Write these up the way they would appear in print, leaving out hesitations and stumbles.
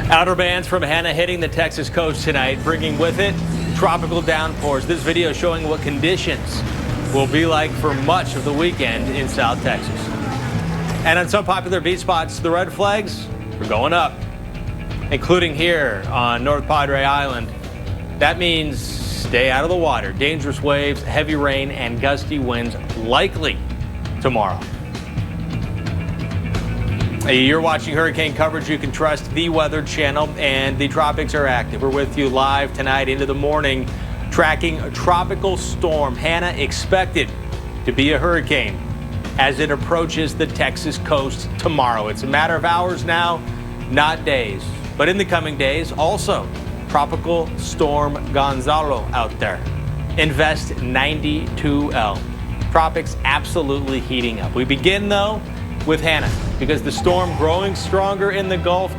Outer bands from Hanna hitting the Texas coast tonight, bringing with it tropical downpours. This video showing what conditions will be like for much of the weekend in South Texas. And on some popular beach spots, the red flags are going up, including here on North Padre Island. That means stay out of the water. Dangerous waves, heavy rain, and gusty winds likely tomorrow. You're watching hurricane coverage you can trust, the Weather Channel, and the tropics are active. We're with you live tonight into the morning, tracking a tropical storm. Hanna expected to be a hurricane as it approaches the Texas coast tomorrow. It's a matter of hours now, not days. But in the coming days, also Tropical Storm Gonzalo out there. Invest 92L. Tropics absolutely heating up. We begin though with Hanna, because the storm growing stronger in the Gulf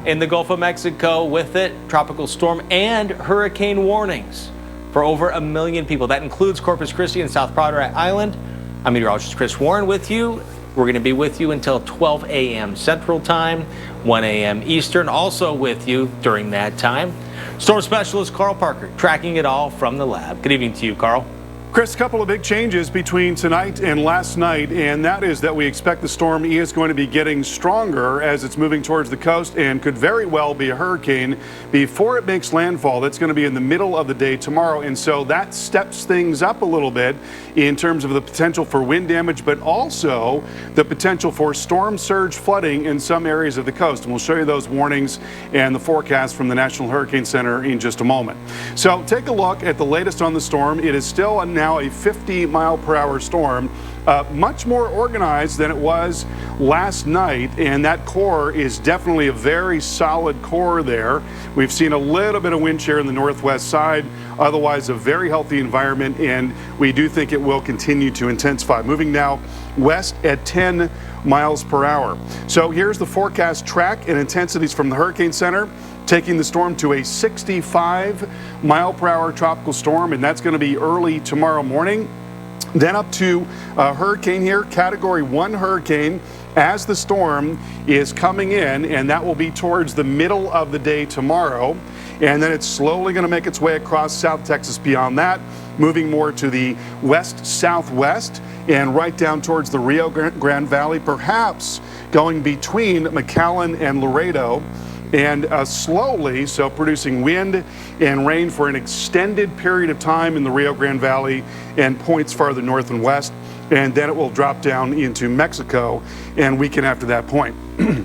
of Mexico. With it, tropical storm and hurricane warnings for over 1 million people. That includes Corpus Christi and South Padre Island. I'm meteorologist Chris Warren with you. We're going to be with you until 12 a.m. Central Time, 1 a.m. Eastern. Also with you during that time, storm specialist Carl Parker, tracking it all from the lab. Good evening to you, Carl. Chris, a couple of big changes between tonight and last night, and that is that we expect the storm is going to be getting stronger as it's moving towards the coast and could very well be a hurricane before it makes landfall. That's going to be in the middle of the day tomorrow, and so that steps things up a little bit in terms of the potential for wind damage, but also the potential for storm surge flooding in some areas of the coast. And we'll show you those warnings and the forecast from the National Hurricane Center in just a moment. So take a look at the latest on the storm. It is still now a 50-mile-per-hour storm, much more organized than it was last night, and that core is definitely a very solid core there. We've seen a little bit of wind shear in the northwest side, otherwise a very healthy environment, and we do think it will continue to intensify. Moving now west at 10 miles per hour. So here's the forecast track and intensities from the Hurricane Center, taking the storm to a 65-mile-per-hour tropical storm, and that's going to be early tomorrow morning. Then up to a hurricane here, Category 1 hurricane, as the storm is coming in, and that will be towards the middle of the day tomorrow. And then it's slowly going to make its way across South Texas beyond that, moving more to the west-southwest and right down towards the Rio Grande Valley, perhaps going between McAllen and Laredo, and slowly, so producing wind and rain for an extended period of time in the Rio Grande Valley and points farther north and west, and then it will drop down into Mexico and weaken after that point.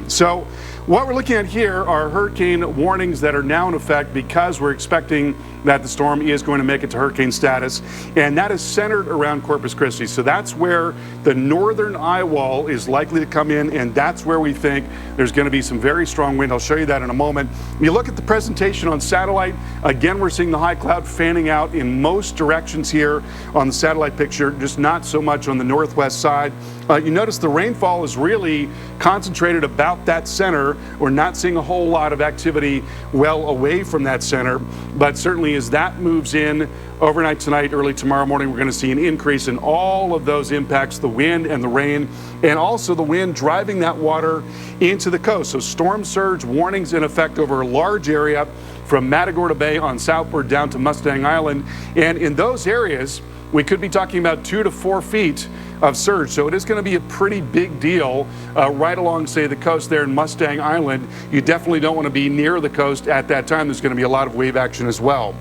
So what we're looking at here are hurricane warnings that are now in effect because we're expecting that the storm is going to make it to hurricane status, and that is centered around Corpus Christi. So that's where the northern eye wall is likely to come in, and that's where we think there's going to be some very strong wind. I'll show you that in a moment. When you look at the presentation on satellite, again, we're seeing the high cloud fanning out in most directions here on the satellite picture, just not so much on the northwest side. You notice the rainfall is really concentrated about that center. We're not seeing a whole lot of activity well away from that center, but certainly as that moves in overnight tonight, early tomorrow morning, we're going to see an increase in all of those impacts, the wind and the rain, and also the wind driving that water into the coast. So storm surge warnings in effect over a large area from Matagorda Bay on southward down to Mustang Island. And in those areas, we could be talking about 2 to 4 feet of surge. So it is going to be a pretty big deal right along, say, the coast there in Mustang Island. You definitely don't want to be near the coast at that time. There's going to be a lot of wave action as well.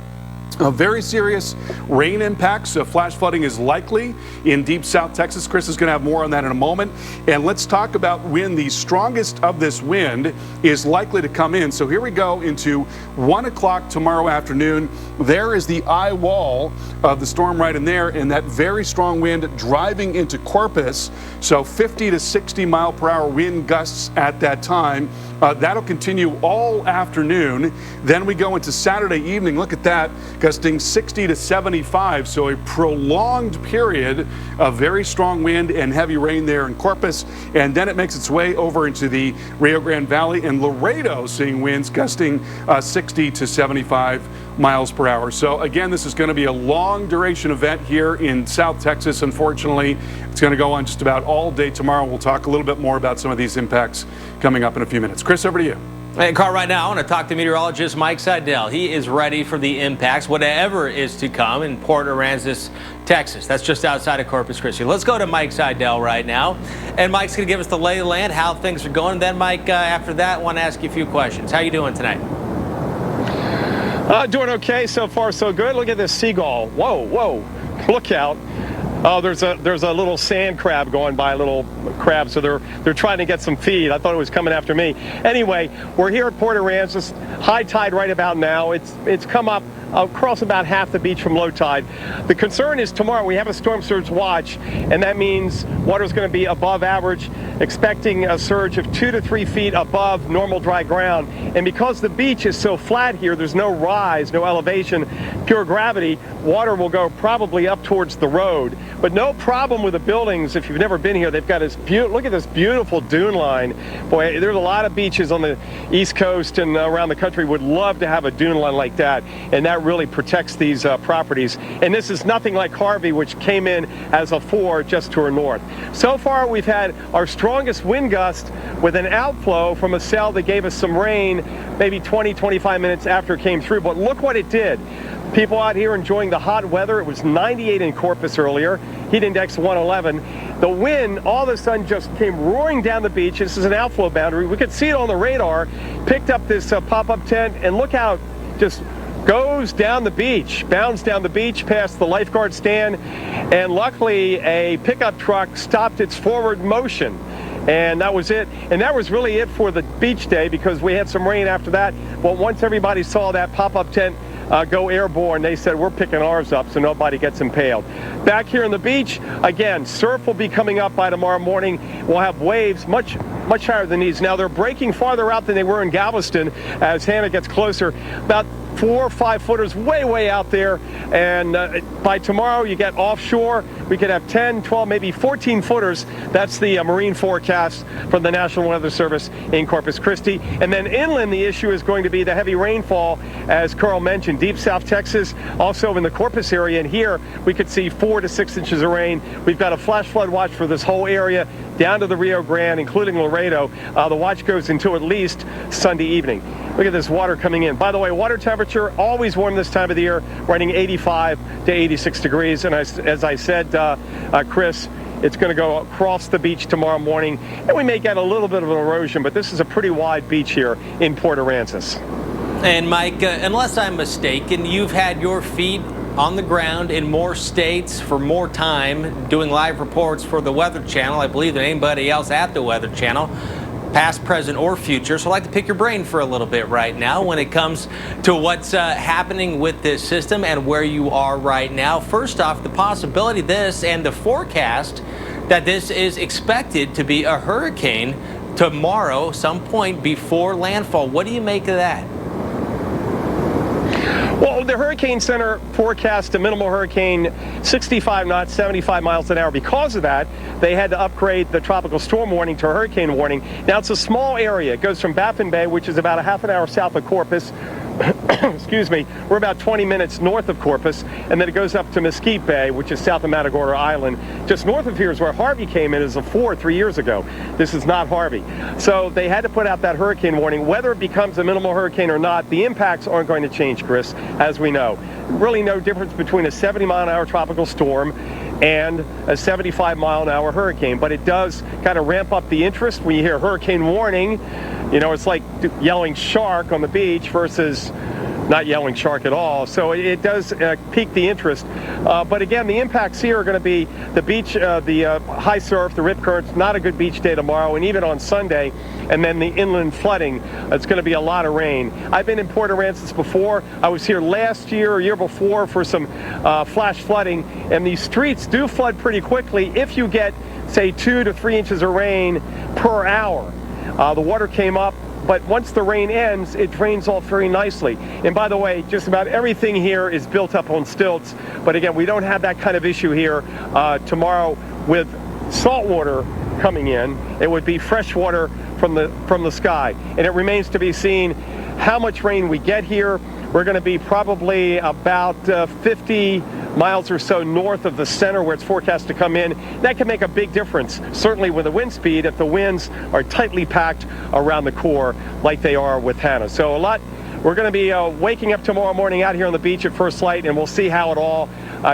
Very serious rain impacts. Flash flooding is likely in deep South Texas. Chris is going to have more on that in a moment. And let's talk about when the strongest of this wind is likely to come in. So here we go into 1 o'clock tomorrow afternoon. There is the eye wall of the storm right in there, and that very strong wind driving into Corpus. So 50 to 60 mile per hour wind gusts at that time. That'll continue all afternoon. Then we go into Saturday evening. Look at that, gusting 60 to 75. So a prolonged period of very strong wind and heavy rain there in Corpus. And then it makes its way over into the Rio Grande Valley and Laredo, seeing winds gusting 60 to 75 miles per hour. So again, this is going to be a long duration event here in South Texas. Unfortunately, it's going to go on just about all day tomorrow. We'll talk a little bit more about some of these impacts coming up in a few minutes. Chris, over to you. Hey, Carl, right now, I want to talk to meteorologist Mike Seidel. He is ready for the impacts, whatever is to come in Port Aransas, Texas. That's just outside of Corpus Christi. Let's go to Mike Seidel right now. And Mike's going to give us the lay of the land, how things are going. Then, Mike, after that, I want to ask you a few questions. How you doing tonight? Doing okay. So far, so good. Look at this seagull. Whoa, whoa. Look out. Oh, there's a little sand crab going by, a little crab, so they're trying to get some feed. I thought it was coming after me. Anyway, we're here at Port Aransas. High tide right about now. It's come up across about half the beach from low tide. The concern is tomorrow we have a storm surge watch, and that means water's going to be above average, expecting a surge of 2 to 3 feet above normal dry ground. And because the beach is so flat here, there's no rise, no elevation, pure gravity, water will go probably up towards the road. But no problem with the buildings. If you've never been here, they've got this look at this beautiful dune line. Boy, there's a lot of beaches on the East Coast and around the country would love to have a dune line like that, and that really protects these properties. And this is nothing like Harvey, which came in as a 4 just to our north. So far, we've had our strongest wind gust with an outflow from a cell that gave us some rain maybe 20-25 minutes after it came through. But look what it did. People out here enjoying the hot weather. It was 98 in Corpus earlier. Heat index 111. The wind all of a sudden just came roaring down the beach. This is an outflow boundary. We could see it on the radar. Picked up this pop-up tent, and look how it just goes down the beach, bounds down the beach past the lifeguard stand, and luckily a pickup truck stopped its forward motion. And that was it. And that was really it for the beach day, because we had some rain after that. But once everybody saw that pop-up tent go airborne, they said, we're picking ours up so nobody gets impaled. Back here on the beach, again, surf will be coming up by tomorrow morning. We'll have waves much higher than these. Now, they're breaking farther out than they were in Galveston as Hanna gets closer. About 4 or 5 footers way out there, and by tomorrow you get offshore. We could have 10, 12, maybe 14 footers. That's the marine forecast from the National Weather Service in Corpus Christi. And then inland, the issue is going to be the heavy rainfall, as Carl mentioned, deep South Texas, also in the Corpus area, and here we could see 4 to 6 inches of rain. We've got a flash flood watch for this whole area down to the Rio Grande, including Laredo. The watch goes until at least Sunday evening. Look at this water coming in. By the way, water temperature always warm this time of the year, running 85 to 86 degrees. And as I said, Chris, it's going to go across the beach tomorrow morning, and we may get a little bit of an erosion, but this is a pretty wide beach here in Port Aransas. And Mike, unless I'm mistaken, you've had your feet on the ground in more states for more time, doing live reports for the Weather Channel, I believe, than anybody else at the Weather Channel, past, present, or future. So I'd like to pick your brain for a little bit right now when it comes to what's happening with this system and where you are right now. First off, the possibility of this and the forecast that this is expected to be a hurricane tomorrow, some point before landfall. What do you make of that? Well, the Hurricane Center forecast a minimal hurricane 65 knots, 75 miles an hour. Because of that, they had to upgrade the tropical storm warning to a hurricane warning. Now, it's a small area. It goes from Baffin Bay, which is about a half an hour south of Corpus. Excuse me, we're about 20 minutes north of Corpus, and then it goes up to Mesquite Bay, which is south of Matagorda Island. Just north of here is where Harvey came in as a 4 3 years ago. This is not Harvey. So they had to put out that hurricane warning. Whether it becomes a minimal hurricane or not, the impacts aren't going to change, Chris, as we know. Really no difference between a 70-mile-an-hour tropical storm and a 75-mile-an-hour hurricane, but it does kind of ramp up the interest. When you hear hurricane warning, you know, it's like yelling shark on the beach versus not yelling shark at all. So it does pique the interest. But again, the impacts here are going to be the beach, the high surf, the rip currents, not a good beach day tomorrow, and even on Sunday. And then the inland flooding, it's going to be a lot of rain. I've been in Port Aransas before. I was here last year or year before for some flash flooding, and these streets do flood pretty quickly if you get, say, 2 to 3 inches of rain per hour. The water came up, but once the rain ends, it drains off very nicely. And by the way, just about everything here is built up on stilts. But again, we don't have that kind of issue here tomorrow with salt water coming in. It would be fresh water from the sky. And it remains to be seen how much rain we get here. We're going to be probably about 50 miles or so north of the center where it's forecast to come in, that can make a big difference, certainly with the wind speed, if the winds are tightly packed around the core like they are with Hanna. So we're going to be waking up tomorrow morning out here on the beach at first light, and we'll see how it all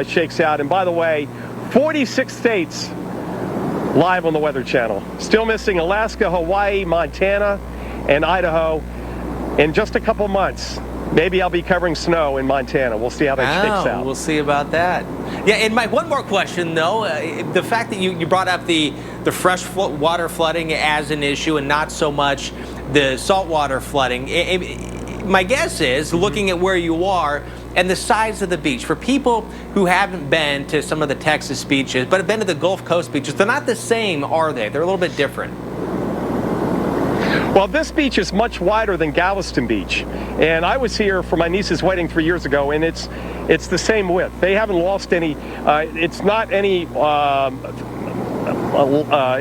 shakes out. And by the way, 46 states live on the Weather Channel. Still missing Alaska, Hawaii, Montana, and Idaho. In just a couple months, maybe I'll be covering snow in Montana. We'll see how that shakes out. We'll see about that. Yeah, and Mike, one more question, though. The fact that you brought up the fresh water flooding as an issue and not so much the saltwater flooding. My guess is, looking at where you are and the size of the beach, for people who haven't been to some of the Texas beaches but have been to the Gulf Coast beaches, they're not the same, are they? They're a little bit different. Well, this beach is much wider than Galveston Beach, and I was here for my niece's wedding 3 years ago, and it's the same width. They haven't lost any. It's not any.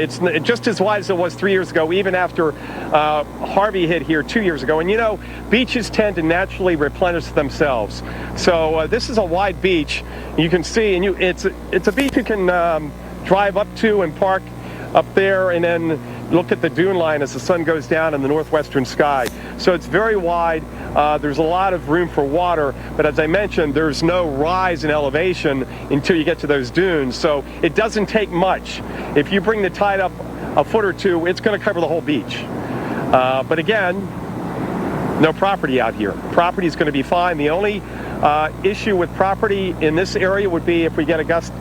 It's just as wide as it was 3 years ago, even after Harvey hit here 2 years ago. And you know, beaches tend to naturally replenish themselves. So this is a wide beach. You can see, and it's a beach you can drive up to and park up there, and then look at the dune line as the sun goes down in the northwestern sky. So it's very wide. There's a lot of room for water, but as I mentioned, there's no rise in elevation until you get to those dunes. So it doesn't take much. If you bring the tide up a foot or two, it's going to cover the whole beach. But again, no property out here. Property is going to be fine. The only issue with property in this area would be if we get a gust.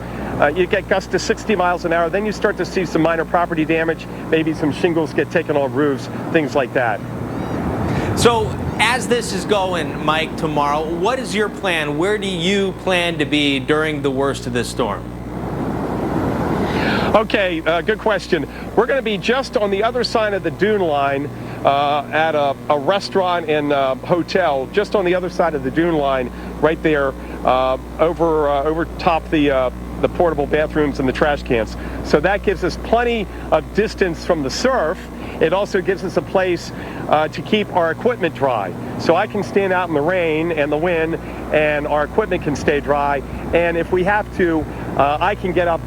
You get gusts to 60 miles an hour, then you start to see some minor property damage, maybe some shingles get taken off roofs, things like that. So as this is going, Mike, tomorrow, what is your plan? Where do you plan to be during the worst of this storm? Okay, good question. We're going to be just on the other side of the dune line at a restaurant and hotel, just on the other side of the dune line, right there, over top the portable bathrooms and the trash cans. So that gives us plenty of distance from the surf. It also gives us a place to keep our equipment dry. So I can stand out in the rain and the wind, and our equipment can stay dry. And if we have to, I can get up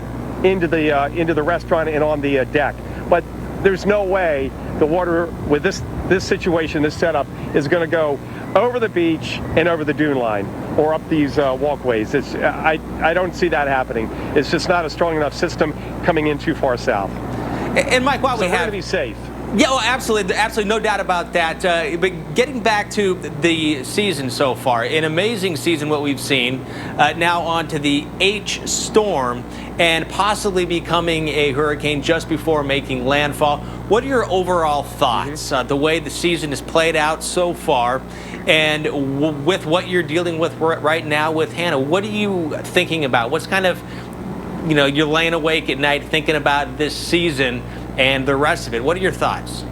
into the restaurant and on the deck. But there's no way the water with this situation, this setup, is going to go over the beach and over the dune line or up these walkways. I don't see that happening. It's just not a strong enough system coming in too far south. And Mike, while so we're going to be safe. Yeah, well, absolutely, no doubt about that. But getting back to the season so far, an amazing season what we've seen. Now on to the H storm and possibly becoming a hurricane just before making landfall. What are your overall thoughts? The way the season has played out so far, and with what you're dealing with right now with Hanna, what are you thinking about? What's kind of, you're laying awake at night thinking about this season and the rest of it. What are your thoughts?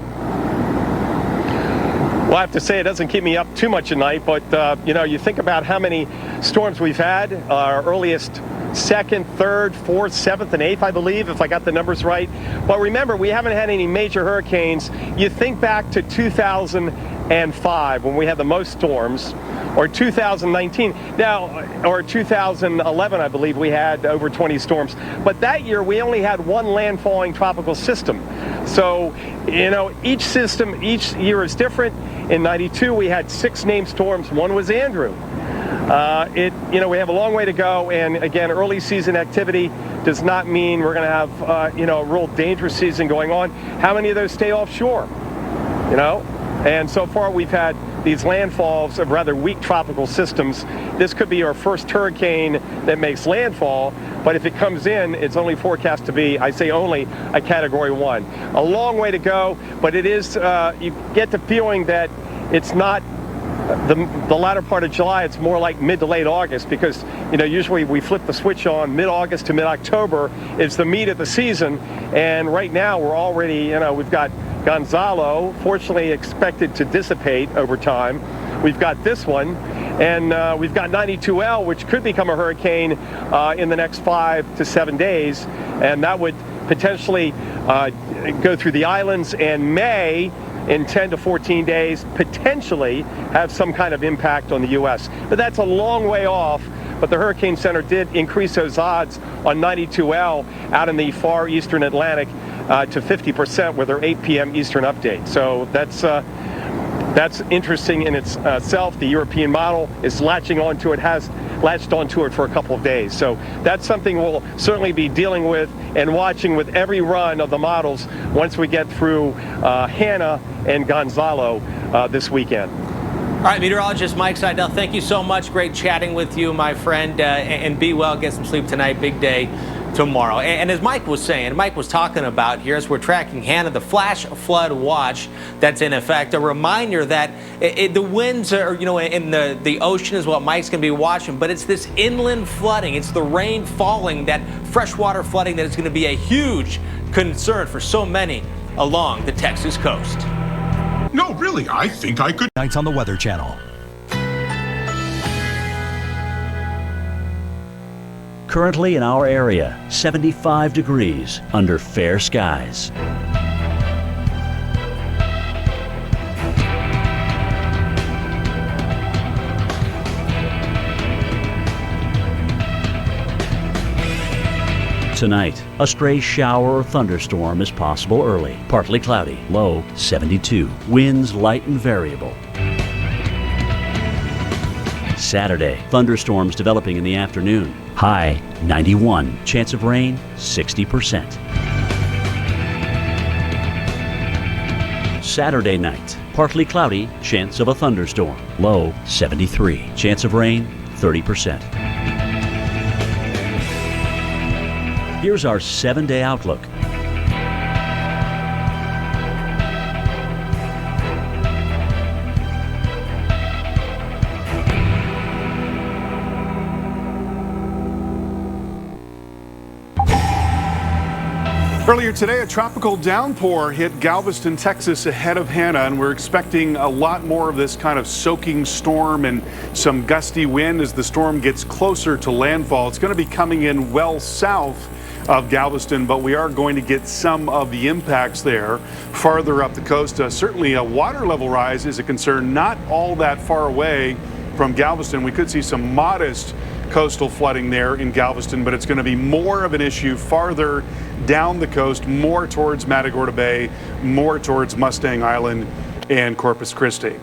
Well, I have to say it doesn't keep me up too much at night, but you think about how many storms we've had. Our earliest 2nd, 3rd, 4th, 7th, and 8th, I believe, if I got the numbers right. But remember, we haven't had any major hurricanes. You think back to 2005 when we had the most storms, or 2019 now, or 2011, I believe we had over 20 storms. But that year we only had one landfalling tropical system. So each system, each year is different. In '92 we had 6 named storms. One was Andrew. We have a long way to go, and again, early season activity does not mean we're going to have a real dangerous season going on. How many of those stay offshore? And so far we've had these landfalls of rather weak tropical systems. This could be our first hurricane that makes landfall, but if it comes in, it's only forecast to be, I say only, a Category 1. A long way to go, but it is, you get the feeling that it's not the latter part of July. It's more like mid to late August, because usually we flip the switch on mid-August to mid-October. It's the meat of the season, and right now we're already, we've got Gonzalo, fortunately expected to dissipate over time. We've got this one, and we've got 92L, which could become a hurricane in the next 5 to 7 days, and that would potentially go through the islands and may, in 10 to 14 days, potentially have some kind of impact on the U.S. But that's a long way off but the Hurricane Center did increase those odds on 92L out in the far eastern Atlantic to 50% with their 8 p.m. Eastern update. So that's interesting in itself. The European model is latching onto it, has latched onto it for a couple of days. So that's something we'll certainly be dealing with and watching with every run of the models once we get through Hanna and Gonzalo this weekend. All right, meteorologist Mike Seidel, thank you so much. Great chatting with you, my friend, and be well. Get some sleep tonight. Big day tomorrow. And as Mike was saying, Mike was talking about here as we're tracking Hanna, the flash flood watch that's in effect. A reminder that the winds are, in the ocean is what Mike's going to be watching, but it's this inland flooding. It's the rain falling, that freshwater flooding that is going to be a huge concern for so many along the Texas coast. No, really, I think I could. Nights on the Weather Channel. Currently in our area, 75 degrees under fair skies. Tonight, a stray shower or thunderstorm is possible early. Partly cloudy, low 72. Winds light and variable. Saturday, thunderstorms developing in the afternoon. High 91. Chance of rain 60%. Saturday night, partly cloudy, chance of a thunderstorm. Low 73. Chance of rain 30%. Here's our 7-day outlook. Earlier today, a tropical downpour hit Galveston, Texas ahead of Hanna, and we're expecting a lot more of this kind of soaking storm and some gusty wind as the storm gets closer to landfall. It's going to be coming in well south of Galveston, but we are going to get some of the impacts there farther up the coast. Certainly a water level rise is a concern, not all that far away from Galveston. We could see some modest coastal flooding there in Galveston, but it's going to be more of an issue farther down the coast, more towards Matagorda Bay, more towards Mustang Island and Corpus Christi.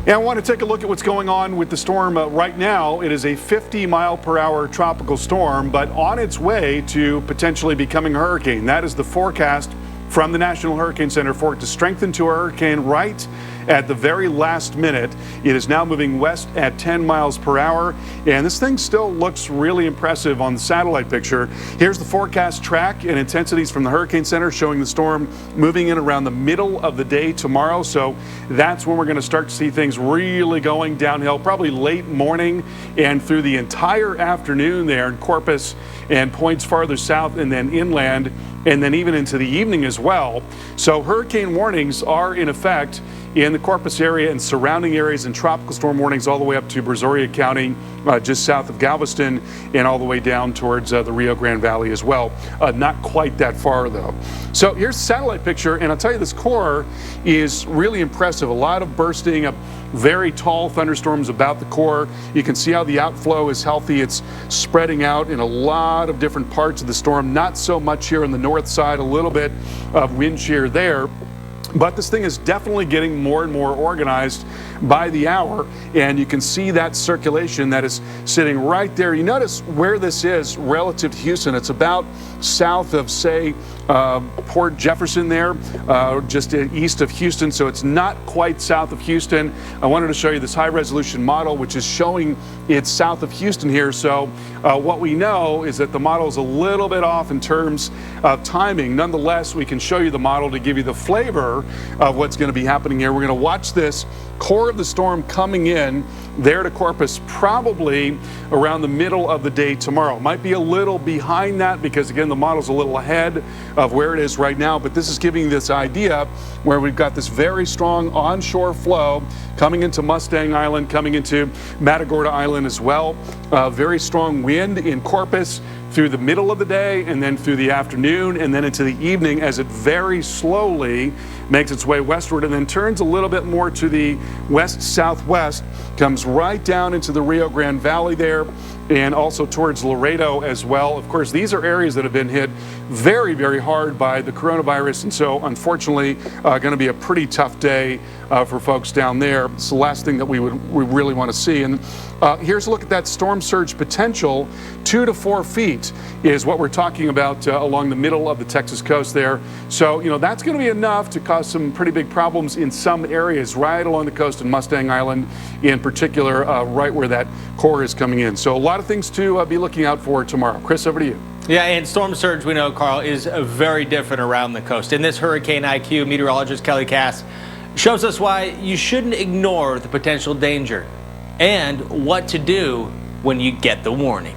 And I want to take a look at what's going on with the storm right now. It is a 50-mile-per-hour tropical storm, but on its way to potentially becoming a hurricane. That is the forecast from the National Hurricane Center for it to strengthen to a hurricane right at the very last minute. It is now moving west at 10 miles per hour, and this thing still looks really impressive on the satellite picture. Here's the forecast track and intensities from the Hurricane Center showing the storm moving in around the middle of the day tomorrow. So that's when we're going to start to see things really going downhill, probably late morning and through the entire afternoon there in Corpus and points farther south and then inland, and then even into the evening as well. So hurricane warnings are in effect in the Corpus area and surrounding areas, and tropical storm warnings all the way up to Brazoria County, just south of Galveston, and all the way down towards the Rio Grande Valley as well. Not quite that far though. So here's the satellite picture, and I'll tell you, this core is really impressive. A lot of bursting up, very tall thunderstorms about the core. You can see how the outflow is healthy. It's spreading out in a lot of different parts of the storm. Not so much here on the north side, a little bit of wind shear there. But this thing is definitely getting more and more organized by the hour, and you can see that circulation that is sitting right there. You notice where this is relative to Houston. It's about south of, say, Port Jefferson there, just east of Houston, so it's not quite south of Houston. I wanted to show you this high-resolution model, which is showing it's south of Houston here. So what we know is that the model is a little bit off in terms of timing. Nonetheless, we can show you the model to give you the flavor of what's going to be happening here. We're going to watch this core of the storm coming in there to Corpus probably around the middle of the day tomorrow. Might be a little behind that because, again, the model's a little ahead of where it is right now, but this is giving you this idea where we've got this very strong onshore flow coming into Mustang Island, coming into Matagorda Island as well. Very strong wind in Corpus through the middle of the day and then through the afternoon and then into the evening as it very slowly makes its way westward and then turns a little bit more to the west-southwest, comes right down into the Rio Grande Valley there, and also towards Laredo as well. Of course, these are areas that have been hit very, very hard by the coronavirus, and so unfortunately going to be a pretty tough day for folks down there. It's the last thing that we really want to see. And here's a look at that storm surge potential. 2 to 4 feet is what we're talking about along the middle of the Texas coast there. So, that's going to be enough to cause some pretty big problems in some areas right along the coast in Mustang Island, in particular, right where that core is coming in. So a lot of things to be looking out for tomorrow. Chris, over to you. Yeah, and storm surge, we know, Carl, is very different around the coast. In this Hurricane IQ, meteorologist Kelly Cass shows us why you shouldn't ignore the potential danger and what to do when you get the warning.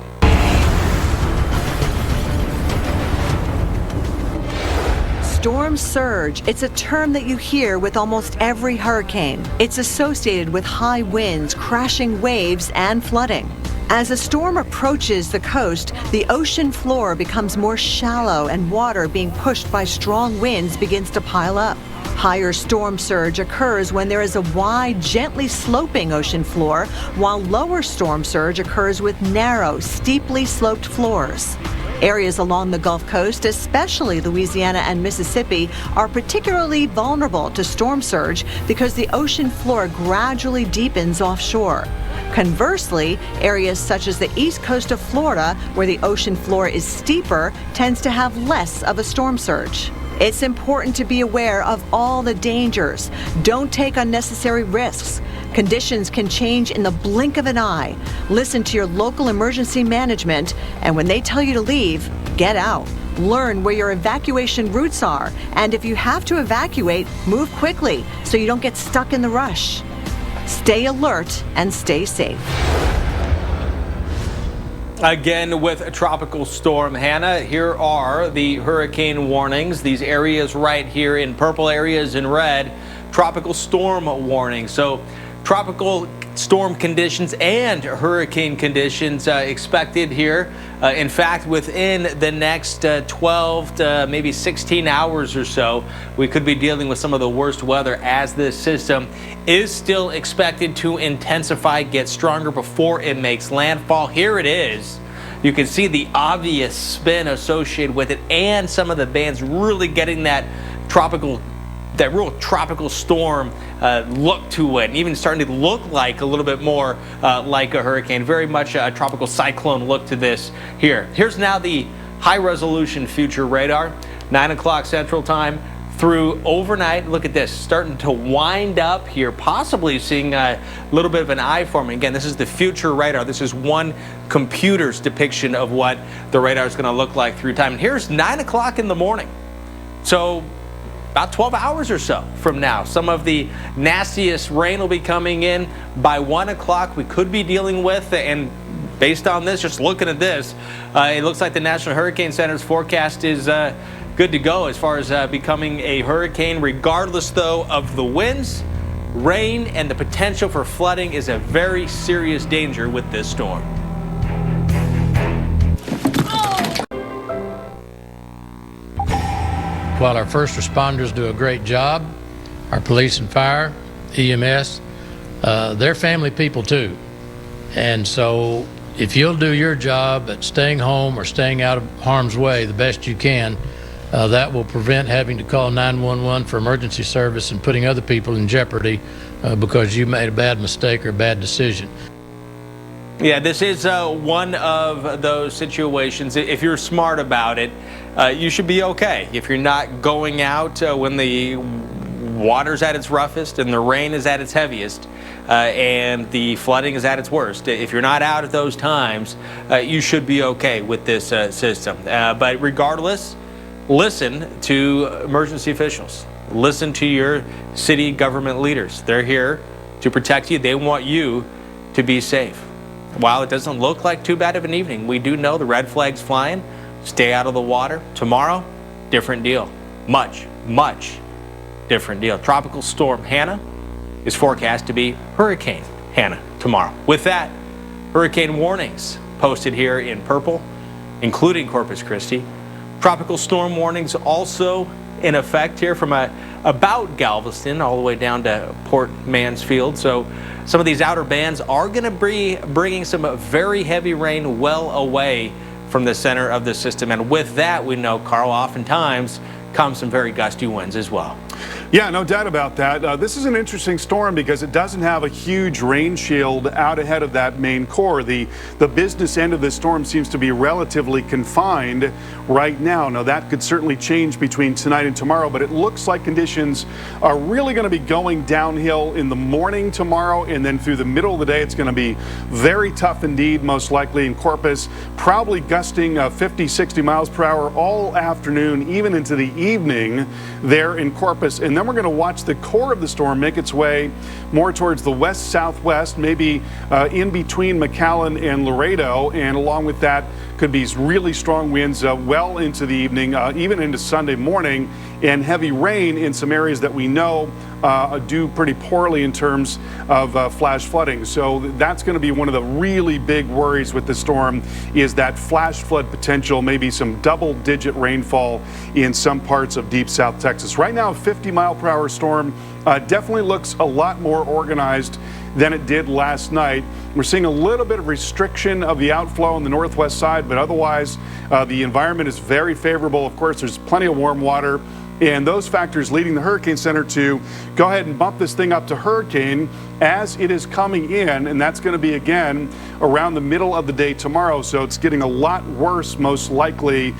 Storm surge, it's a term that you hear with almost every hurricane. It's associated with high winds, crashing waves, and flooding. As a storm approaches the coast, the ocean floor becomes more shallow and water being pushed by strong winds begins to pile up. Higher storm surge occurs when there is a wide, gently sloping ocean floor, while lower storm surge occurs with narrow, steeply sloped floors. Areas along the Gulf Coast, especially Louisiana and Mississippi, are particularly vulnerable to storm surge because the ocean floor gradually deepens offshore. Conversely, areas such as the east coast of Florida, where the ocean floor is steeper, tends to have less of a storm surge. It's important to be aware of all the dangers. Don't take unnecessary risks. Conditions can change in the blink of an eye. Listen to your local emergency management, and when they tell you to leave, get out. Learn where your evacuation routes are, and if you have to evacuate, move quickly so you don't get stuck in the rush. Stay alert and stay safe. Again, with Tropical Storm Hanna, here are the hurricane warnings. These areas right here in purple, areas in red, tropical storm warning. So tropical storm conditions and hurricane conditions expected here. In fact, within the next 12 to maybe 16 hours or so, we could be dealing with some of the worst weather as this system is still expected to intensify, get stronger before it makes landfall. Here it is. You can see the obvious spin associated with it, and some of the bands really getting that real tropical storm look to it, and even starting to look like a little bit more like a hurricane. Very much a tropical cyclone look to this here. Here's now the high resolution future radar, 9 o'clock Central Time through overnight. Look at this, starting to wind up here, possibly seeing a little bit of an eye forming. Again, this is the future radar. This is one computer's depiction of what the radar is going to look like through time. And here's 9 o'clock in the morning. So about 12 hours or so from now, some of the nastiest rain will be coming in. By 1 o'clock, we could be dealing with, and based on this, just looking at this, it looks like the National Hurricane Center's forecast is good to go as far as becoming a hurricane. Regardless, though, of the winds, rain, and the potential for flooding is a very serious danger with this storm. While our first responders do a great job, our police and fire, EMS, they're family people too. And so if you'll do your job at staying home or staying out of harm's way the best you can, that will prevent having to call 911 for emergency service and putting other people in jeopardy because you made a bad mistake or a bad decision. Yeah, this is one of those situations. If you're smart about it, you should be okay. If you're not going out when the water's at its roughest and the rain is at its heaviest and the flooding is at its worst, if you're not out at those times, you should be okay with this system. But regardless, listen to emergency officials. Listen to your city government leaders. They're here to protect you. They want you to be safe. While it doesn't look like too bad of an evening, we do know the red flag's flying. Stay out of the water. Tomorrow, different deal. Much, much different deal. Tropical Storm Hanna is forecast to be Hurricane Hanna tomorrow. With that, hurricane warnings posted here in purple, including Corpus Christi. Tropical storm warnings also in effect here from about Galveston all the way down to Port Mansfield. So some of these outer bands are going to be bringing some very heavy rain well away from the center of the system. And with that, we know, Carl, oftentimes comes some very gusty winds as well. Yeah, no doubt about that. This is an interesting storm because it doesn't have a huge rain shield out ahead of that main core. The business end of this storm seems to be relatively confined right now. Now, that could certainly change between tonight and tomorrow, but it looks like conditions are really going to be going downhill in the morning tomorrow, and then through the middle of the day, it's going to be very tough indeed, most likely in Corpus, probably gusting 50, 60 miles per hour all afternoon, even into the evening there in Corpus. And then we're going to watch the core of the storm make its way more towards the west-southwest, maybe in between McAllen and Laredo, and along with that could be really strong winds well into the evening, even into Sunday morning, and heavy rain in some areas that we know do pretty poorly in terms of flash flooding. So that's going to be one of the really big worries with the storm, is that flash flood potential, maybe some double-digit rainfall in some parts of deep South Texas. Right now, a 50-mile-per-hour storm definitely looks a lot more organized than it did last night. We're seeing a little bit of restriction of the outflow on the northwest side, but otherwise the environment is very favorable. Of course, there's plenty of warm water, and those factors leading the Hurricane Center to go ahead and bump this thing up to hurricane as it is coming in, and that's going to be again around the middle of the day tomorrow. So it's getting a lot worse, most likely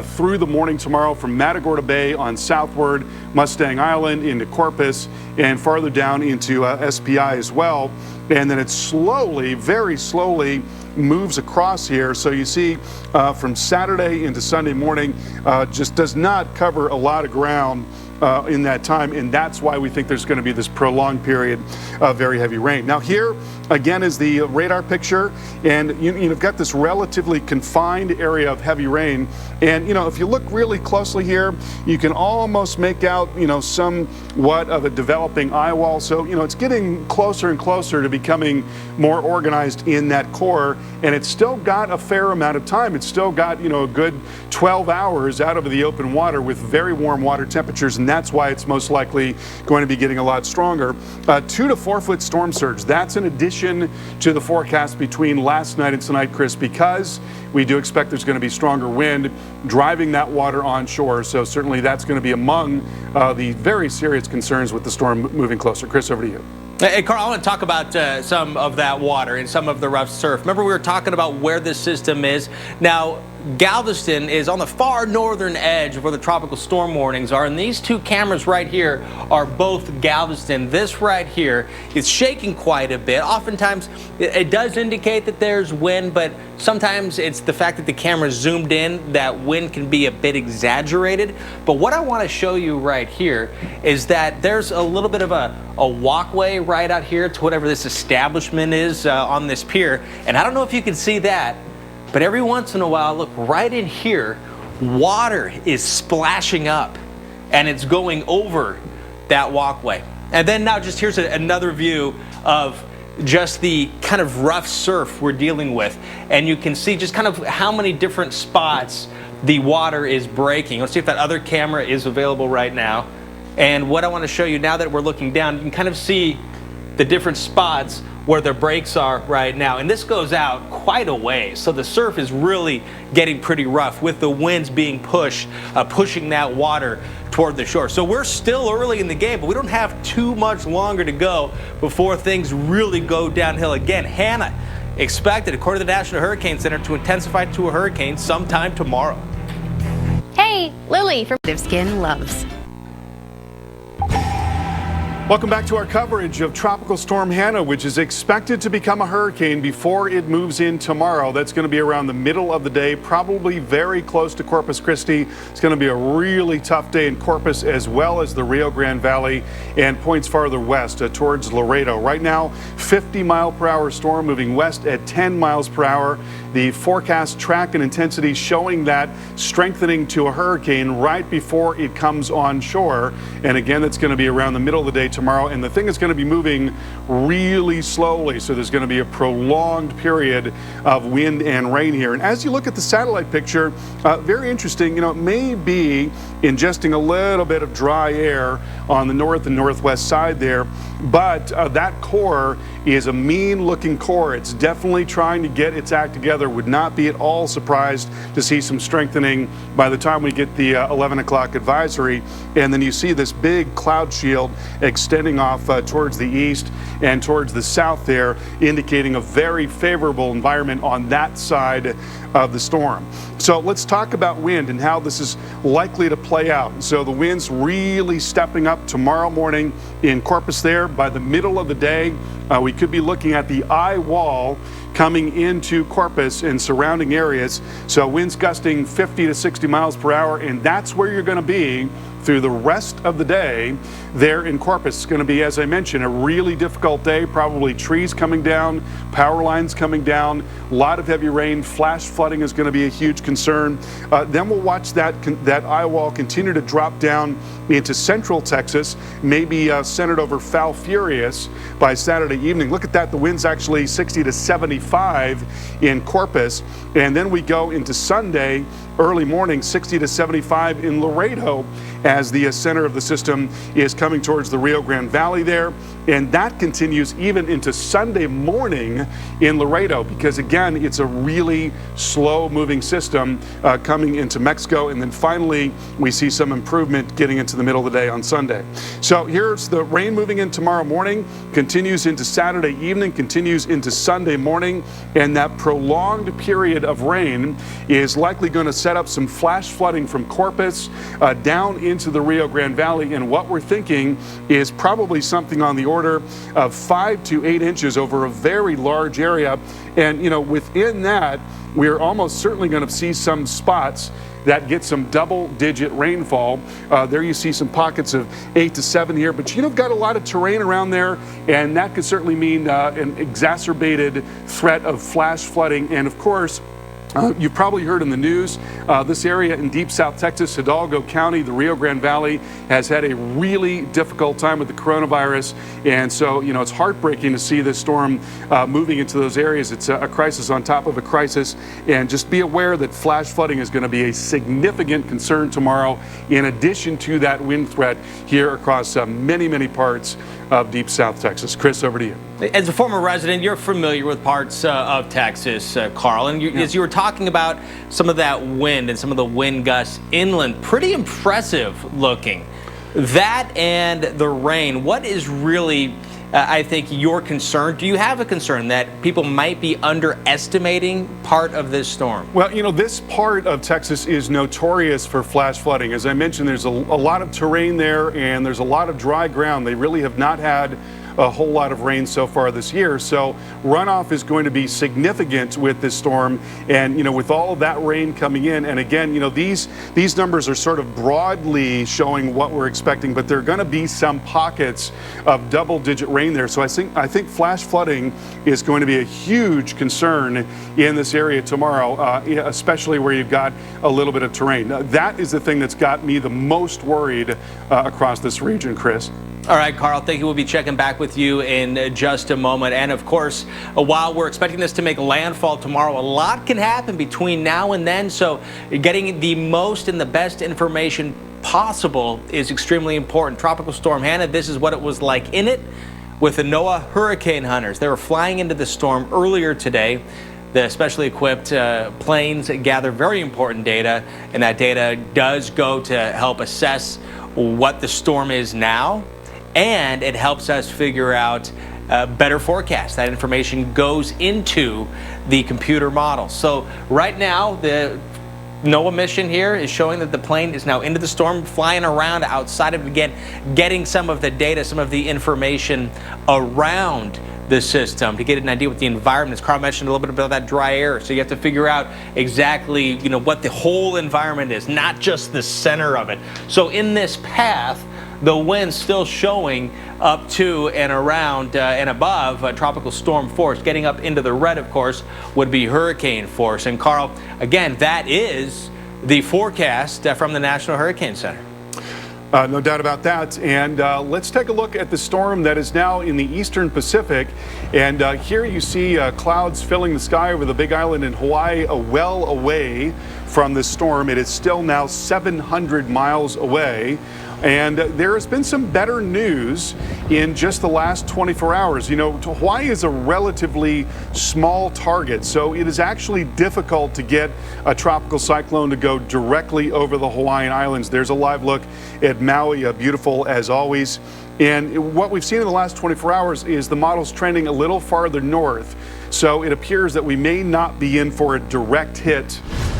through the morning tomorrow from Matagorda Bay on southward, Mustang Island into Corpus, and farther down into SPI as well. And then it slowly, very slowly moves across here. So you see from Saturday into Sunday morning, just does not cover a lot of ground in that time, and that's why we think there's going to be this prolonged period of very heavy rain. Now here again is the radar picture, and you've got this relatively confined area of heavy rain, and if you look really closely here, you can almost make out somewhat of a developing eye wall. So it's getting closer and closer to becoming more organized in that core, and it's still got a fair amount of time. It's still got a good 12 hours out of the open water with very warm water temperatures, and that's why it's most likely going to be getting a lot stronger. 2 to 4 foot storm surge. That's in addition to the forecast between last night and tonight, Chris, because we do expect there's going to be stronger wind driving that water onshore. So certainly that's going to be among the very serious concerns with the storm moving closer. Chris, over to you. Hey, Carl, I want to talk about some of that water and some of the rough surf. Remember, we were talking about where this system is. Now, Galveston is on the far northern edge of where the tropical storm warnings are, and these two cameras right here are both Galveston. This right here is shaking quite a bit. Oftentimes, it does indicate that there's wind, but sometimes it's the fact that the camera's zoomed in, that wind can be a bit exaggerated. But what I want to show you right here is that there's a little bit of a walkway right out here to whatever this establishment is on this pier, and I don't know if you can see that, but every once in a while, look right in here, water is splashing up and it's going over that walkway. And then now just here's another view of just the kind of rough surf we're dealing with. And you can see just kind of how many different spots the water is breaking. Let's see if that other camera is available right now. And what I want to show you now that we're looking down, you can kind of see the different spots where the breaks are right now, and this goes out quite a ways. So the surf is really getting pretty rough with the winds being pushing that water toward the shore. So we're still early in the game, but we don't have too much longer to go before things really go downhill again. Hanna expected, according to the National Hurricane Center, to intensify to a hurricane sometime tomorrow. Hey, Lily from Skin Loves. Welcome back to our coverage of Tropical Storm Hanna, which is expected to become a hurricane before it moves in tomorrow. That's going to be around the middle of the day, probably very close to Corpus Christi. It's going to be a really tough day in Corpus as well as the Rio Grande Valley and points farther west towards Laredo. Right now, 50-mile-per-hour storm moving west at 10 miles per hour. The forecast track and intensity showing that strengthening to a hurricane right before it comes onshore. And again, it's going to be around the middle of the day tomorrow. And the thing is going to be moving really slowly. So there's going to be a prolonged period of wind and rain here. And as you look at the satellite picture, very interesting, it may be ingesting a little bit of dry air on the north and northwest side there. But that core is a mean-looking core. It's definitely trying to get its act together. Would not be at all surprised to see some strengthening by the time we get the 11 o'clock advisory. And then you see this big cloud shield extending off towards the east and towards the south there, indicating a very favorable environment on that side of the storm. So let's talk about wind and how this is likely to play out. So the wind's really stepping up tomorrow morning in Corpus there. By the middle of the day, we could be looking at the eye wall coming into Corpus and surrounding areas. So winds gusting 50 to 60 miles per hour, and that's where you're going to be through the rest of the day there in Corpus. It's going to be, as I mentioned, a really difficult day. Probably trees coming down, power lines coming down, a lot of heavy rain. Flash flooding is going to be a huge concern. Then we'll watch that eye wall continue to drop down into central Texas, maybe centered over Foul Furious by Saturday evening. Look at that. The wind's actually 60 to 75 in Corpus. And then we go into Sunday, early morning, 60 to 75 in Laredo, as the center of the system is coming towards the Rio Grande Valley there. And that continues even into Sunday morning in Laredo, because again, it's a really slow moving system coming into Mexico. And then finally, we see some improvement getting into the middle of the day on Sunday. So here's the rain moving in tomorrow morning, continues into Saturday evening, continues into Sunday morning. And that prolonged period of rain is likely going to set up some flash flooding from Corpus down into the Rio Grande Valley. And what we're thinking is probably something on the order of 5 to 8 inches over a very large area. And, you know, within that, we're almost certainly going to see some spots that get some double-digit rainfall. There you see some pockets of 8 to 7 here, but you've got a lot of terrain around there, and that could certainly mean an exacerbated threat of flash flooding. And of course, you've probably heard in the news, this area in deep South Texas, Hidalgo County, the Rio Grande Valley, has had a really difficult time with the coronavirus. And so, you know, it's heartbreaking to see this storm moving into those areas. It's a crisis on top of a crisis. And just be aware that flash flooding is going to be a significant concern tomorrow, in addition to that wind threat here across many, many parts of deep South Texas. Chris, over to you. As a former resident, you're familiar with parts of Texas, Carl, and as you were talking about some of that wind and some of the wind gusts inland, pretty impressive looking. That and the rain, what is really, I think, your concern? Do you have a concern that people might be underestimating part of this storm? Well, you know, this part of Texas is notorious for flash flooding. As I mentioned, there's a lot of terrain there, and there's a lot of dry ground. They really have not had a whole lot of rain so far this year. So runoff is going to be significant with this storm. And, you know, with all of that rain coming in, and again, you know, these numbers are sort of broadly showing what we're expecting, but there are going to be some pockets of double-digit rain there. So I think flash flooding is going to be a huge concern in this area tomorrow, especially where you've got a little bit of terrain. That is the thing that's got me the most worried across this region, Chris. All right, Carl, thank you. We'll be checking back with you in just a moment. And of course, while we're expecting this to make landfall tomorrow, a lot can happen between now and then. So getting the most and the best information possible is extremely important. Tropical Storm Hanna, this is what it was like in it with the NOAA hurricane hunters. They were flying into the storm earlier today. The specially equipped planes gather very important data, and that data does go to help assess what the storm is now, and it helps us figure out better forecasts. That information goes into the computer model. So right now, the NOAA mission here is showing that the plane is now into the storm, flying around outside of it again, getting some of the data, some of the information around the system to get an idea what the environment is. Carl mentioned a little bit about that dry air, so you have to figure out exactly, you know, what the whole environment is, not just the center of it. So in this path, the wind's still showing up to and around and above tropical storm force. Getting up into the red, of course, would be hurricane force. And Carl, again, that is the forecast from the National Hurricane Center. No doubt about that. And let's take a look at the storm that is now in the eastern Pacific. And here you see clouds filling the sky over the Big Island in Hawaii, well away from this storm. It is still now 700 miles away. And there has been some better news in just the last 24 hours. You know, Hawaii is a relatively small target, so it is actually difficult to get a tropical cyclone to go directly over the Hawaiian Islands. There's a live look at Maui, beautiful as always. And what we've seen in the last 24 hours is the model's trending a little farther north. So it appears that we may not be in for a direct hit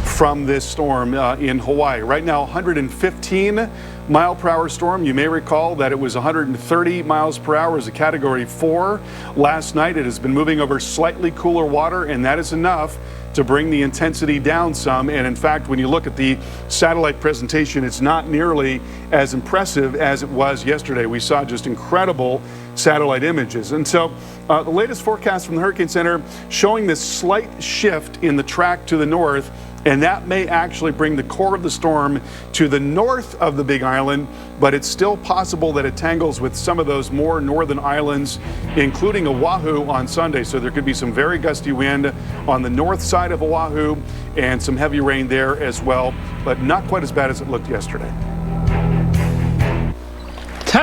from this storm in Hawaii. Right now, 115 mile per hour storm. You may recall that it was 130 miles per hour as a category 4 last night. It has been moving over slightly cooler water, and that is enough to bring the intensity down some. And in fact, when you look at the satellite presentation, it's not nearly as impressive as it was yesterday. We saw just incredible satellite images. And so the latest forecast from the Hurricane Center showing this slight shift in the track to the north, and that may actually bring the core of the storm to the north of the Big Island, but it's still possible that it tangles with some of those more northern islands, including Oahu on Sunday. So there could be some very gusty wind on the north side of Oahu and some heavy rain there as well, but not quite as bad as it looked yesterday.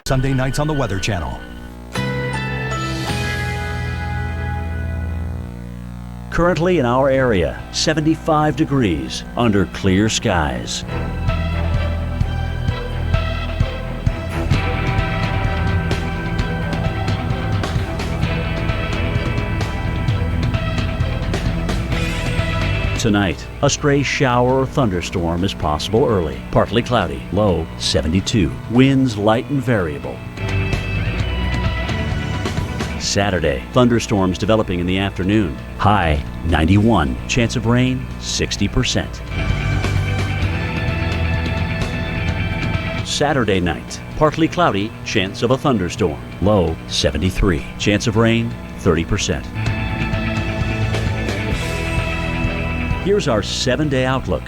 Sunday nights on the Weather Channel. Currently in our area, 75 degrees under clear skies. Tonight, a stray shower or thunderstorm is possible early. Partly cloudy, low 72. Winds light and variable. Saturday, thunderstorms developing in the afternoon. High 91. Chance of rain 60%. Saturday night, partly cloudy, chance of a thunderstorm. Low 73. Chance of rain 30%. Here's our 7-day outlook.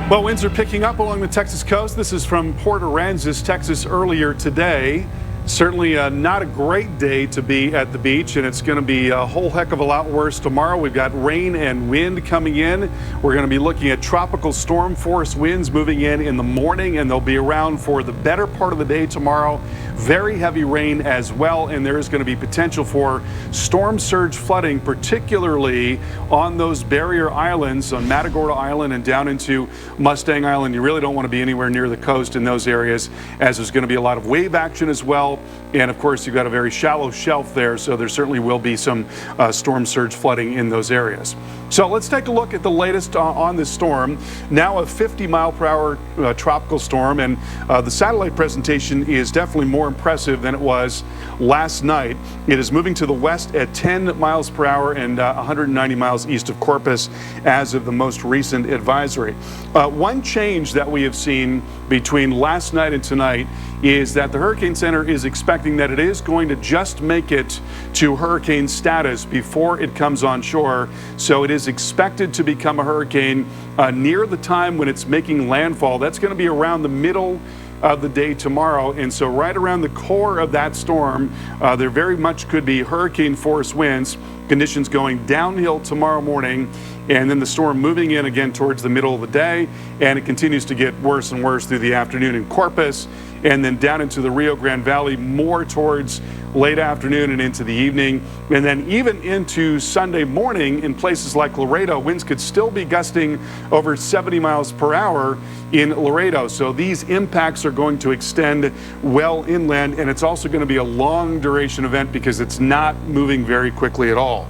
Well, winds are picking up along the Texas coast. This is from Port Aransas, Texas, earlier today. Certainly not a great day to be at the beach, and it's going to be a whole heck of a lot worse tomorrow. We've got rain and wind coming in. We're going to be looking at tropical storm force winds moving in the morning, and they'll be around for the better part of the day tomorrow. Very heavy rain as well, and there is going to be potential for storm surge flooding, particularly on those barrier islands, on Matagorda Island and down into Mustang Island. You really don't want to be anywhere near the coast in those areas, as there's going to be a lot of wave action as well. And of course, you've got a very shallow shelf there, so there certainly will be some storm surge flooding in those areas. So let's take a look at the latest on this storm. Now a 50 mile per hour tropical storm, and the satellite presentation is definitely more impressive than it was last night. It is moving to the west at 10 miles per hour and 190 miles east of Corpus as of the most recent advisory. One change that we have seen between last night and tonight is that the Hurricane Center is expecting that it is going to just make it to hurricane status before it comes on shore. So it is expected to become a hurricane near the time when it's making landfall. That's going to be around the middle of the day tomorrow, and so right around the core of that storm, there very much could be hurricane force winds, conditions going downhill tomorrow morning, and then the storm moving in again towards the middle of the day, and it continues to get worse and worse through the afternoon in Corpus, and then down into the Rio Grande Valley, more towards late afternoon and into the evening, and then even into Sunday morning in places like Laredo. Winds could still be gusting over 70 miles per hour in Laredo. So these impacts are going to extend well inland, and it's also going to be a long duration event because it's not moving very quickly at all.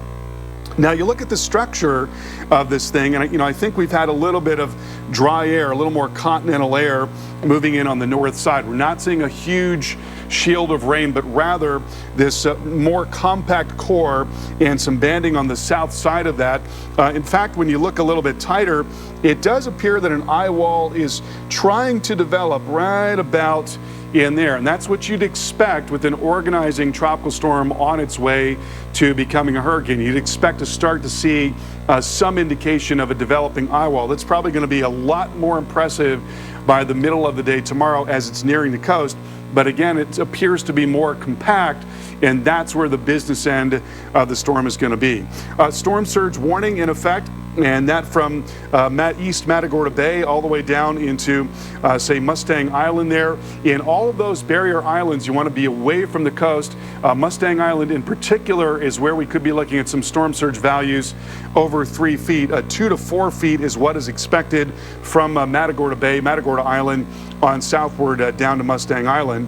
Now you look at the structure of this thing, and I think we've had a little bit of dry air, a little more continental air moving in on the north side. We're not seeing a huge shield of rain, but rather this more compact core and some banding on the south side of that. In fact, when you look a little bit tighter, it does appear that an eye wall is trying to develop right about in there, and that's what you'd expect with an organizing tropical storm on its way to becoming a hurricane. You'd expect to start to see some indication of a developing eye wall. That's probably going to be a lot more impressive by the middle of the day tomorrow as it's nearing the coast. But again, it appears to be more compact, and that's where the business end of the storm is going to be. Storm surge warning in effect, and that from East Matagorda Bay all the way down into, say, Mustang Island there. In all of those barrier islands, you want to be away from the coast. Mustang Island in particular is where we could be looking at some storm surge values over 3 feet. 2 to 4 feet is what is expected from Matagorda Bay, Matagorda Island on southward down to Mustang Island.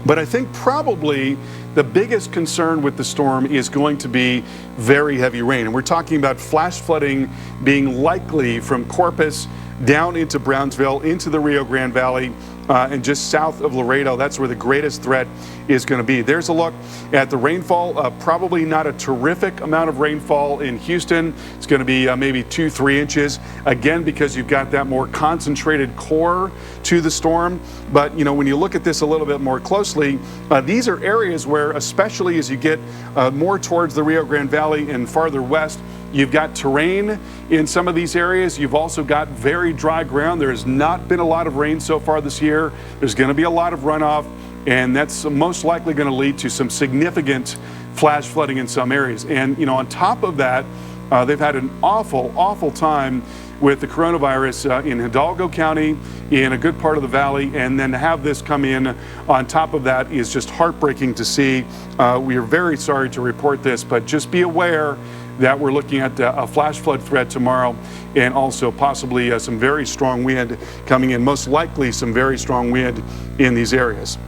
But I think probably the biggest concern with the storm is going to be very heavy rain. And we're talking about flash flooding being likely from Corpus down into Brownsville, into the Rio Grande Valley, and just south of Laredo. That's where the greatest threat is going to be. There's a look at the rainfall. Probably not a terrific amount of rainfall in Houston. It's going to be maybe 2-3 inches, again, because you've got that more concentrated core to the storm. But, you know, when you look at this a little bit more closely, these are areas where, especially as you get more towards the Rio Grande Valley and farther west, you've got terrain in some of these areas. You've also got very dry ground. There has not been a lot of rain so far this year. There's going to be a lot of runoff, and that's most likely going to lead to some significant flash flooding in some areas. And, you know, on top of that, they've had an awful time with the coronavirus in Hidalgo County, in a good part of the valley, and then to have this come in on top of that is just heartbreaking to see. We are very sorry to report this, but just be aware that we're looking at a flash flood threat tomorrow, and also possibly some very strong wind coming in, most likely some very strong wind in these areas.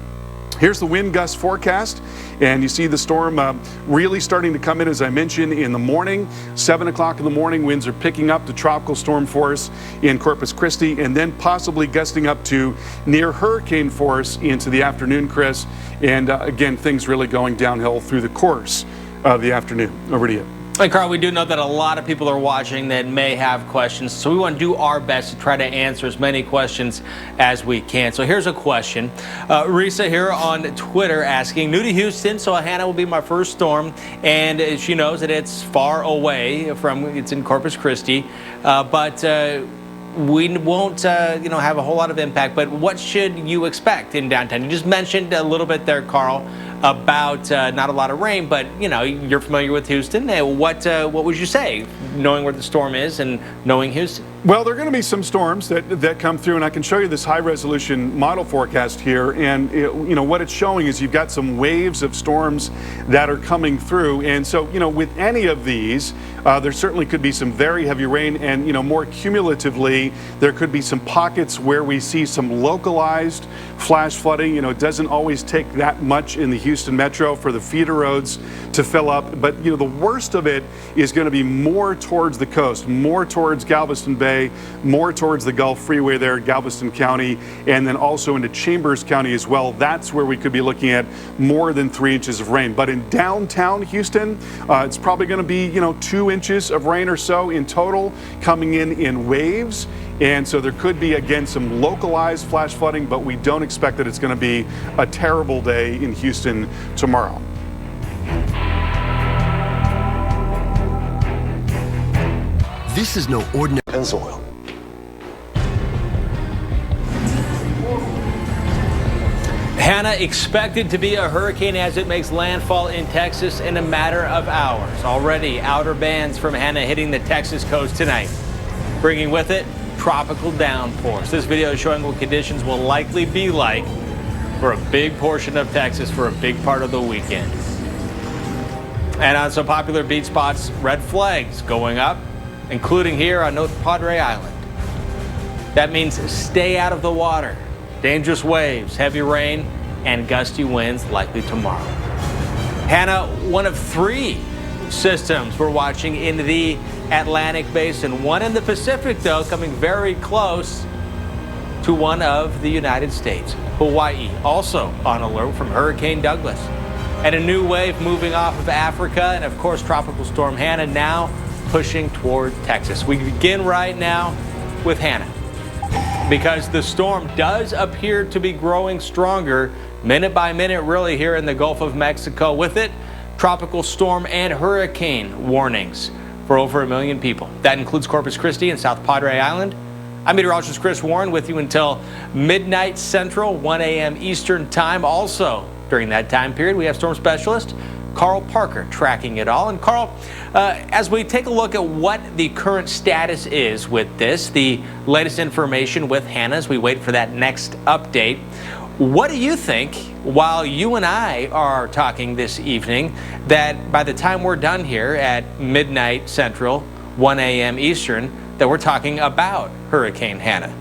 Here's the wind gust forecast, and you see the storm really starting to come in, as I mentioned, in the morning. 7 o'clock in the morning, winds are picking up to tropical storm force in Corpus Christi, and then possibly gusting up to near hurricane force into the afternoon, Chris. And again, things really going downhill through the course of the afternoon. Over to you. And Carl, we do know that a lot of people are watching that may have questions, so we want to do our best to try to answer as many questions as we can. So here's a question. Risa here on Twitter asking, new to Houston, so Hanna will be my first storm, and she knows that it's far away from, it's in Corpus Christi, but we won't, have a whole lot of impact. But what should you expect in downtown? You just mentioned a little bit there, Carl, about not a lot of rain, but you're familiar with Houston. What would you say, knowing where the storm is and knowing Houston? Well, there are going to be some storms that come through, and I can show you this high-resolution model forecast here. And what it's showing is you've got some waves of storms that are coming through, and so with any of these, there certainly could be some very heavy rain, and more cumulatively, there could be some pockets where we see some localized flash flooding. It doesn't always take that much in the Houston metro for the feeder roads to fill up, but the worst of it is going to be more towards the coast, more towards Galveston Bay, more towards the Gulf Freeway there, Galveston County, and then also into Chambers County as well. That's where we could be looking at more than 3 inches of rain. But in downtown Houston, it's probably going to be 2 inches of rain or so in total, coming in waves. And so there could be, again, some localized flash flooding, but we don't expect that it's going to be a terrible day in Houston tomorrow. This is no ordinary Pennzoil. Hanna expected to be a hurricane as it makes landfall in Texas in a matter of hours. Already, outer bands from Hanna hitting the Texas coast tonight, bringing with it tropical downpours. This video is showing what conditions will likely be like for a big portion of Texas for a big part of the weekend. And on some popular beach spots, red flags going up, including here on North Padre Island. That means stay out of the water. Dangerous waves, heavy rain, and gusty winds likely tomorrow. Hanna, one of 3 systems we're watching in the Atlantic Basin. One in the Pacific, though, coming very close to one of the United States. Hawaii also on alert from Hurricane Douglas. And a new wave moving off of Africa, and of course Tropical Storm Hanna now pushing toward Texas. We begin right now with Hanna, because the storm does appear to be growing stronger minute by minute, really, here in the Gulf of Mexico. With it, tropical storm and hurricane warnings for over 1 million people. That includes Corpus Christi and South Padre Island. I'm meteorologist Chris Warren with you until midnight Central, 1 a.m. Eastern Time. Also, during that time period, we have storm specialist Carl Parker tracking it all. And Carl, as we take a look at what the current status is with this, the latest information with Hanna as we wait for that next update, what do you think, while you and I are talking this evening, that by the time we're done here at midnight Central, 1 a.m. Eastern, that we're talking about Hurricane Hanna?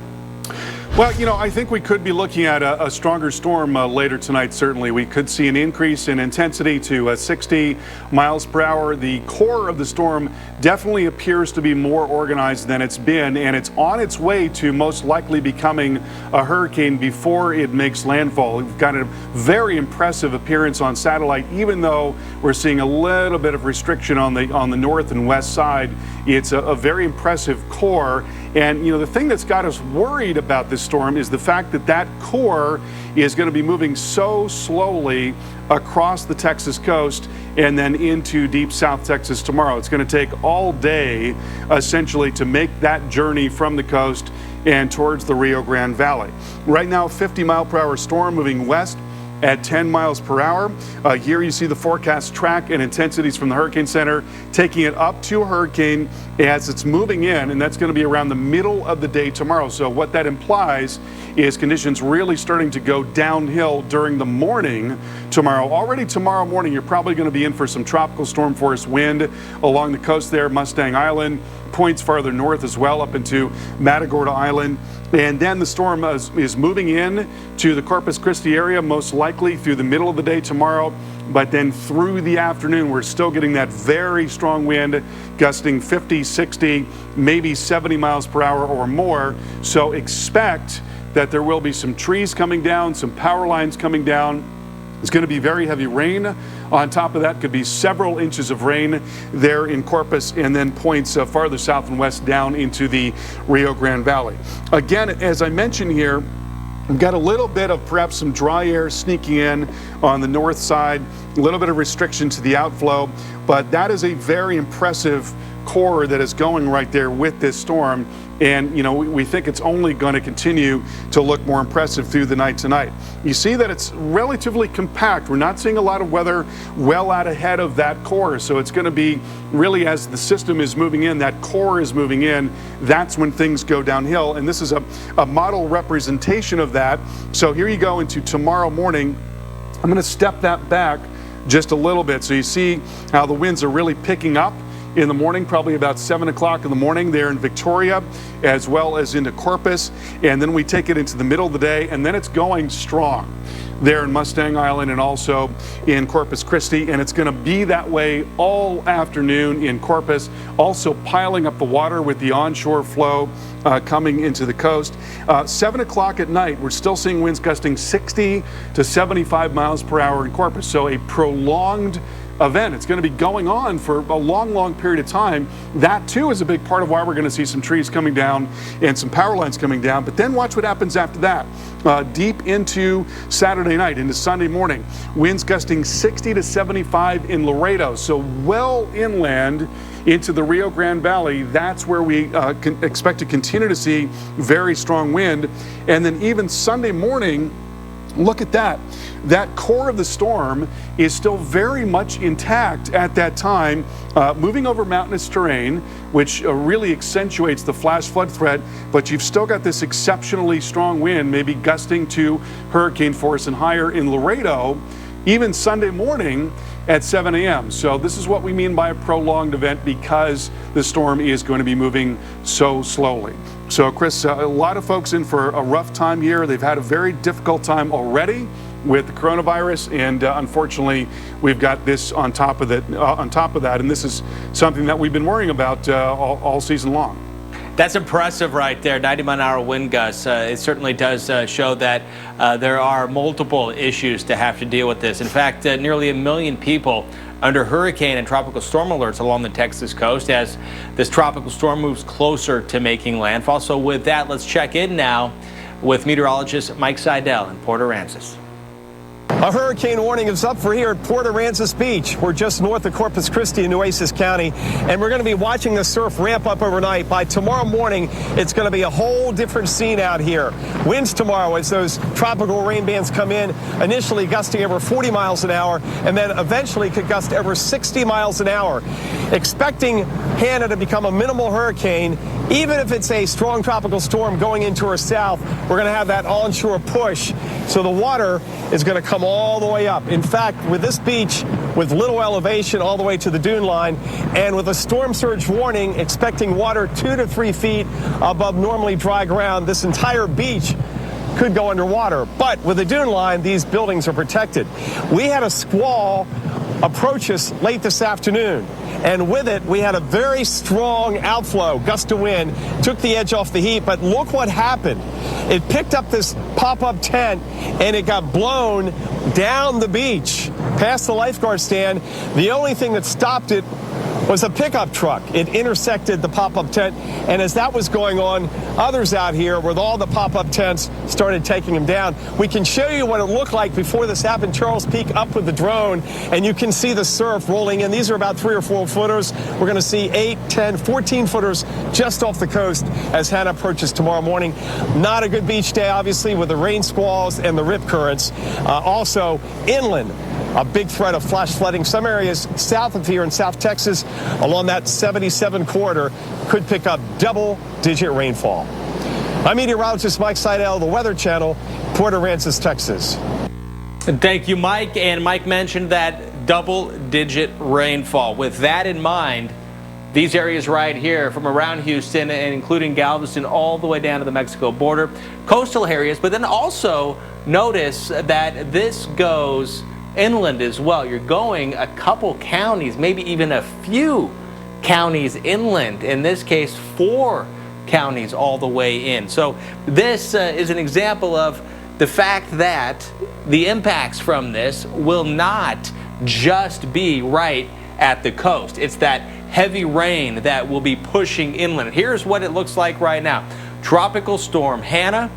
Well, you know, I think we could be looking at a stronger storm later tonight, certainly. We could see an increase in intensity to 60 miles per hour. The core of the storm definitely appears to be more organized than it's been, and it's on its way to most likely becoming a hurricane before it makes landfall. We've got a very impressive appearance on satellite, even though we're seeing a little bit of restriction on the north and west side. It's a very impressive core. And, you know, the thing that's got us worried about this storm is the fact that that core is going to be moving so slowly across the Texas coast and then into deep South Texas tomorrow. It's going to take all day, essentially, to make that journey from the coast and towards the Rio Grande Valley. Right now, 50-mile-per-hour storm moving west at 10 miles per hour. Here you see the forecast track and intensities from the Hurricane Center, taking it up to a hurricane as it's moving in, and that's going to be around the middle of the day tomorrow. So what that implies is conditions really starting to go downhill during the morning tomorrow. Already tomorrow morning, you're probably going to be in for some tropical storm force wind along the coast there, Mustang Island, points farther north as well, up into Matagorda Island. And then the storm is moving in to the Corpus Christi area, most likely through the middle of the day tomorrow. But then through the afternoon, we're still getting that very strong wind, gusting 50, 60, maybe 70 miles per hour or more. So expect that there will be some trees coming down, some power lines coming down. It's going to be very heavy rain. On top of that, could be several inches of rain there in Corpus, and then points farther south and west down into the Rio Grande Valley. Again, as I mentioned here, we've got a little bit of perhaps some dry air sneaking in on the north side, a little bit of restriction to the outflow, but that is a very impressive core that is going right there with this storm. And, you know, we think it's only going to continue to look more impressive through the night tonight. You see that it's relatively compact. We're not seeing a lot of weather well out ahead of that core. So it's going to be really, as the system is moving in, that core is moving in, that's when things go downhill. And this is a model representation of that. So here you go into tomorrow morning. I'm going to step that back just a little bit. So you see how the winds are really picking up in the morning, probably about 7 o'clock in the morning there in Victoria, as well as into Corpus. And then we take it into the middle of the day, and then it's going strong there in Mustang Island and also in Corpus Christi. And it's going to be that way all afternoon in Corpus, also piling up the water with the onshore flow coming into the coast. 7 o'clock at night, we're still seeing winds gusting 60 to 75 miles per hour in Corpus. So a prolonged event. It's going to be going on for a long, long period of time. That too is a big part of why we're going to see some trees coming down and some power lines coming down. But then watch what happens after that. Deep into Saturday night, into Sunday morning, winds gusting 60 to 75 in Laredo. So well inland into the Rio Grande Valley. That's where we can expect to continue to see very strong wind. And then even Sunday morning, look at that. That core of the storm is still very much intact at that time, moving over mountainous terrain, which really accentuates the flash flood threat, but you've still got this exceptionally strong wind, maybe gusting to hurricane force and higher in Laredo, even Sunday morning at 7 a.m. So this is what we mean by a prolonged event, because the storm is going to be moving so slowly. So Chris, a lot of folks in for a rough time here. They've had a very difficult time already with the coronavirus, and unfortunately, we've got this on top of that. And this is something that we've been worrying about all season long. That's impressive right there, 90-mile-an-hour wind gusts. It certainly does show that there are multiple issues to have to deal with this. In fact, nearly 1 million people under hurricane and tropical storm alerts along the Texas coast as this tropical storm moves closer to making landfall. So with that, let's check in now with meteorologist Mike Seidel in Port Aransas. A hurricane warning is up for here at Port Aransas Beach. We're just north of Corpus Christi in Nueces County, and we're going to be watching the surf ramp up overnight. By tomorrow morning, it's going to be a whole different scene out here. Winds tomorrow as those tropical rain bands come in, initially gusting over 40 miles an hour, and then eventually could gust over 60 miles an hour. Expecting Hanna to become a minimal hurricane, even if it's a strong tropical storm going into our south, we're going to have that onshore push, so the water is going to come all the way up. In fact, with this beach, with little elevation all the way to the dune line, and with a storm surge warning, expecting water 2 to 3 feet above normally dry ground, this entire beach could go underwater. But with the dune line, these buildings are protected. We had a squall approach us late this afternoon, and with it, we had a very strong outflow, gust of wind, took the edge off the heat, but look what happened. It picked up this pop-up tent, and it got blown down the beach, past the lifeguard stand. The only thing that stopped it was a pickup truck. It intersected the pop-up tent, and as that was going on, others out here with all the pop-up tents started taking them down. We can show you what it looked like before this happened. Charles Peak up with the drone, and you can see the surf rolling in. These are about 3 or 4 footers. We're going to see 8, 10, 14 footers just off the coast as Hanna approaches tomorrow morning. Not a good beach day, obviously, with the rain squalls and the rip currents. Also, inland, a big threat of flash flooding. Some areas south of here in South Texas along that 77 corridor could pick up double-digit rainfall. I'm meteorologist Mike Seidel, the Weather Channel, Port Aransas, Texas. Thank you, Mike. And Mike mentioned that double-digit rainfall. With that in mind, these areas right here from around Houston and including Galveston all the way down to the Mexico border, coastal areas, but then also notice that this goes inland as well. You're going a couple counties, maybe even a few counties inland. In this case, 4 counties all the way in. So this is an example of the fact that the impacts from this will not just be right at the coast. It's that heavy rain that will be pushing inland. Here's what it looks like right now. Tropical storm Hanna,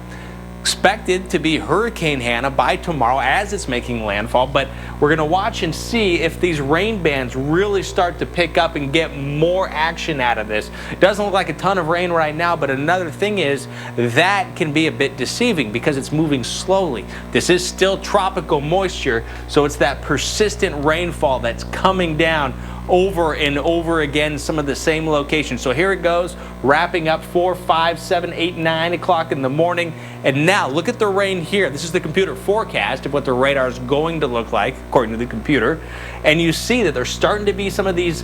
expected to be Hurricane Hanna by tomorrow as it's making landfall, but we're going to watch and see if these rain bands really start to pick up and get more action out of this. It doesn't look like a ton of rain right now, but another thing is that can be a bit deceiving because it's moving slowly. This is still tropical moisture, so it's that persistent rainfall that's coming down over and over again, some of the same locations. So here it goes, wrapping up 4, 5, 7, 8, 9 o'clock in the morning. And now look at the rain here. This is the computer forecast of what the radar is going to look like according to the computer. And you see that there's starting to be some of these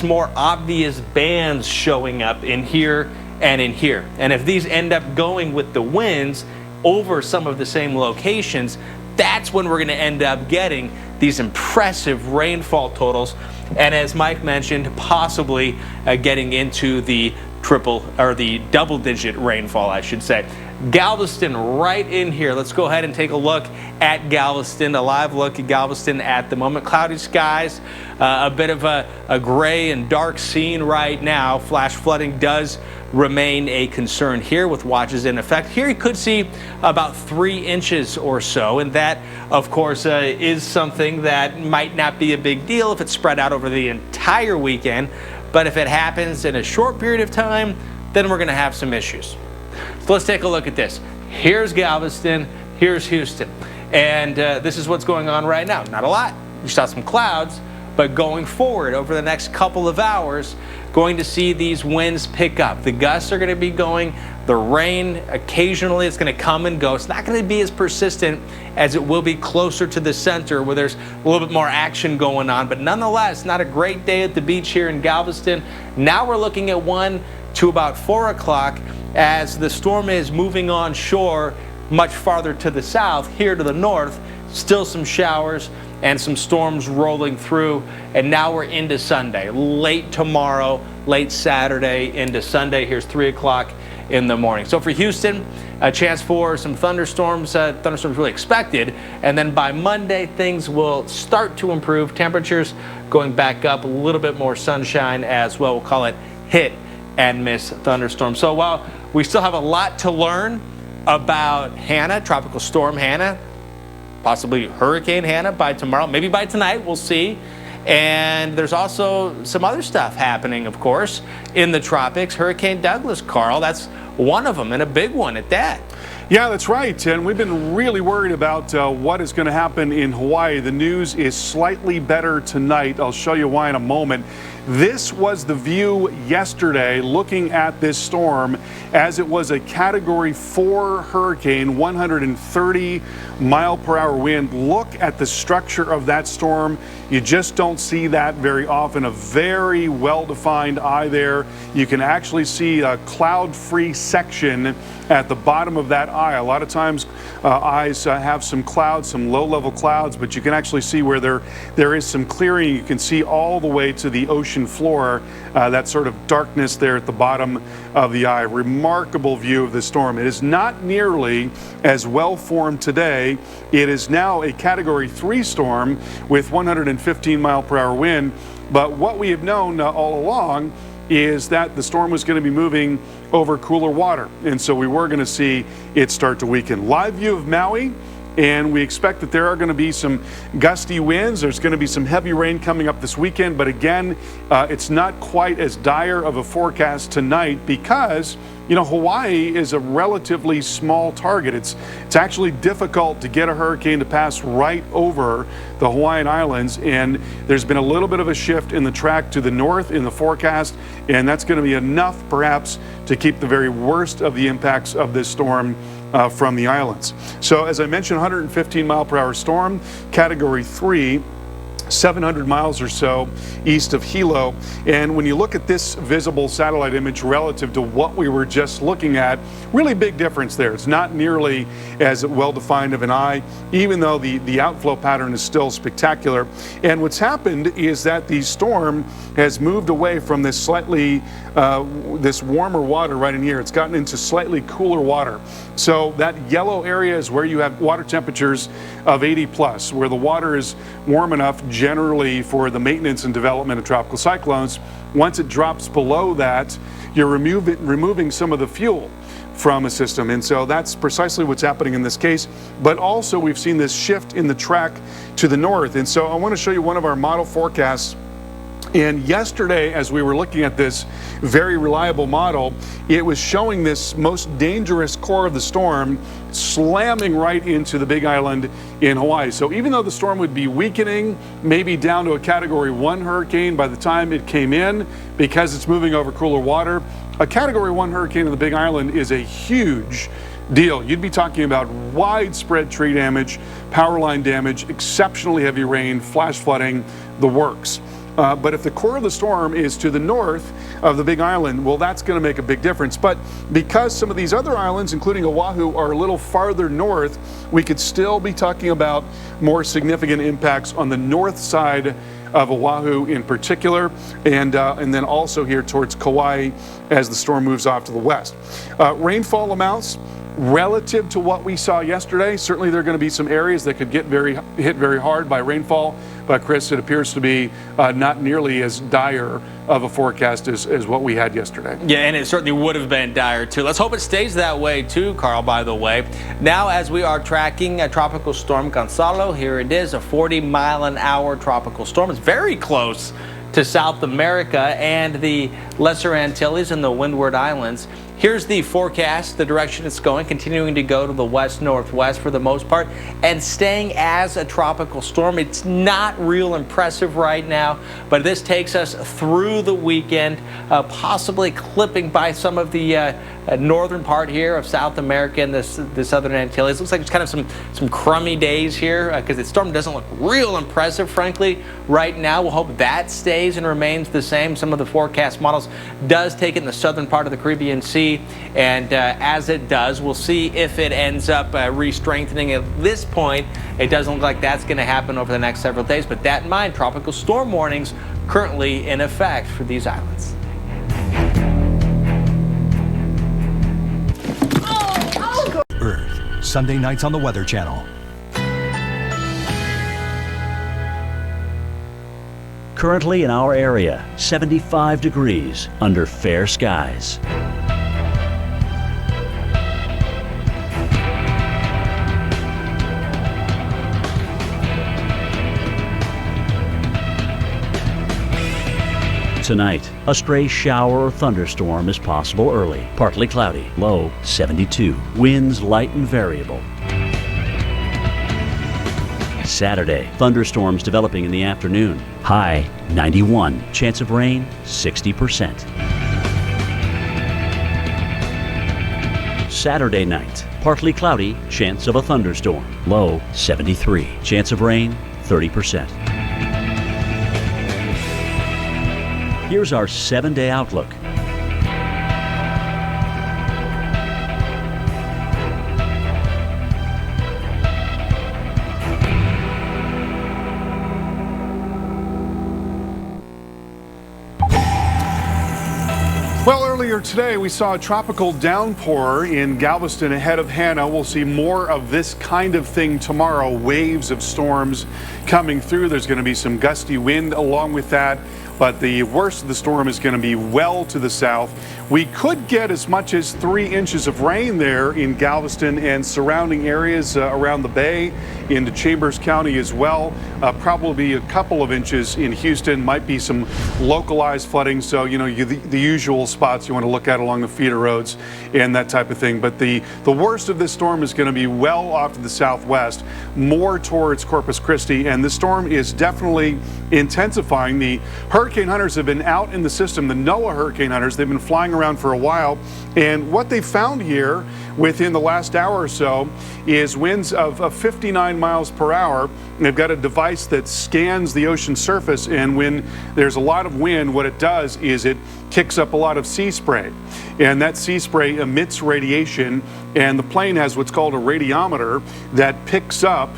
more obvious bands showing up in here and in here. And if these end up going with the winds over some of the same locations, that's when we're going to end up getting these impressive rainfall totals. And as Mike mentioned, possibly getting into the double-digit rainfall, I should say. Galveston right in here. Let's go ahead and take a look at Galveston, a live look at Galveston at the moment. Cloudy skies, a bit of a gray and dark scene right now. Flash flooding does remain a concern here with watches in effect. Here you could see about 3 inches or so, and that, of course, is something that might not be a big deal if it's spread out over the entire weekend, but if it happens in a short period of time, then we're going to have some issues. So let's take a look at this. Here's Galveston, here's Houston, and this is what's going on right now. Not a lot. We saw some clouds, but going forward over the next couple of hours, going to see these winds pick up. The gusts are going to be going. The rain, occasionally, it's going to come and go. It's not going to be as persistent as it will be closer to the center where there's a little bit more action going on. But nonetheless, not a great day at the beach here in Galveston. Now we're looking at 1 to about 4 o'clock as the storm is moving on shore much farther to the south. Here to the north, still some showers and some storms rolling through, and now we're into Sunday. Late tomorrow, late Saturday into Sunday. Here's 3 o'clock in the morning. So for Houston, a chance for some thunderstorms. Thunderstorms really expected, and then by Monday things will start to improve. Temperatures going back up, a little bit more sunshine as well. We'll call it hit and miss thunderstorms. So while we still have a lot to learn about Hanna, Tropical Storm Hanna, possibly Hurricane Hanna by tomorrow, maybe by tonight, we'll see. And there's also some other stuff happening, of course, in the tropics. Hurricane Douglas, Carl, that's one of them, and a big one at that. Yeah, that's right. And we've been really worried about what is going to happen in Hawaii. The news is slightly better tonight. I'll show you why in a moment. This was the view yesterday looking at this storm as it was a Category 4 hurricane, 130 mile per hour wind. Look at the structure of that storm. You just don't see that very often. A very well-defined eye there. You can actually see a cloud-free section at the bottom of that eye. A lot of times eyes have some clouds, some low-level clouds, but you can actually see where there is some clearing. You can see all the way to the ocean floor, that sort of darkness there at the bottom of the eye. Remarkable view of the storm. It is not nearly as well formed today. It is now a Category 3 storm with 115 mile per hour wind. But what we have known all along is that the storm was going to be moving over cooler water. And so we were going to see it start to weaken. Live view of Maui. And we expect that there are going to be some gusty winds. There's going to be some heavy rain coming up this weekend. But again, it's not quite as dire of a forecast tonight because, you know, Hawaii is a relatively small target. It's actually difficult to get a hurricane to pass right over the Hawaiian Islands. And there's been a little bit of a shift in the track to the north in the forecast. And that's going to be enough, perhaps, to keep the very worst of the impacts of this storm from the islands. So as I mentioned, 115 mile per hour storm, Category 3, 700 miles or so east of Hilo. And when you look at this visible satellite image relative to what we were just looking at, really big difference there. It's not nearly as well defined of an eye, even though the outflow pattern is still spectacular. And what's happened is that the storm has moved away from this slightly this warmer water right in here. It's gotten into slightly cooler water. So that yellow area is where you have water temperatures of 80 plus, where the water is warm enough generally for the maintenance and development of tropical cyclones. Once it drops below that, you're removing some of the fuel from a system. And so that's precisely what's happening in this case. But also we've seen this shift in the track to the north. And so I want to show you one of our model forecasts. And yesterday, as we were looking at this very reliable model, it was showing this most dangerous core of the storm slamming right into the Big Island in Hawaii. So even though the storm would be weakening, maybe down to a Category 1 hurricane by the time it came in, because it's moving over cooler water, a Category 1 hurricane in the Big Island is a huge deal. You'd be talking about widespread tree damage, power line damage, exceptionally heavy rain, flash flooding, the works. But if the core of the storm is to the north of the Big Island, well, that's going to make a big difference. But because some of these other islands, including Oahu, are a little farther north, we could still be talking about more significant impacts on the north side of Oahu in particular, and then also here towards Kauai as the storm moves off to the west. Rainfall amounts relative to what we saw yesterday, certainly there are going to be some areas that could get hit very hard by rainfall. But Chris, it appears to be not nearly as dire of a forecast as what we had yesterday. Yeah, and it certainly would have been dire too. Let's hope it stays that way too, Carl, by the way. Now, as we are tracking a tropical storm Gonzalo, here it is, a 40-mile-an-hour tropical storm. It's very close to South America and the Lesser Antilles and the Windward Islands. Here's the forecast, the direction it's going, continuing to go to the west-northwest for the most part and staying as a tropical storm. It's not real impressive right now, but this takes us through the weekend, possibly clipping by some of the northern part here of South America and the Southern Antilles. Looks like it's kind of some crummy days here because the storm doesn't look real impressive, frankly, right now. We'll hope that stays and remains the same. Some of the forecast models does take it in the southern part of the Caribbean Sea. And as it does, we'll see if it ends up re-strengthening. At this point, it doesn't look like that's going to happen over the next several days. But that in mind, tropical storm warnings currently in effect for these islands. Earth, Sunday nights on the Weather Channel. Currently in our area, 75 degrees under fair skies. Tonight, a stray shower or thunderstorm is possible early. Partly cloudy, low 72. Winds light and variable. Saturday, thunderstorms developing in the afternoon. High 91. Chance of rain 60%. Saturday night, partly cloudy, chance of a thunderstorm. Low 73. Chance of rain 30%. Here's our 7-day outlook. Well, earlier today we saw a tropical downpour in Galveston ahead of Hanna. We'll see more of this kind of thing tomorrow. Waves of storms coming through. There's going to be some gusty wind along with that, but the worst of the storm is going to be well to the south. We could get as much as 3 inches of rain there in Galveston and surrounding areas around the bay into Chambers County as well. Probably a couple of inches in Houston. Might be some localized flooding. So, you know, the usual spots you want to look at along the feeder roads and that type of thing. But the worst of this storm is going to be well off to the southwest, more towards Corpus Christi. And this storm is definitely intensifying. The hurricane hunters have been out in the system, the NOAA hurricane hunters. They've been flying around for a while. And what they found here within the last hour or so is winds of 59 miles per hour. They've got a device that scans the ocean surface, and when there's a lot of wind, what it does is it kicks up a lot of sea spray. And that sea spray emits radiation, and the plane has what's called a radiometer that picks up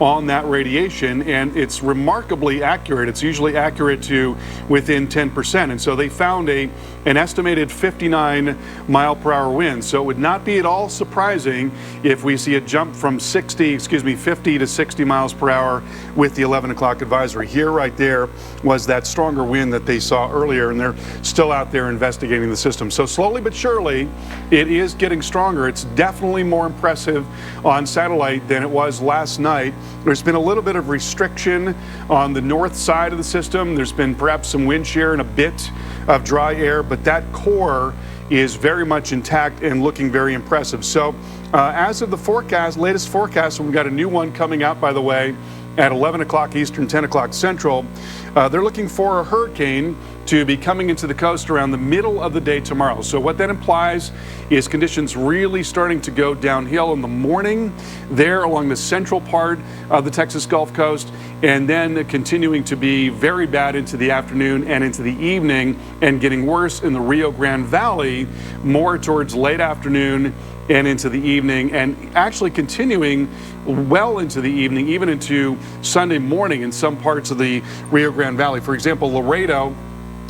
on that radiation, and it's remarkably accurate. It's usually accurate to within 10%. And so they found an estimated 59 mile per hour wind. So it would not be at all surprising if we see a jump from 50 to 60 miles per hour with the 11 o'clock advisory. Here, right there, was that stronger wind that they saw earlier, and they're still out there investigating the system. So slowly but surely, it is getting stronger. It's definitely more impressive on satellite than it was last night. There's been a little bit of restriction on the north side of the system. There's been perhaps some wind shear and a bit of dry air, but that core is very much intact and looking very impressive. So as of the forecast, latest forecast, we've got a new one coming out, by the way, at 11 o'clock Eastern, 10 o'clock Central. They're looking for a hurricane to be coming into the coast around the middle of the day tomorrow. So what that implies is conditions really starting to go downhill in the morning there along the central part of the Texas Gulf Coast, and then continuing to be very bad into the afternoon and into the evening, and getting worse in the Rio Grande Valley more towards late afternoon and into the evening, and actually continuing well into the evening, even into Sunday morning in some parts of the Rio Grande Valley. For example, Laredo,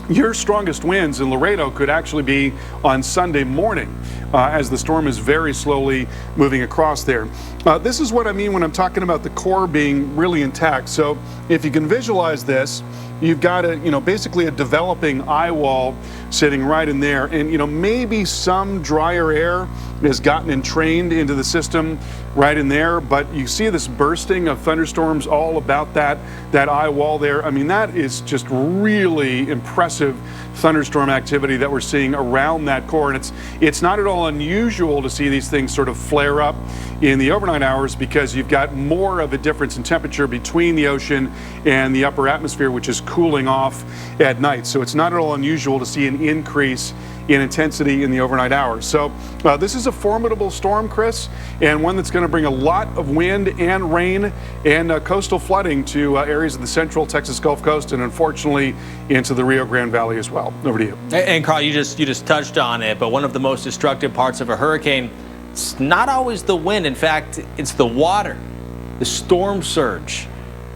your strongest winds in Laredo could actually be on Sunday morning as the storm is very slowly moving across there. This is what I mean when I'm talking about the core being really intact. So if you can visualize this, you've got basically a developing eye wall sitting right in there, and maybe some drier air has gotten entrained into the system right in there, but you see this bursting of thunderstorms all about that eye wall there. I mean, that is just really impressive thunderstorm activity that we're seeing around that core, and it's not at all unusual to see these things sort of flare up in the overnight hours, because you've got more of a difference in temperature between the ocean and the upper atmosphere, which is cooling off at night. So it's not at all unusual to see an increase in intensity in the overnight hours. So this is a formidable storm, Chris, and one that's going to bring a lot of wind and rain and coastal flooding to areas of the central Texas Gulf Coast, and unfortunately into the Rio Grande Valley as well. Over to you. And Carl, you just touched on it, but one of the most destructive parts of a hurricane, it's not always the wind. In fact, it's the water, the storm surge.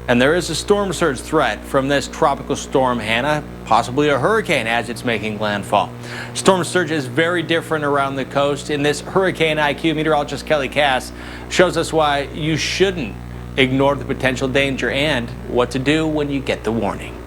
And there is a storm surge threat from this tropical storm Hanna, possibly a hurricane as it's making landfall. Storm surge is very different around the coast. In this Hurricane IQ, meteorologist Kelly Cass shows us why you shouldn't ignore the potential danger and what to do when you get the warning.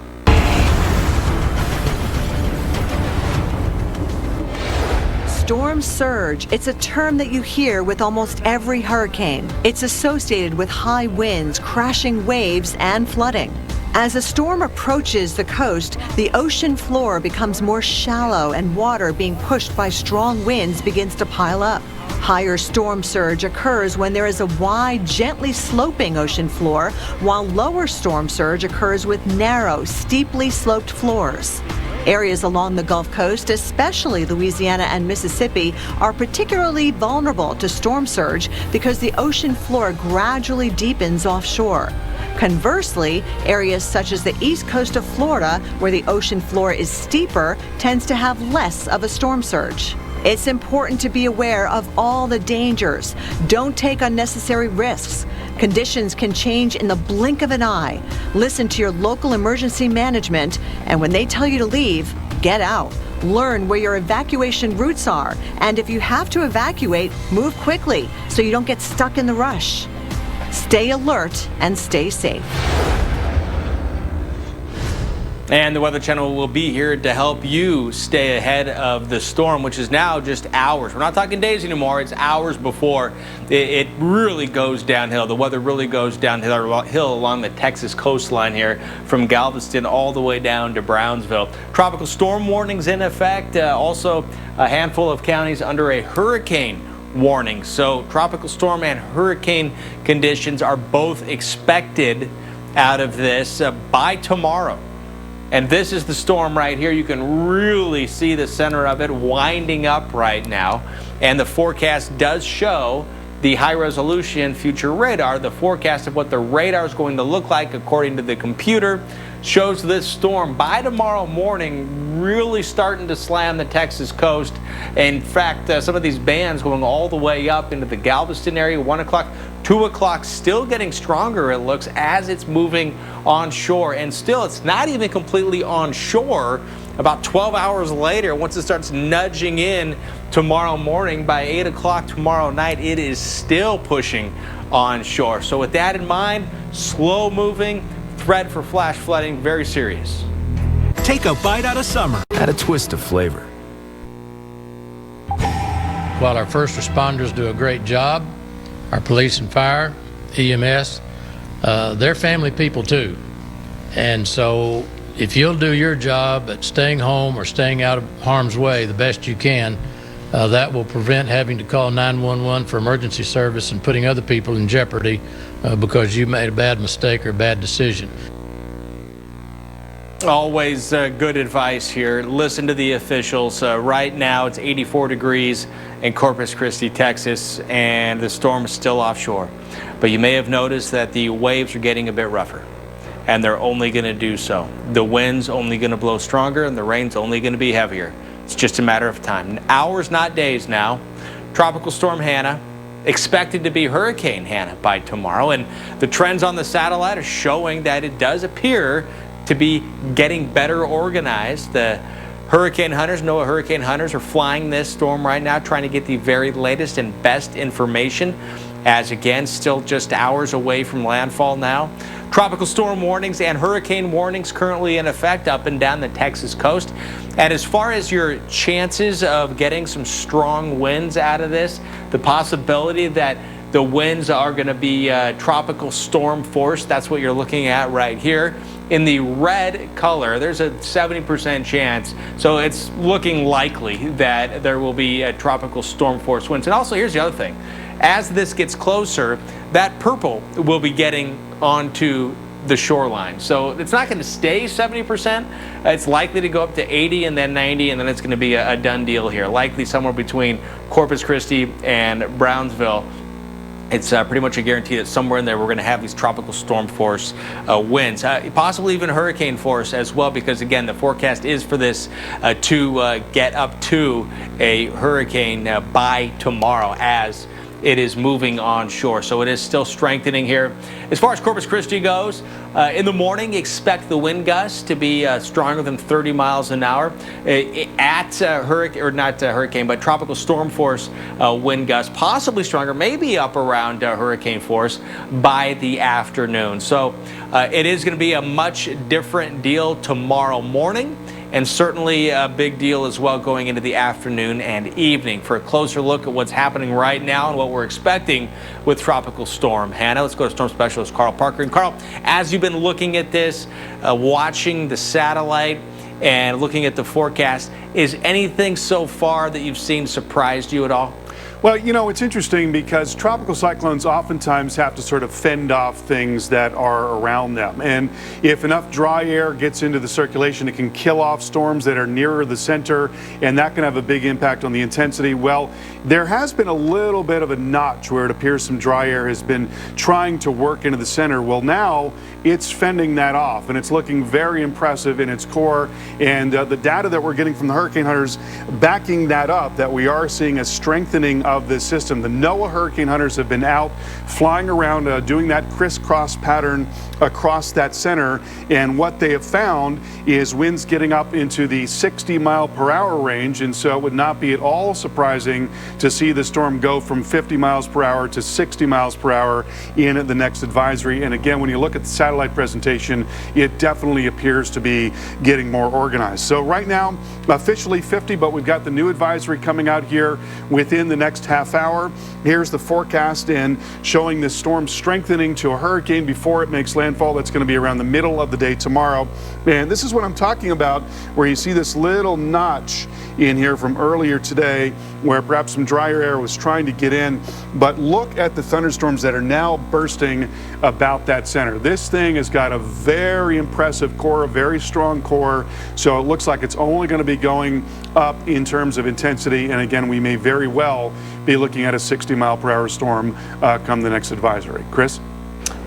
Storm surge, it's a term that you hear with almost every hurricane. It's associated with high winds, crashing waves, and flooding. As a storm approaches the coast, the ocean floor becomes more shallow and water being pushed by strong winds begins to pile up. Higher storm surge occurs when there is a wide, gently sloping ocean floor, while lower storm surge occurs with narrow, steeply sloped floors. Areas along the Gulf Coast, especially Louisiana and Mississippi, are particularly vulnerable to storm surge because the ocean floor gradually deepens offshore. Conversely, areas such as the east coast of Florida, where the ocean floor is steeper, tends to have less of a storm surge. It's important to be aware of all the dangers. Don't take unnecessary risks. Conditions can change in the blink of an eye. Listen to your local emergency management, and when they tell you to leave, get out. Learn where your evacuation routes are, and if you have to evacuate, move quickly so you don't get stuck in the rush. Stay alert and stay safe. And the Weather Channel will be here to help you stay ahead of the storm, which is now just hours. We're not talking days anymore. It's hours before it really goes downhill. The weather really goes downhill along the Texas coastline here from Galveston all the way down to Brownsville. Tropical storm warnings in effect. Also, a handful of counties under a hurricane warning. So tropical storm and hurricane conditions are both expected out of this by tomorrow. And this is the storm right here. You can really see the center of it winding up right now. And the forecast does show the high resolution future radar. The forecast of what the radar is going to look like according to the computer shows this storm by tomorrow morning really starting to slam the Texas coast. In fact, some of these bands going all the way up into the Galveston area, 1 o'clock, 2 o'clock, still getting stronger, it looks, as it's moving onshore. And still, it's not even completely onshore. About 12 hours later, once it starts nudging in tomorrow morning, by 8 o'clock tomorrow night, it is still pushing onshore. So with that in mind, slow moving, threat for flash flooding, very serious. Take a bite out of summer. Add a twist of flavor. While our first responders do a great job, our police and fire, EMS, they're family people too. And so if you'll do your job at staying home or staying out of harm's way the best you can, that will prevent having to call 911 for emergency service and putting other people in jeopardy because you made a bad mistake or a bad decision. Always good advice here. Listen to the officials. Right now it's 84 degrees in Corpus Christi, Texas, and the storm is still offshore. But you may have noticed that the waves are getting a bit rougher, and they're only going to do so. The wind's only going to blow stronger, and the rain's only going to be heavier. It's just a matter of time. Hours, not days now. Tropical Storm Hanna, expected to be Hurricane Hanna by tomorrow, and the trends on the satellite are showing that it does appear to be getting better organized. The hurricane hunters, NOAA hurricane hunters, are flying this storm right now, trying to get the very latest and best information, as again, still just hours away from landfall now. Tropical storm warnings and hurricane warnings currently in effect up and down the Texas coast. And as far as your chances of getting some strong winds out of this, the possibility that the winds are going to be tropical storm force, that's what you're looking at right here. In the red color, there's a 70% chance. So it's looking likely that there will be a tropical storm force winds. And also, here's the other thing. As this gets closer, that purple will be getting onto the shoreline. So it's not going to stay 70%. It's likely to go up to 80 and then 90, and then it's going to be a done deal here. Likely somewhere between Corpus Christi and Brownsville. It's pretty much a guarantee that somewhere in there we're going to have these tropical storm force winds, possibly even hurricane force as well, because again the forecast is for this to get up to a hurricane by tomorrow as it is moving onshore. So it is still strengthening here. As far as Corpus Christi goes, in the morning, expect the wind gusts to be stronger than 30 miles an hour at hurricane, but tropical storm force wind gusts, possibly stronger, maybe up around hurricane force by the afternoon. So it is going to be a much different deal tomorrow morning. and certainly a big deal as well going into the afternoon and evening. For a closer look at what's happening right now and what we're expecting with Tropical Storm Hanna, let's go to Storm Specialist Carl Parker. And Carl, as you've been looking at this, watching the satellite and looking at the forecast, is anything so far that you've seen surprised you at all? Well, you know, it's interesting because tropical cyclones oftentimes have to sort of fend off things that are around them. And if enough dry air gets into the circulation, it can kill off storms that are nearer the center, and that can have a big impact on the intensity. Well, there has been a little bit of a notch where it appears some dry air has been trying to work into the center. Well, now it's fending that off, and it's looking very impressive in its core. And the data that we're getting from the hurricane hunters backing that up, that we are seeing a strengthening of this system. The NOAA hurricane hunters have been out flying around doing that crisscross pattern across that center, and what they have found is winds getting up into the 60-mile-per-hour range, and so it would not be at all surprising to see the storm go from 50 miles per hour to 60 miles per hour in the next advisory. And again, when you look at the satellite presentation, it definitely appears to be getting more organized. So right now, officially 50, but we've got the new advisory coming out here within the next half hour. Here's the forecast and showing this storm strengthening to a hurricane before it makes landfall. That's going to be around the middle of the day tomorrow. And this is what I'm talking about, where you see this little notch in here from earlier today where perhaps some drier air was trying to get in. But look at the thunderstorms that are now bursting about that center. This thing has got a very impressive core, a very strong core. So it looks like it's only going to be going up in terms of intensity. And again, we may very well be looking at a 60-mile-per-hour storm come the next advisory. Chris?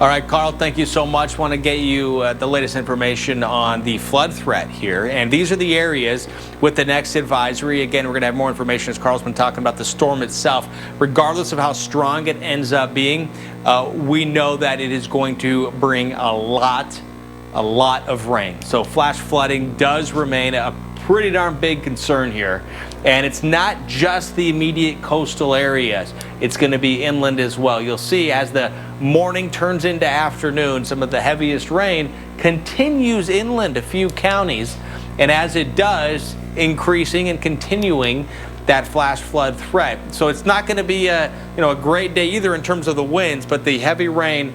All right, Carl, thank you so much. Want to get you the latest information on the flood threat here. And these are the areas with the next advisory. Again, we're going to have more information as Carl's been talking about the storm itself. Regardless of how strong it ends up being, we know that it is going to bring a lot of rain. So flash flooding does remain a pretty darn big concern here. And it's not just the immediate coastal areas. It's going to be inland as well. You'll see as the morning turns into afternoon, some of the heaviest rain continues inland a few counties. And as it does, increasing and continuing that flash flood threat. So it's not going to be a great day either in terms of the winds, but the heavy rain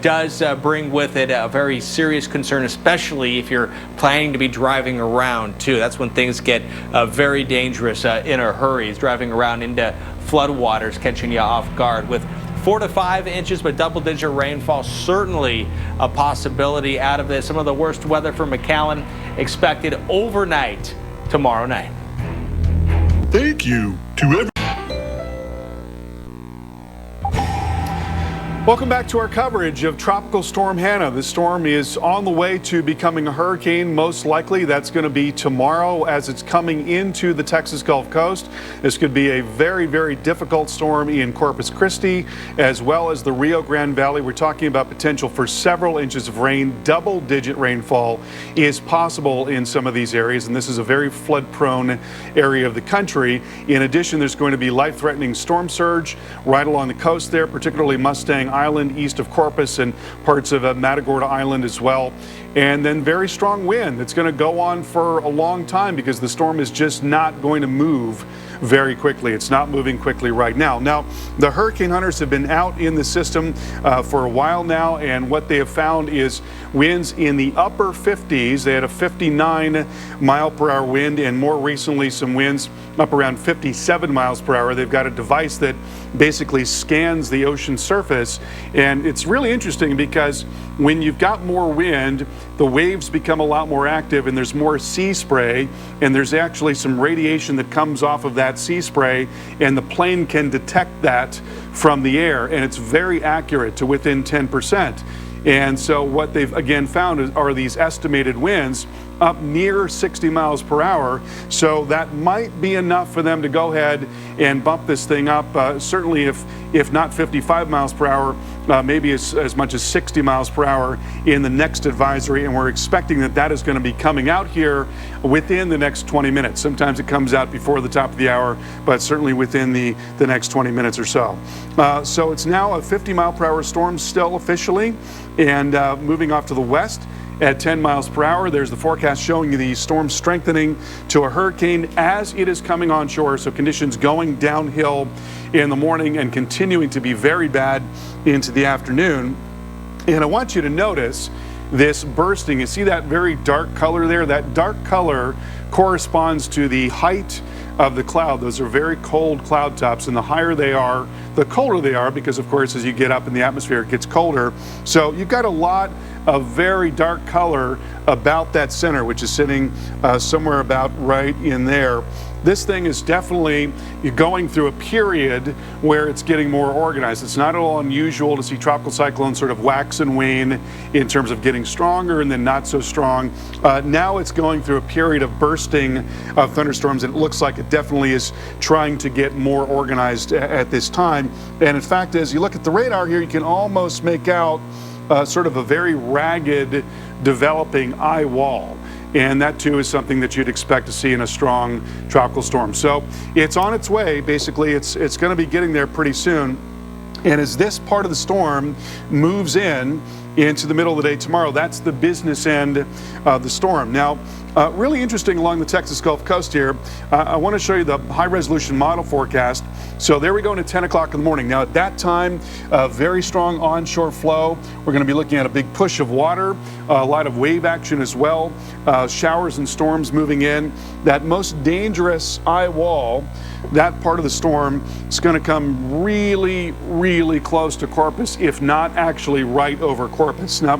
does bring with it a very serious concern, especially if you're planning to be driving around too. That's when things get very dangerous in a hurry. It's driving around into floodwaters, catching you off guard. With 4 to 5 inches, but double-digit rainfall, certainly a possibility out of this. Some of the worst weather for McAllen expected overnight tomorrow night. Thank you to everyone. Welcome back to our coverage of Tropical Storm Hanna. The storm is on the way to becoming a hurricane. Most likely that's going to be tomorrow as it's coming into the Texas Gulf Coast. This could be a very, very difficult storm in Corpus Christi as well as the Rio Grande Valley. We're talking about potential for several inches of rain. Double-digit rainfall is possible in some of these areas, and this is a very flood-prone area of the country. In addition, there's going to be life-threatening storm surge right along the coast there, particularly Mustang Island east of Corpus and parts of Matagorda Island as well. And then very strong wind that's going to go on for a long time because the storm is just not going to move very quickly. It's not moving quickly right now. Now, the hurricane hunters have been out in the system for a while now, and what they have found is winds in the upper 50s. They had a 59-mile-per-hour wind, and more recently some winds up around 57 miles per hour. They've got a device that basically scans the ocean surface, and it's really interesting because when you've got more wind, the waves become a lot more active and there's more sea spray, and there's actually some radiation that comes off of that sea spray, and the plane can detect that from the air, and it's very accurate to within 10%. And so what they've again found are these estimated winds up near 60 miles per hour. So that might be enough for them to go ahead and bump this thing up. Certainly if not 55 miles per hour, maybe as much as 60 miles per hour in the next advisory. And we're expecting that is going to be coming out here within the next 20 minutes. Sometimes it comes out before the top of the hour, but certainly within the next 20 minutes or so. So it's now a 50 mile per hour storm still officially, and moving off to the west. at 10 miles per hour. There's the forecast showing you the storm strengthening to a hurricane as it is coming onshore. So conditions going downhill in the morning and continuing to be very bad into the afternoon. And I want you to notice this bursting. You see that very dark color there? That dark color corresponds to the height of the cloud. Those are very cold cloud tops, and the higher they are, the colder they are, because of course as you get up in the atmosphere it gets colder. So you've got a lot of very dark color about that center, which is sitting somewhere about right in there. This thing is definitely going through a period where it's getting more organized. It's not at all unusual to see tropical cyclones sort of wax and wane in terms of getting stronger and then not so strong. Now it's going through a period of bursting of thunderstorms, and it looks like it definitely is trying to get more organized at this time. And in fact, as you look at the radar here, you can almost make out sort of a very ragged developing eye wall. And that too is something that you'd expect to see in a strong tropical storm. So it's on its way. Basically, it's going to be getting there pretty soon. And as this part of the storm moves into the middle of the day tomorrow, that's the business end of the storm. Now, really interesting along the Texas Gulf Coast here, I want to show you the high resolution model forecast. So there we go into 10 o'clock in the morning. Now at that time, very strong onshore flow. We're going to be looking at a big push of water, a lot of wave action as well, showers and storms moving in. That most dangerous eye wall, that part of the storm is going to come really, really close to Corpus, if not actually right over Corpus. Now,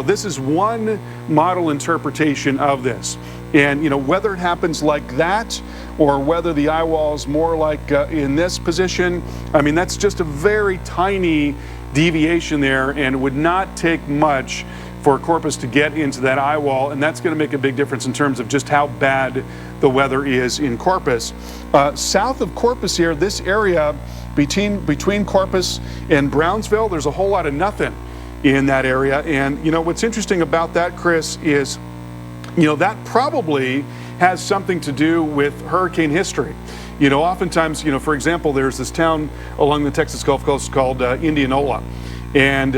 this is one model interpretation of this. And, whether it happens like that or whether the eye wall is more like in this position, I mean, that's just a very tiny deviation there, and it would not take much for Corpus to get into that eye wall, and that's going to make a big difference in terms of just how bad the weather is in Corpus. South of Corpus here, this area between Corpus and Brownsville, there's a whole lot of nothing in that area. And what's interesting about that, Chris, is that probably has something to do with hurricane history. Oftentimes, for example, there's this town along the Texas Gulf Coast called Indianola. And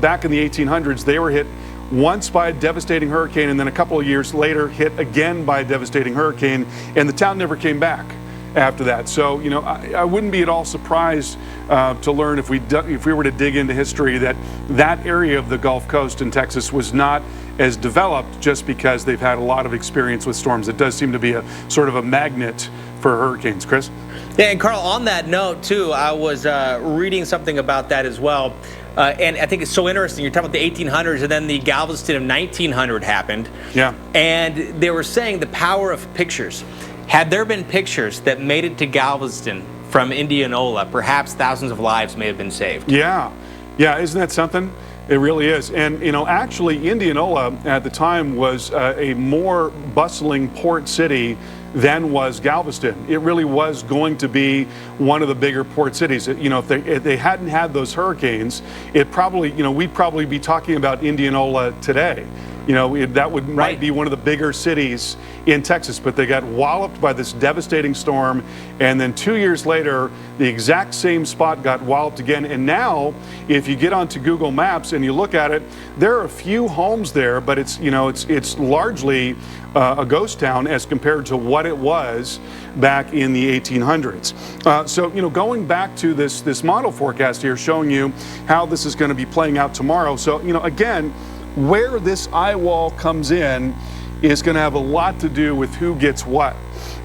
back in the 1800s, they were hit once by a devastating hurricane, and then a couple of years later hit again by a devastating hurricane, and the town never came back after that. So, I wouldn't be at all surprised to learn if we were to dig into history that area of the Gulf Coast in Texas was not as developed just because they've had a lot of experience with storms. It does seem to be a sort of a magnet for hurricanes. Chris? Yeah, and Carl, on that note too, I was reading something about that as well. And I think it's so interesting. You're talking about the 1800s, and then the Galveston of 1900 happened. Yeah. And they were saying the power of pictures. Had there been pictures that made it to Galveston from Indianola, perhaps thousands of lives may have been saved. Yeah. Yeah, isn't that something? It really is. And, actually Indianola at the time was a more bustling port city than was Galveston. It really was going to be one of the bigger port cities. If they hadn't had those hurricanes, we'd probably be talking about Indianola today. That might be one of the bigger cities in Texas, but they got walloped by this devastating storm, and then 2 years later, the exact same spot got walloped again. And now, if you get onto Google Maps and you look at it, there are a few homes there, but it's largely a ghost town as compared to what it was back in the 1800s. So going back to this model forecast here, showing you how this is going to be playing out tomorrow. So again, where this eye wall comes in is going to have a lot to do with who gets what.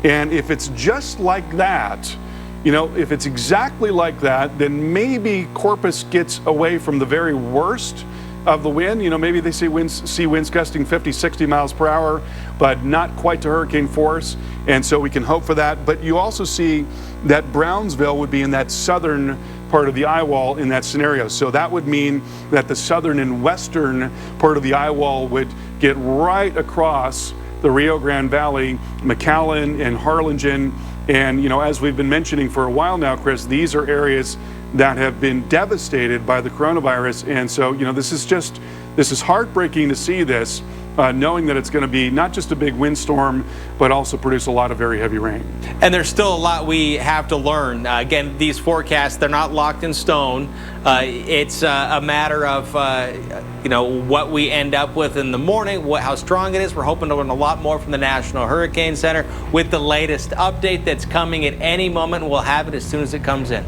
And if it's just like that, if it's exactly like that, then maybe Corpus gets away from the very worst of the wind. Maybe they see winds gusting 50, 60 miles per hour, but not quite to hurricane force. And so we can hope for that. But you also see that Brownsville would be in that southern part of the eye wall in that scenario. So that would mean that the southern and western part of the eye wall would get right across the Rio Grande Valley, McAllen and Harlingen. And, as we've been mentioning for a while now, Chris, these are areas that have been devastated by the coronavirus. And so, this is heartbreaking to see this, knowing that it's going to be not just a big windstorm, but also produce a lot of very heavy rain. And there's still a lot we have to learn. Again, these forecasts, they're not locked in stone. It's a matter of what we end up with in the morning, how strong it is. We're hoping to learn a lot more from the National Hurricane Center with the latest update that's coming at any moment. We'll have it as soon as it comes in.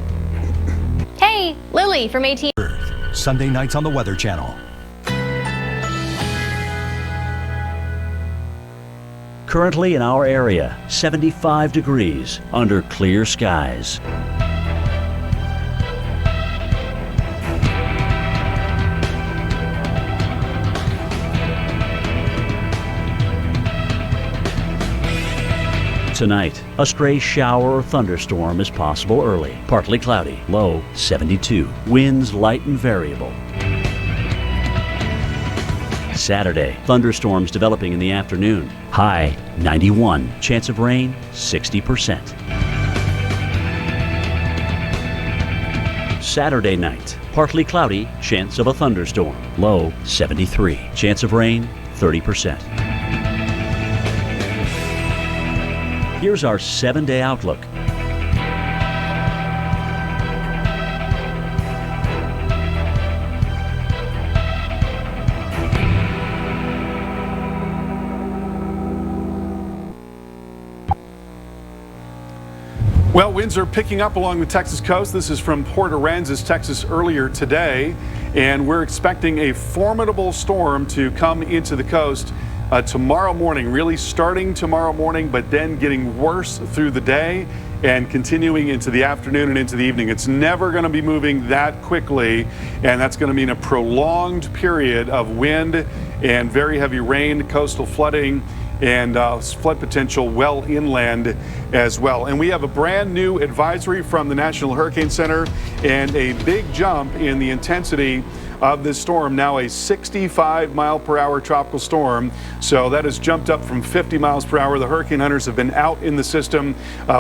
Hey, Lily from AT. Sunday nights on the Weather Channel. Currently in our area, 75 degrees under clear skies. Tonight, a stray shower or thunderstorm is possible early. Partly cloudy, low 72. Winds light and variable. Saturday, thunderstorms developing in the afternoon. High 91. Chance of rain 60%. Saturday night, partly cloudy, chance of a thunderstorm. Low 73. Chance of rain 30%. Here's our 7-day outlook. Well, winds are picking up along the Texas coast. This is from Port Aransas, Texas, earlier today, and we're expecting a formidable storm to come into the coast tomorrow morning, really starting tomorrow morning, but then getting worse through the day and continuing into the afternoon and into the evening. It's never going to be moving that quickly, and that's going to mean a prolonged period of wind and very heavy rain, coastal flooding, and flood potential well inland as well. And we have a brand new advisory from the National Hurricane Center and a big jump in the intensity of this storm, now a 65 mile per hour tropical storm. So that has jumped up from 50 miles per hour. The hurricane hunters have been out in the system,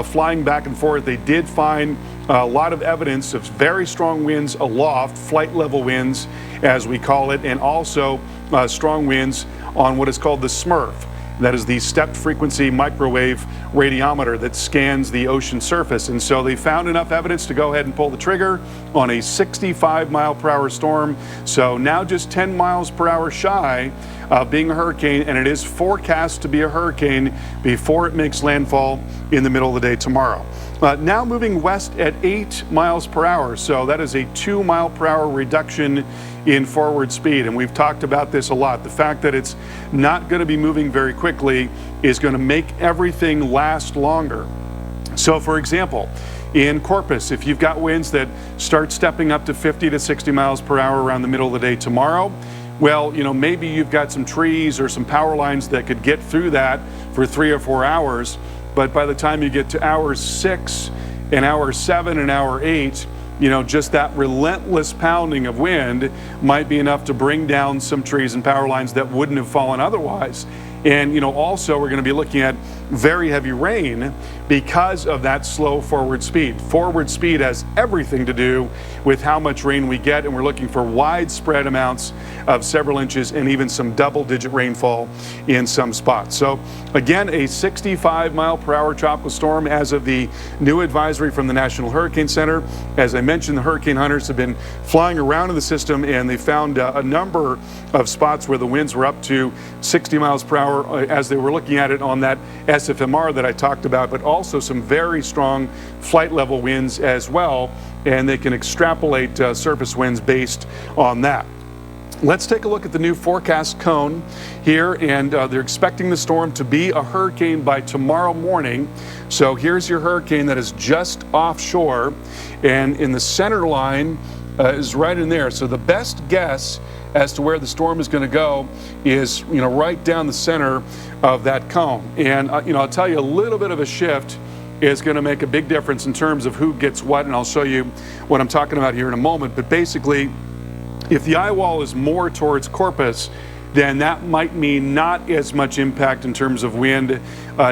flying back and forth. They did find a lot of evidence of very strong winds aloft, flight level winds as we call it, and also strong winds on what is called the SMRF. That is the stepped frequency microwave radiometer that scans the ocean surface. And so they found enough evidence to go ahead and pull the trigger on a 65 mile per hour storm. So now just 10 miles per hour shy of being a hurricane, and it is forecast to be a hurricane before it makes landfall in the middle of the day tomorrow. Now moving west at 8 miles per hour. So that is a 2 mile per hour reduction in forward speed, and we've talked about this a lot. The fact that it's not going to be moving very quickly is going to make everything last longer. So for example, in Corpus, if you've got winds that start stepping up to 50 to 60 miles per hour around the middle of the day tomorrow, well, maybe you've got some trees or some power lines that could get through that for 3 or 4 hours, but by the time you get to hours 6 and hour 7 and hour 8, just that relentless pounding of wind might be enough to bring down some trees and power lines that wouldn't have fallen otherwise. And, also we're going to be looking at very heavy rain because of that slow forward speed. Forward speed has everything to do with how much rain we get, and we're looking for widespread amounts of several inches and even some double-digit rainfall in some spots. So again, a 65 mile per hour tropical storm as of the new advisory from the National Hurricane Center. As I mentioned, the hurricane hunters have been flying around in the system, and they found a number of spots where the winds were up to 60 miles per hour as they were looking at it on that SFMR that I talked about, but also some very strong flight level winds as well, and they can extrapolate surface winds based on that. Let's take a look at the new forecast cone here, and they're expecting the storm to be a hurricane by tomorrow morning. So here's your hurricane that is just offshore, and in the center line is right in there. So the best guess as to where the storm is going to go is, right down the center of that cone. And, I'll tell you, a little bit of a shift is going to make a big difference in terms of who gets what, and I'll show you what I'm talking about here in a moment. But basically, if the eye wall is more towards Corpus, then that might mean not as much impact in terms of wind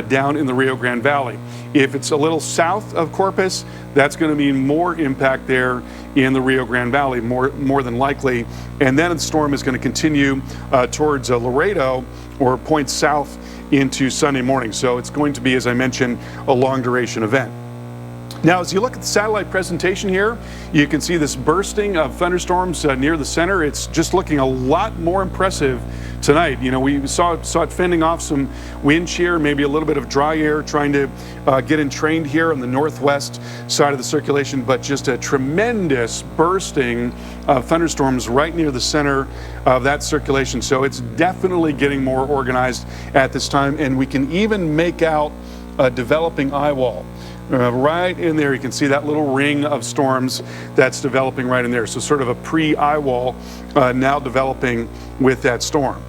down in the Rio Grande Valley. If it's a little south of Corpus, that's going to mean more impact there in the Rio Grande Valley, more than likely. And then the storm is going to continue towards Laredo or points south into Sunday morning. So it's going to be, as I mentioned, a long duration event. Now, as you look at the satellite presentation here, you can see this bursting of thunderstorms near the center. It's just looking a lot more impressive tonight. You know, we saw it fending off some wind shear, maybe a little bit of dry air trying to get entrained here on the northwest side of the circulation, but just a tremendous bursting of thunderstorms right near the center of that circulation. So it's definitely getting more organized at this time, and we can even make out a developing eye wall. Right in there, you can see that little ring of storms that's developing right in there. So sort of a pre-eye wall now developing with that storm.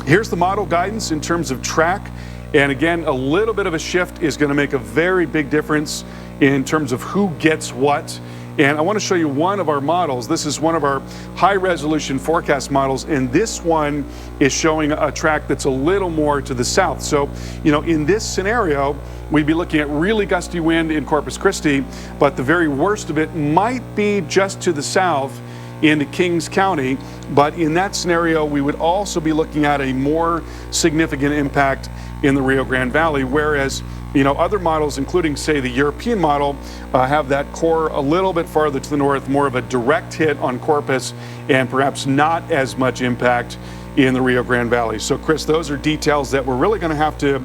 Here's the model guidance in terms of track. And again, a little bit of a shift is going to make a very big difference in terms of who gets what. And I want to show you one of our models. This is one of our high resolution forecast models, and this one is showing a track that's a little more to the south. So, you know, in this scenario, we'd be looking at really gusty wind in Corpus Christi, but the very worst of it might be just to the south into Kings County. But in that scenario, we would also be looking at a more significant impact in the Rio Grande Valley, whereas, you know, other models, including, say, the European model, have that core a little bit farther to the north, more of a direct hit on Corpus, and perhaps not as much impact in the Rio Grande Valley. So, Chris, those are details that we're really going to have to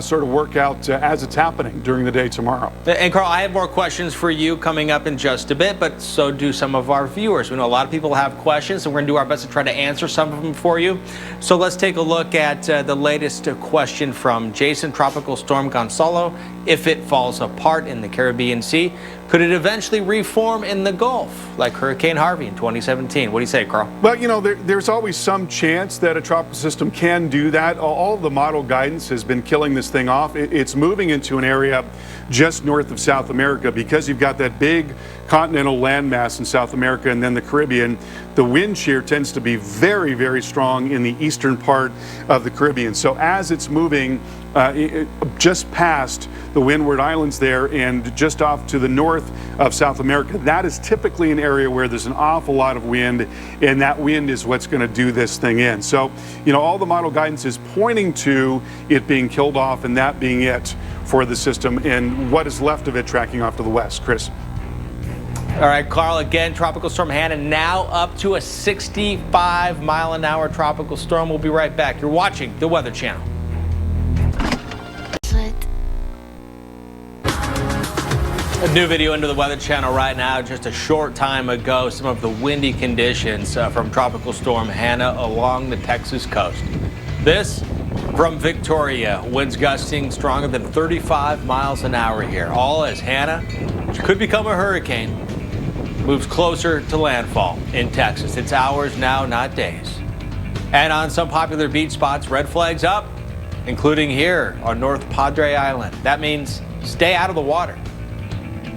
sort of work out as it's happening during the day tomorrow. And Carl, I have more questions for you coming up in just a bit, but so do some of our viewers. We know a lot of people have questions, and we're going to do our best to try to answer some of them for you. So let's take a look at the latest question from Jason. Tropical Storm Gonzalo, if it falls apart in the Caribbean Sea, could it eventually reform in the Gulf like Hurricane Harvey in 2017? What do you say, Carl? Well, you know, there's always some chance that a tropical system can do that. All the model guidance has been killing this thing off. It's moving into an area just north of South America because you've got that big continental landmass in South America and then the Caribbean. The wind shear tends to be very, very strong in the eastern part of the Caribbean. So as it's moving just past the Windward Islands there and just off to the north of South America, that is typically an area where there's an awful lot of wind, and that wind is what's going to do this thing in. So, you know, all the model guidance is pointing to it being killed off and that being it for the system, and what is left of it tracking off to the west. Chris. All right, Carl, again, Tropical Storm Hanna now up to a 65-mile-an-hour tropical storm. We'll be right back. You're watching the Weather Channel. A new video into the Weather Channel right now. Just a short time ago, some of the windy conditions from Tropical Storm Hanna along the Texas coast. This from Victoria, winds gusting stronger than 35 miles an hour here. All as Hanna, which could become a hurricane, moves closer to landfall in Texas. It's hours now, not days. And on some popular beach spots, red flags up, including here on North Padre Island. That means stay out of the water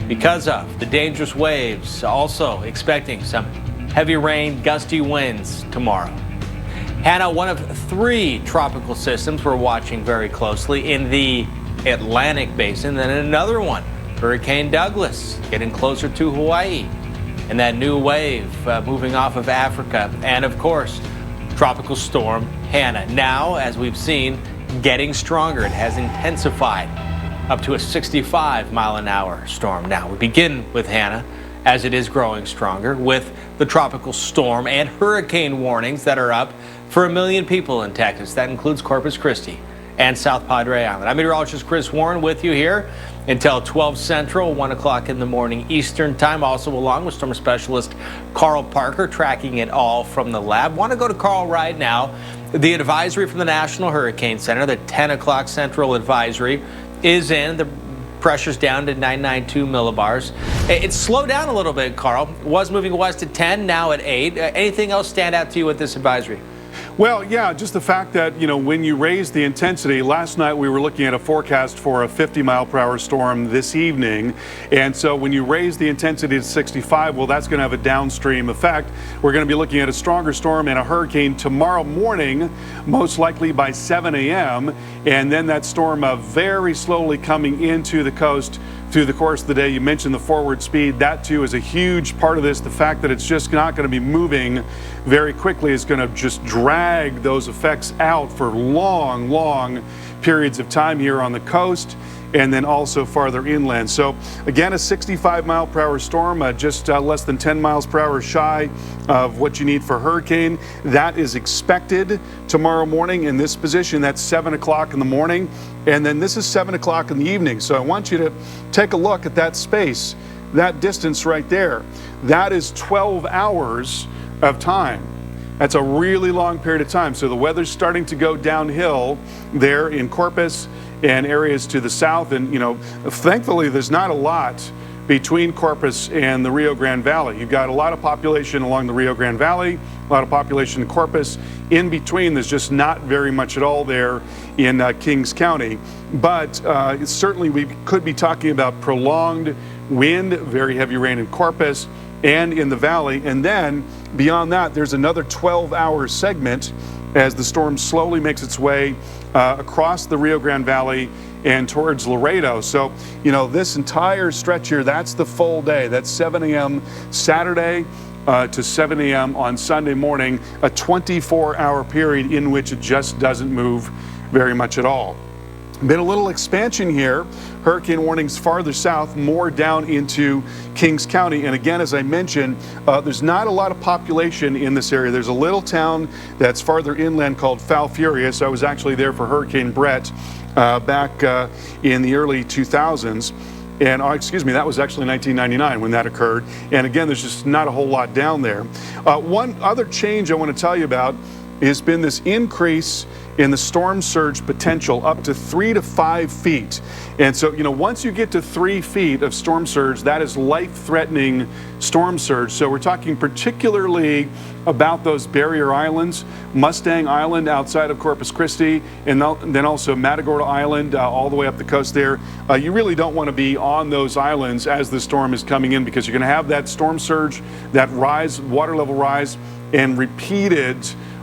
because of the dangerous waves. Also expecting some heavy rain, gusty winds tomorrow. Hanna, one of 3 tropical systems we're watching very closely in the Atlantic basin. Then another one, Hurricane Douglas, getting closer to Hawaii. And that new wave moving off of Africa. And of course, Tropical Storm Hanna. Now, as we've seen, getting stronger. It has intensified up to a 65-mile-an-hour storm. Now, we begin with Hanna, as it is growing stronger, with the tropical storm and hurricane warnings that are up for 1 million people in Texas. That includes Corpus Christi and South Padre Island. I'm meteorologist Chris Warren with you here until 12 Central, 1 o'clock in the morning Eastern Time. Also along with storm specialist Carl Parker, tracking it all from the lab. Want to go to Carl right now. The advisory from the National Hurricane Center, the 10 o'clock Central advisory, is in. The pressure's down to 992 millibars. It's slowed down a little bit, Carl. It was moving west at 10, now at 8. Anything else stand out to you with this advisory? Well, yeah, just the fact that, you know, when you raise the intensity, last night we were looking at a forecast for a 50-mile-per-hour storm this evening. And so when you raise the intensity to 65, well, that's going to have a downstream effect. We're going to be looking at a stronger storm and a hurricane tomorrow morning, most likely by 7 a.m. And then that storm very slowly coming into the coast through the course of the day. You mentioned the forward speed. That too is a huge part of this. The fact that it's just not going to be moving very quickly is going to just drag those effects out for long, long periods of time here on the coast. and then also farther inland. So again, a 65-mile-per-hour storm, just less than 10 miles per hour shy of what you need for hurricane. That is expected tomorrow morning in this position. That's 7 o'clock in the morning, and then this is 7 o'clock in the evening. So I want you to take a look at that space, that distance right there. That is 12 hours of time. That's a really long period of time. So the weather's starting to go downhill there in Corpus and areas to the south. And, you know, thankfully, there's not a lot between Corpus and the Rio Grande Valley. You've got a lot of population along the Rio Grande Valley, a lot of population in Corpus. In between, there's just not very much at all there in Kings County. But certainly we could be talking about prolonged wind, very heavy rain in Corpus and in the valley. And then beyond that, there's another 12-hour segment as the storm slowly makes its way across the Rio Grande Valley and towards Laredo. So, you know, this entire stretch here, that's the full day. That's 7 a.m. Saturday to 7 a.m. on Sunday morning, a 24-hour period in which it just doesn't move very much at all. Been a little expansion here. Hurricane warnings farther south, more down into Kings County. And again, as I mentioned, there's not a lot of population in this area. There's a little town that's farther inland called Falfurrias. I was actually there for Hurricane Brett back in the early 2000s. And excuse me, that was actually 1999 when that occurred. And again, there's just not a whole lot down there. One other change I want to tell you about has been this increase in the storm surge potential up to 3 to 5 feet. And so, you know, once you get to 3 feet of storm surge, that is life-threatening storm surge. So we're talking particularly about those barrier islands, Mustang Island outside of Corpus Christi, and then also Matagorda Island all the way up the coast there. You really don't want to be on those islands as the storm is coming in, because you're going to have that storm surge, that rise, water level rise, and repeated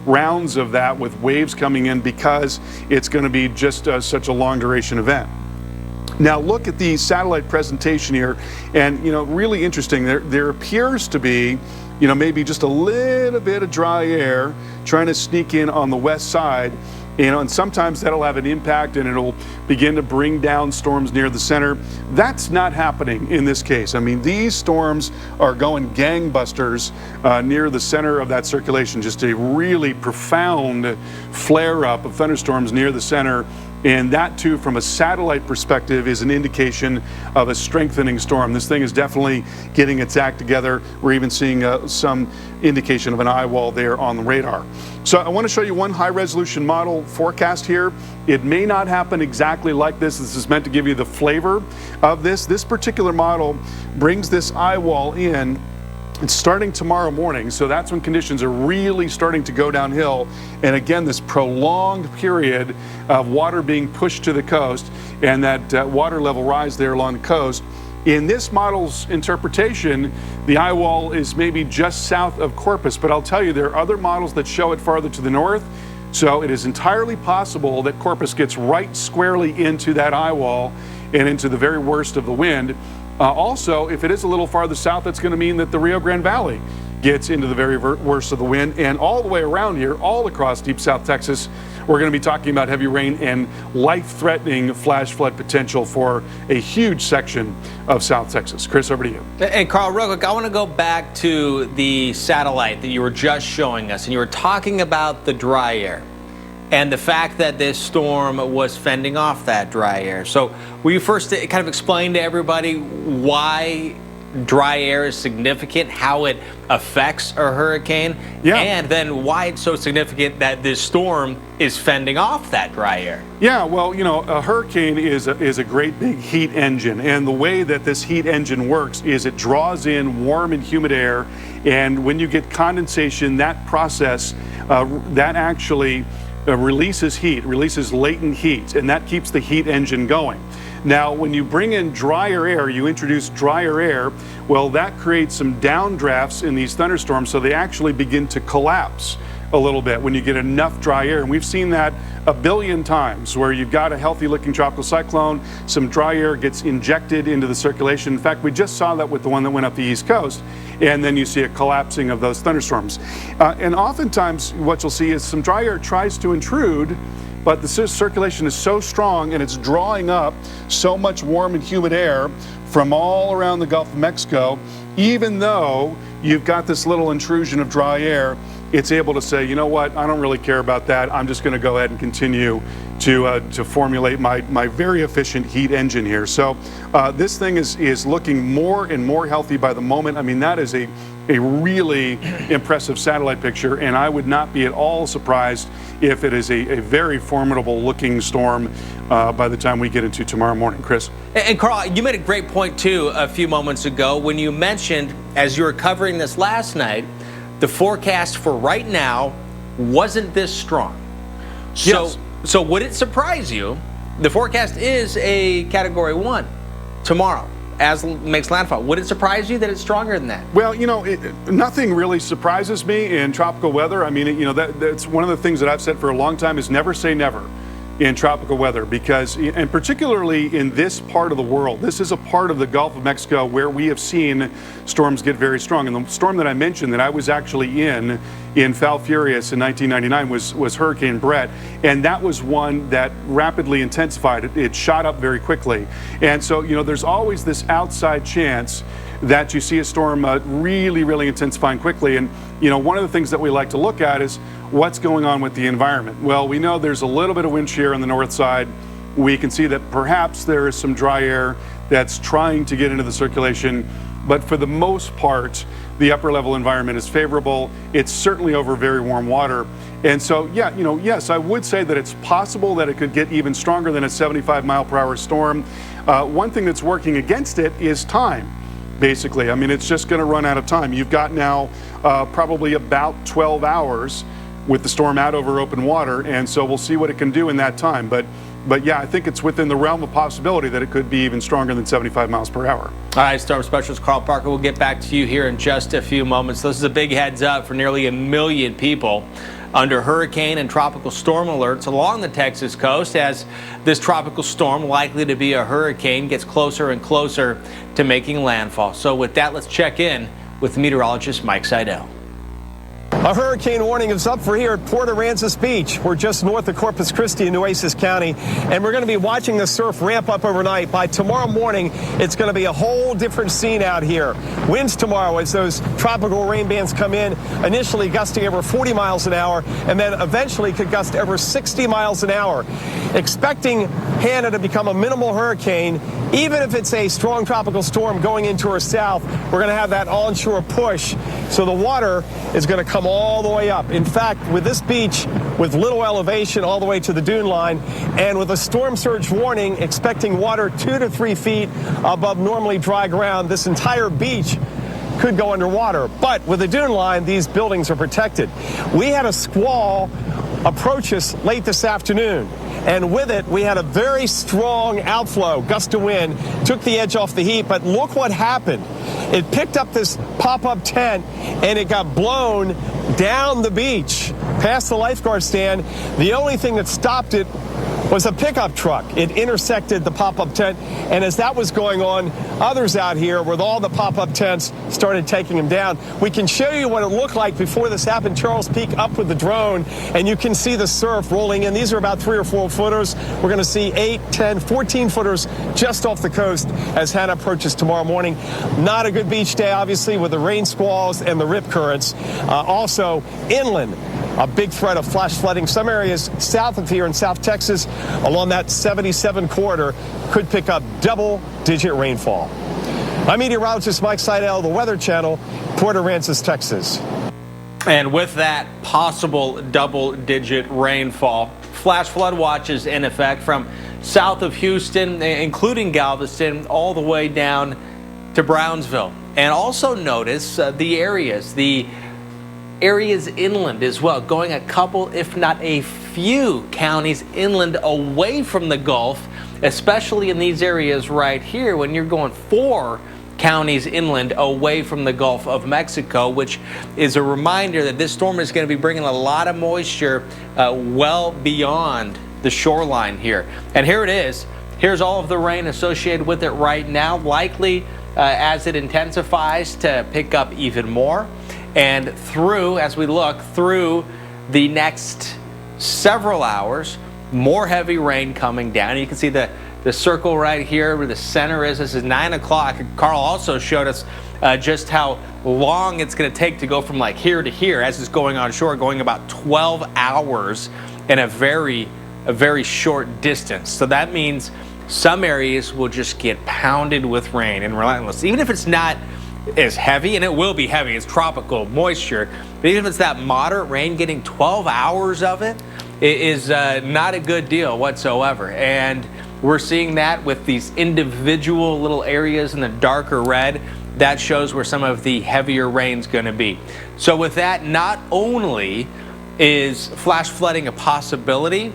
rounds of that with waves coming in, because it's going to be just such a long duration event. Now look at the satellite presentation here, and you know, really interesting. There appears to be, you know, maybe just a little bit of dry air trying to sneak in on the west side. You know, and sometimes that'll have an impact and it'll begin to bring down storms near the center. That's not happening in this case. I mean, these storms are going gangbusters near the center of that circulation. Just a really profound flare-up of thunderstorms near the center. And that, too, from a satellite perspective, is an indication of a strengthening storm. This thing is definitely getting its act together. We're even seeing some indication of an eye wall there on the radar. So I want to show you one high-resolution model forecast here. It may not happen exactly like this. This is meant to give you the flavor of this. This particular model brings this eye wall in. It's starting tomorrow morning, so that's when conditions are really starting to go downhill. And again, this prolonged period of water being pushed to the coast and that water level rise there along the coast. In this model's interpretation, the eye wall is maybe just south of Corpus, but I'll tell you, there are other models that show it farther to the north. So it is entirely possible that Corpus gets right squarely into that eye wall and into the very worst of the wind. Also, if it is a little farther south, that's going to mean that the Rio Grande Valley gets into the very worst of the wind. And all the way around here, all across deep South Texas, we're going to be talking about heavy rain and life-threatening flash flood potential for a huge section of South Texas. Chris, over to you. And Carl, real quick, I want to go back to the satellite that you were just showing us, and you were talking about the dry air and the fact that this storm was fending off that dry air. So will you first kind of explain to everybody why dry air is significant, how it affects a hurricane, and then why it's so significant that this storm is fending off that dry air? Yeah, well, you know, a hurricane is a great big heat engine, and the way that this heat engine works is it draws in warm and humid air, and when you get condensation, that process, that actually releases heat, releases latent heat, and that keeps the heat engine going. Now, when you bring in drier air, you introduce drier air, well, that creates some downdrafts in these thunderstorms, so they actually begin to collapse a little bit when you get enough dry air. And we've seen that a billion times, where you've got a healthy looking tropical cyclone, some dry air gets injected into the circulation. In fact, we just saw that with the one that went up the East Coast, and then you see a collapsing of those thunderstorms. And oftentimes what you'll see is some dry air tries to intrude, but the circulation is so strong and it's drawing up so much warm and humid air from all around the Gulf of Mexico. Even though you've got this little intrusion of dry air, it's able to say, you know what, I don't really care about that. I'm just going to go ahead and continue to formulate my very efficient heat engine here. So this thing is looking more and more healthy by the moment. I mean, that is a really impressive satellite picture, and I would not be at all surprised if it is a very formidable looking storm by the time we get into tomorrow morning. Chris? And Carl, you made a great point too a few moments ago when you mentioned, as you were covering this last night, the forecast for right now wasn't this strong. So would it surprise you? The forecast is a Category 1 tomorrow as makes landfall. Would it surprise you that it's stronger than that? Well, you know, nothing really surprises me in tropical weather. I mean, you know, that's one of the things that I've said for a long time is never say never in tropical weather, because, and particularly in this part of the world, this is a part of the Gulf of Mexico where we have seen storms get very strong. And the storm that I mentioned that I was actually in Falfurrias in 1999 was Hurricane Brett, and that was one that rapidly intensified. It shot up very quickly. And so, you know, there's always this outside chance that you see a storm really intensifying quickly. And, you know, one of the things that we like to look at is what's going on with the environment. Well, we know there's a little bit of wind shear on the north side. We can see that perhaps there is some dry air that's trying to get into the circulation, but for the most part, the upper level environment is favorable. It's certainly over very warm water. And so, yeah, you know, yes, I would say that it's possible that it could get even stronger than a 75-mile-per-hour storm. One thing that's working against it is time. Basically, I mean, it's just going to run out of time. You've got now probably about 12 hours with the storm out over open water, and so we'll see what it can do in that time. But yeah, I think it's within the realm of possibility that it could be even stronger than 75 miles per hour. All right, Storm Specialist Carl Parker, we'll get back to you here in just a few moments. This is a big heads up for nearly 1 million people under hurricane and tropical storm alerts along the Texas coast as this tropical storm, likely to be a hurricane, gets closer and closer to making landfall. So with that, let's check in with meteorologist Mike Seidel. A hurricane warning is up for here at Port Aransas Beach. We're just north of Corpus Christi in Nueces County, and we're going to be watching the surf ramp up overnight. By tomorrow morning, it's going to be a whole different scene out here. Winds tomorrow as those tropical rain bands come in, initially gusting over 40 miles an hour, and then eventually could gust over 60 miles an hour. Expecting Hanna to become a minimal hurricane, even if it's a strong tropical storm going into our south, we're going to have that onshore push, so the water is going to come all the way up. In fact, with this beach, with little elevation all the way to the dune line, and with a storm surge warning, expecting water 2 to 3 feet above normally dry ground, this entire beach could go underwater. But with the dune line, these buildings are protected. We had a squall approach us late this afternoon, and with it, we had a very strong outflow, gust of wind, took the edge off the heat, but look what happened. It picked up this pop-up tent, and it got blown down the beach, past the lifeguard stand. The only thing that stopped it was a pickup truck. It intersected the pop-up tent, and as that was going on, others out here with all the pop-up tents started taking them down. We can show you what it looked like before this happened. Charles Peak up with the drone, and you can see the surf rolling in. These are about 3 or 4 footers. We're going to see 8, 10, 14 footers just off the coast as Hanna approaches tomorrow morning. Not a good beach day, obviously, with the rain squalls and the rip currents. Also, inland, a big threat of flash flooding. Some areas south of here in South Texas along that 77 corridor could pick up double-digit rainfall. I'm meteorologist Mike Seidel, the Weather Channel, Port Aransas, Texas. And with that possible double-digit rainfall, flash flood watches in effect from south of Houston, including Galveston, all the way down to Brownsville. And also notice the areas inland as well, going a couple, if not a few counties inland away from the Gulf, especially in these areas right here when you're going 4 counties inland away from the Gulf of Mexico, which is a reminder that this storm is going to be bringing a lot of moisture well beyond the shoreline here. And here it is. Here's all of the rain associated with it right now, likely as it intensifies to pick up even more. And through, as we look through the next several hours, more heavy rain coming down. You can see the circle right here where the center is. This is 9 o'clock. Carl also showed us just how long it's going to take to go from like here to here as it's going on shore, going about 12 hours in a very short distance. So that means some areas will just get pounded with rain and relentless. Even if it's not as heavy, and it will be heavy, it's tropical moisture, but even if it's that moderate rain, getting 12 hours of it is not a good deal whatsoever. And we're seeing that with these individual little areas in the darker red. That shows where some of the heavier rain's going to be. So with that, not only is flash flooding a possibility,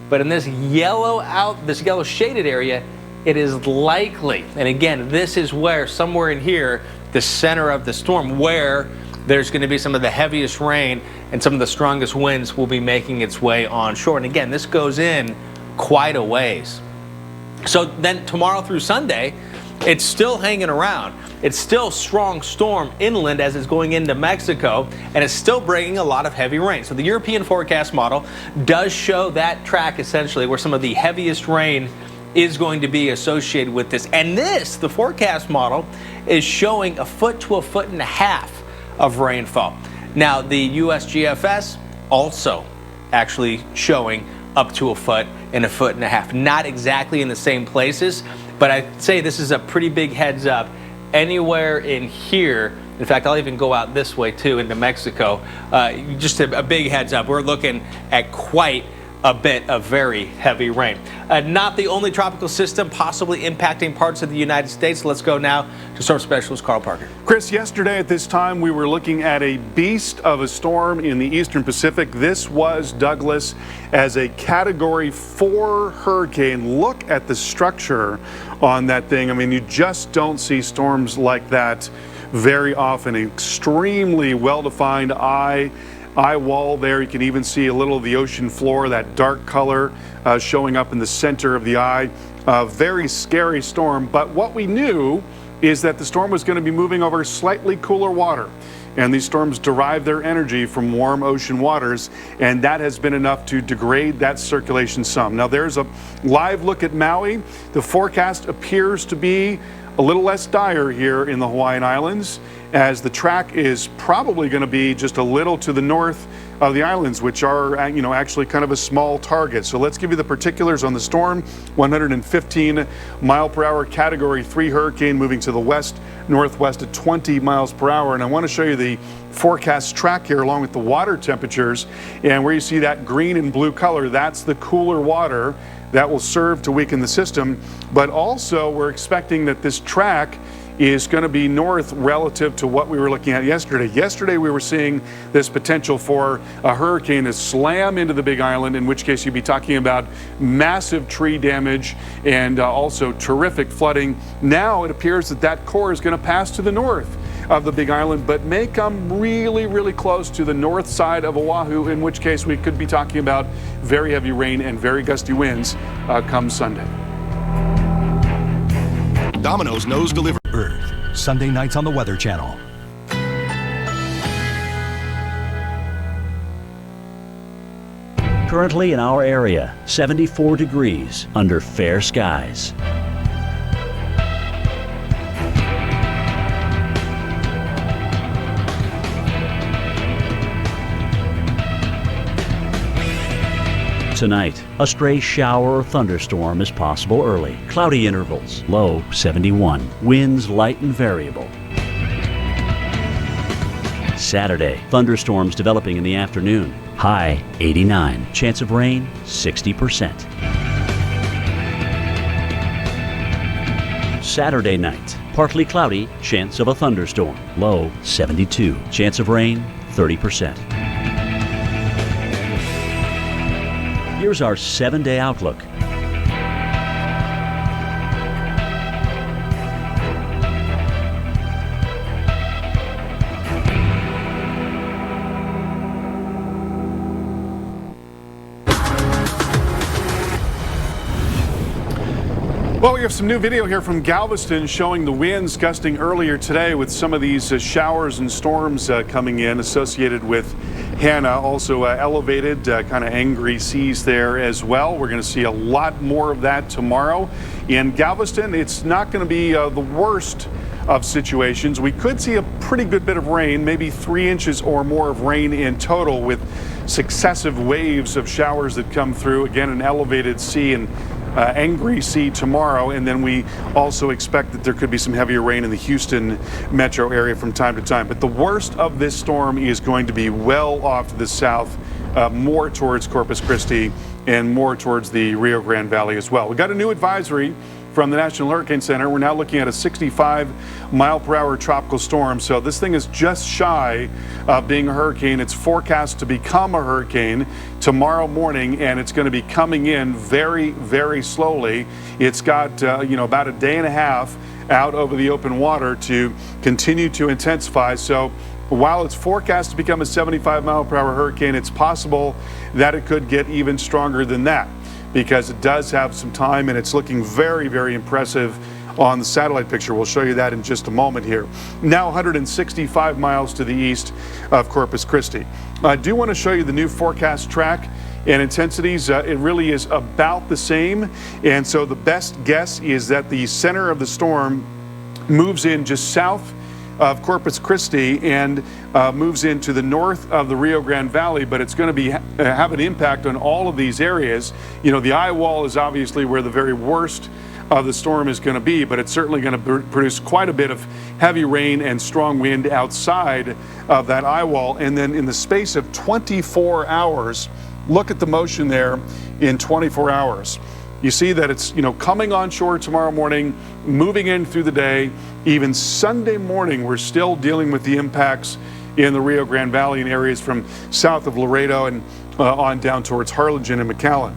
but in this yellow shaded area, it is likely. And again, this is where somewhere in here, the center of the storm, where there's going to be some of the heaviest rain and some of the strongest winds will be making its way onshore. And again, this goes in quite a ways. So then tomorrow through Sunday, it's still hanging around. It's still strong storm inland as it's going into Mexico, and it's still bringing a lot of heavy rain. So the European forecast model does show that track essentially where some of the heaviest rain is going to be associated with this. And this, the forecast model, is showing 1 foot to 1.5 feet of rainfall. Now the USGFS also actually showing up to 1 foot and 1.5 feet. Not exactly in the same places, but I'd say this is a pretty big heads up. Anywhere in here, in fact, I'll even go out this way too into Mexico, just a big heads up. We're looking at quite a bit of very heavy rain. Not the only tropical system possibly impacting parts of the United States. Let's go now to Storm Specialist Carl Parker. Chris, yesterday at this time we were looking at a beast of a storm in the eastern Pacific. This was Douglas as a Category 4 hurricane. Look at the structure on that thing. I mean, you just don't see storms like that very often. Extremely well-defined eye wall there. You can even see a little of the ocean floor, that dark color showing up in the center of the eye. Very scary storm, but what we knew is that the storm was going to be moving over slightly cooler water. And these storms derive their energy from warm ocean waters, and that has been enough to degrade that circulation some. Now there's a live look at Maui. The forecast appears to be a little less dire here in the Hawaiian Islands, as the track is probably going to be just a little to the north of the islands, which are actually kind of a small target. So let's give you the particulars on the storm. 115 mile per hour Category 3 hurricane moving to the west northwest at 20 miles per hour. And I want to show you the forecast track here along with the water temperatures, and where you see that green and blue color, that's the cooler water that will serve to weaken the system. But also we're expecting that this track is going to be north relative to what we were looking at yesterday. Yesterday we were seeing this potential for a hurricane to slam into the Big Island, in which case you'd be talking about massive tree damage and also terrific flooding. Now it appears that that core is going to pass to the north of the Big Island, but may come really close to the north side of Oahu, in which case we could be talking about very heavy rain and very gusty winds come Sunday. Domino's Nose Delivery Earth, Sunday nights on the Weather Channel. Currently in our area, 74 degrees under fair skies. Tonight, a stray shower or thunderstorm is possible early. Cloudy intervals, low 71. Winds light and variable. Saturday, thunderstorms developing in the afternoon. High 89. Chance of rain 60%. Saturday night, partly cloudy, chance of a thunderstorm. Low 72. Chance of rain 30%. Here's our 7-day outlook. Well, we have some new video here from Galveston showing the winds gusting earlier today with some of these showers and storms coming in associated with Hanna, also elevated, kind of angry seas there as well. We're going to see a lot more of that tomorrow. In Galveston, it's not going to be the worst of situations. We could see a pretty good bit of rain, maybe 3 inches or more of rain in total, with successive waves of showers that come through. Again, an elevated sea and angry sea tomorrow, and then we also expect that there could be some heavier rain in the Houston metro area from time to time. But the worst of this storm is going to be well off to the south, more towards Corpus Christi and more towards the Rio Grande Valley as well. We got a new advisory from the National Hurricane Center. We're now looking at a 65-mile-per-hour tropical storm. So this thing is just shy of being a hurricane. It's forecast to become a hurricane tomorrow morning, and it's going to be coming in very, very slowly. It's got, about a day and a half out over the open water to continue to intensify. So while it's forecast to become a 75-mile-per-hour hurricane, it's possible that it could get even stronger than that, because it does have some time, and it's looking very, very impressive on the satellite picture. We'll show you that in just a moment here. Now 165 miles to the east of Corpus Christi. I do want to show you the new forecast track and intensities. It really is about the same, and so the best guess is that the center of the storm moves in just south of Corpus Christi and moves into the north of the Rio Grande Valley, but it's going to have an impact on all of these areas. The eye wall is obviously where the very worst of the storm is going to be, but it's certainly going to produce quite a bit of heavy rain and strong wind outside of that eye wall. And then in the space of 24 hours, look at the motion there in 24 hours. You see that it's, coming onshore tomorrow morning, moving in through the day. Even Sunday morning, we're still dealing with the impacts in the Rio Grande Valley and areas from south of Laredo and on down towards Harlingen and McAllen.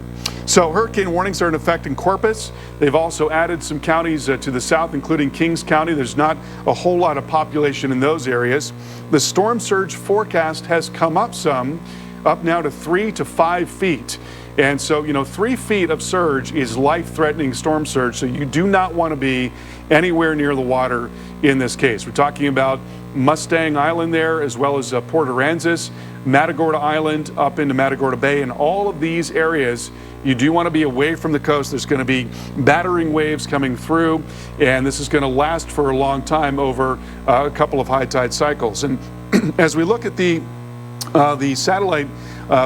So hurricane warnings are in effect in Corpus. They've also added some counties to the south, including Kings County. There's not a whole lot of population in those areas. The storm surge forecast has come up some, up now to 3 to 5 feet. And so, 3 feet of surge is life-threatening storm surge, so you do not want to be anywhere near the water in this case. We're talking about Mustang Island there, as well as Port Aransas, Matagorda Island, up into Matagorda Bay, and all of these areas, you do want to be away from the coast. There's going to be battering waves coming through, and this is going to last for a long time over a couple of high tide cycles. And as we look at the satellite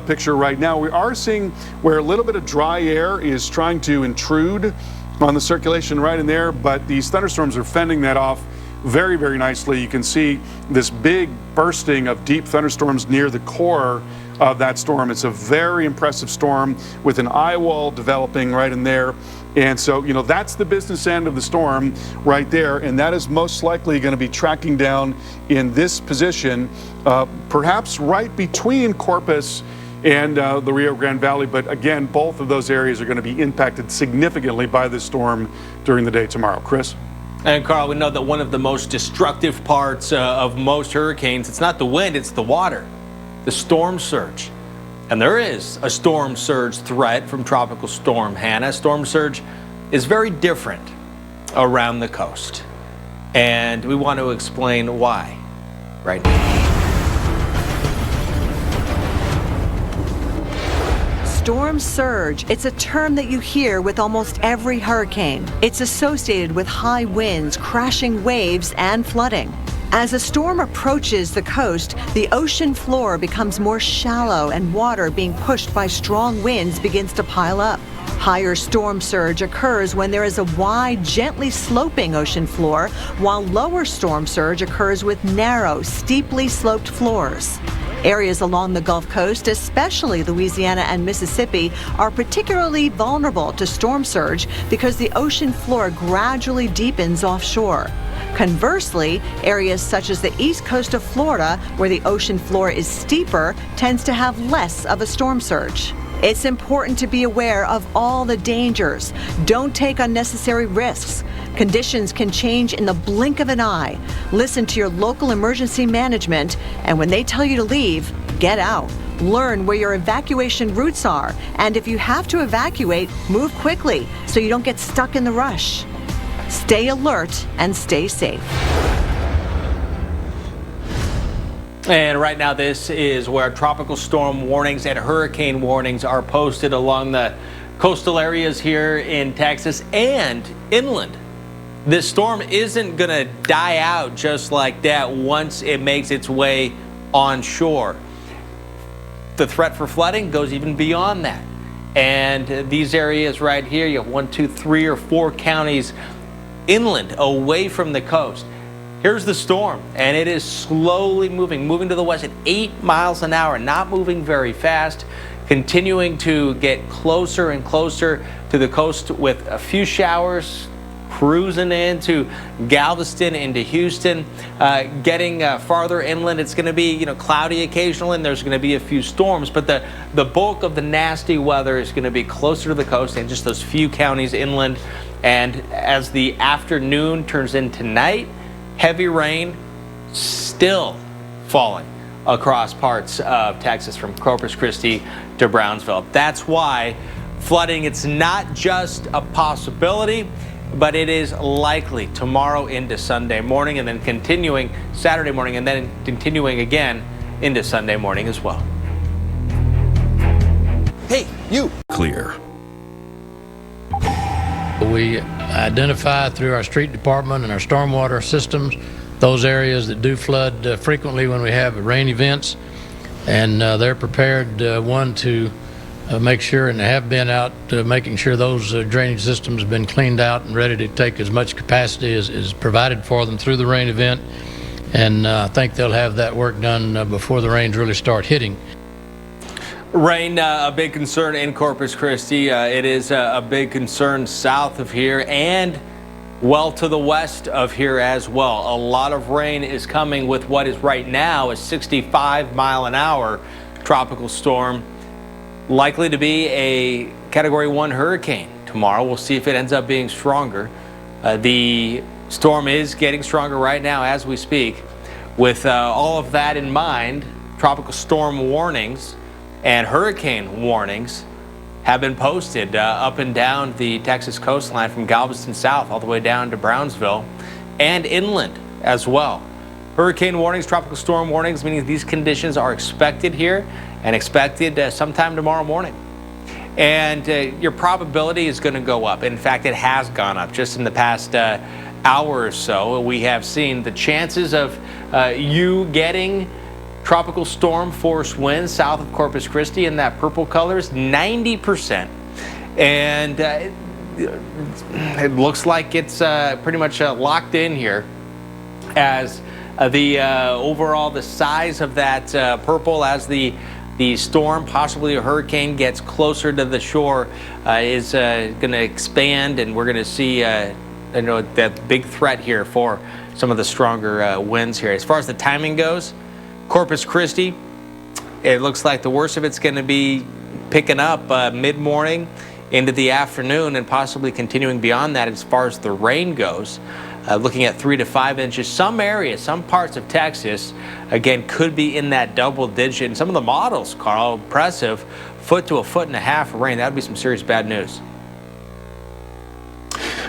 picture right now, we are seeing where a little bit of dry air is trying to intrude on the circulation right in there, but these thunderstorms are fending that off very, very nicely. You can see this big bursting of deep thunderstorms near the core of that storm. It's a very impressive storm with an eye wall developing right in there. And so, that's the business end of the storm right there, and that is most likely going to be tracking down in this position, perhaps right between Corpus and the Rio Grande Valley. But again, both of those areas are going to be impacted significantly by this storm during the day tomorrow. Chris? And Carl, we know that one of the most destructive parts of most hurricanes, it's not the wind, it's the water, the storm surge. And there is a storm surge threat from Tropical Storm Hanna. Storm surge is very different around the coast, and we want to explain why right now. Storm surge, it's a term that you hear with almost every hurricane. It's associated with high winds, crashing waves, and flooding. As a storm approaches the coast, the ocean floor becomes more shallow and water being pushed by strong winds begins to pile up. Higher storm surge occurs when there is a wide, gently sloping ocean floor, while lower storm surge occurs with narrow, steeply sloped floors. Areas along the Gulf Coast, especially Louisiana and Mississippi, are particularly vulnerable to storm surge because the ocean floor gradually deepens offshore. Conversely, areas such as the east coast of Florida, where the ocean floor is steeper, tends to have less of a storm surge. It's important to be aware of all the dangers. Don't take unnecessary risks. Conditions can change in the blink of an eye. Listen to your local emergency management, and when they tell you to leave, get out. Learn where your evacuation routes are, and if you have to evacuate, move quickly so you don't get stuck in the rush. Stay alert and stay safe. And right now, this is where tropical storm warnings and hurricane warnings are posted along the coastal areas here in Texas and inland. This storm isn't going to die out just like that once it makes its way onshore. The threat for flooding goes even beyond that. And these areas right here, you have 1, 2, 3, or 4 counties inland away from the coast. Here's the storm, and it is slowly moving to the west at 8 miles an hour, not moving very fast, continuing to get closer and closer to the coast with a few showers, cruising into Galveston, into Houston, getting farther inland. It's going to be, cloudy occasionally, and there's going to be a few storms, but the bulk of the nasty weather is going to be closer to the coast and just those few counties inland. And as the afternoon turns into night, heavy rain still falling across parts of Texas from Corpus Christi to Brownsville. That's why flooding, it's not just a possibility, but it is likely tomorrow into Sunday morning, and then continuing Saturday morning, and then continuing again into Sunday morning as well. Hey, you! Clear. We identify through our street department and our stormwater systems those areas that do flood frequently when we have rain events, and they're prepared, to make sure, and have been out making sure those drainage systems have been cleaned out and ready to take as much capacity as is provided for them through the rain event. And I think they'll have that work done before the rains really start hitting. Rain, a big concern in Corpus Christi. It is a big concern south of here and well to the west of here as well. A lot of rain is coming with what is right now a 65-mile-an-hour tropical storm, likely to be a Category 1 hurricane tomorrow. We'll see if it ends up being stronger. The storm is getting stronger right now as we speak. With all of that in mind, tropical storm warnings and hurricane warnings have been posted up and down the Texas coastline from Galveston south all the way down to Brownsville and inland as well. Hurricane warnings, tropical storm warnings, meaning these conditions are expected here and expected sometime tomorrow morning. And your probability is going to go up. In fact, it has gone up just in the past hour or so. We have seen the chances of you getting tropical storm force winds south of Corpus Christi in that purple color is 90%. And it looks like it's pretty much locked in here as the overall the size of that purple as the storm, possibly a hurricane, gets closer to the shore is going to expand, and we're going to see that big threat here for some of the stronger winds here. As far as the timing goes, Corpus Christi, it looks like the worst of it's going to be picking up mid-morning into the afternoon and possibly continuing beyond that as far as the rain goes. Looking at 3 to 5 inches. Some areas, some parts of Texas, again, could be in that double digit. And some of the models, Carl, impressive, 1 to 1.5 feet of rain. That would be some serious bad news.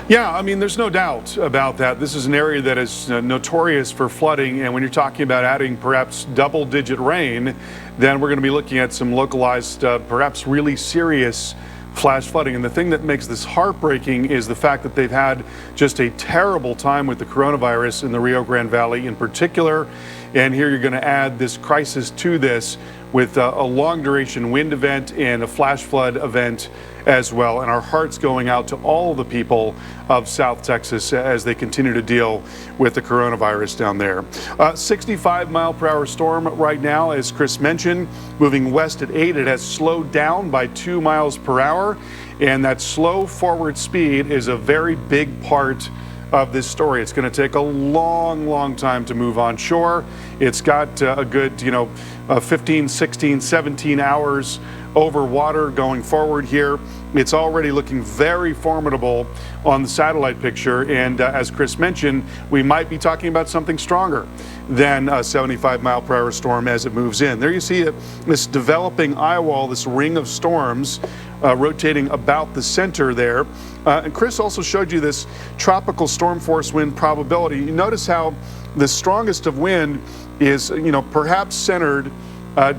Yeah, I mean, there's no doubt about that. This is an area that is notorious for flooding, and when you're talking about adding perhaps double-digit rain, then we're going to be looking at some localized, perhaps really serious flash flooding. And the thing that makes this heartbreaking is the fact that they've had just a terrible time with the coronavirus in the Rio Grande Valley in particular. And here you're going to add this crisis to this with a long-duration wind event and a flash flood event as well. And our hearts going out to all of the people of South Texas as they continue to deal with the coronavirus down there. 65-mile-per-hour storm right now, as Chris mentioned, moving west at 8. It has slowed down by 2 miles per hour, and that slow forward speed is a very big part of this story. It's going to take a long time to move on shore. It's got a good 15, 16, 17 hours over water going forward here. It's already looking very formidable on the satellite picture, and as Chris mentioned, we might be talking about something stronger than a 75-mile-per-hour storm as it moves in. There you see it, this developing eye wall, this ring of storms rotating about the center there. And Chris also showed you this tropical storm force wind probability. You notice how the strongest of wind is, perhaps centered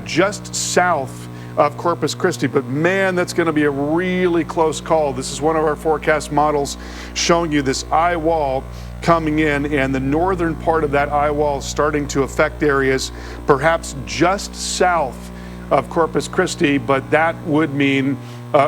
just south of Corpus Christi, but man, that's going to be a really close call. This is one of our forecast models showing you this eye wall coming in, and the northern part of that eye wall starting to affect areas perhaps just south of Corpus Christi, but that would mean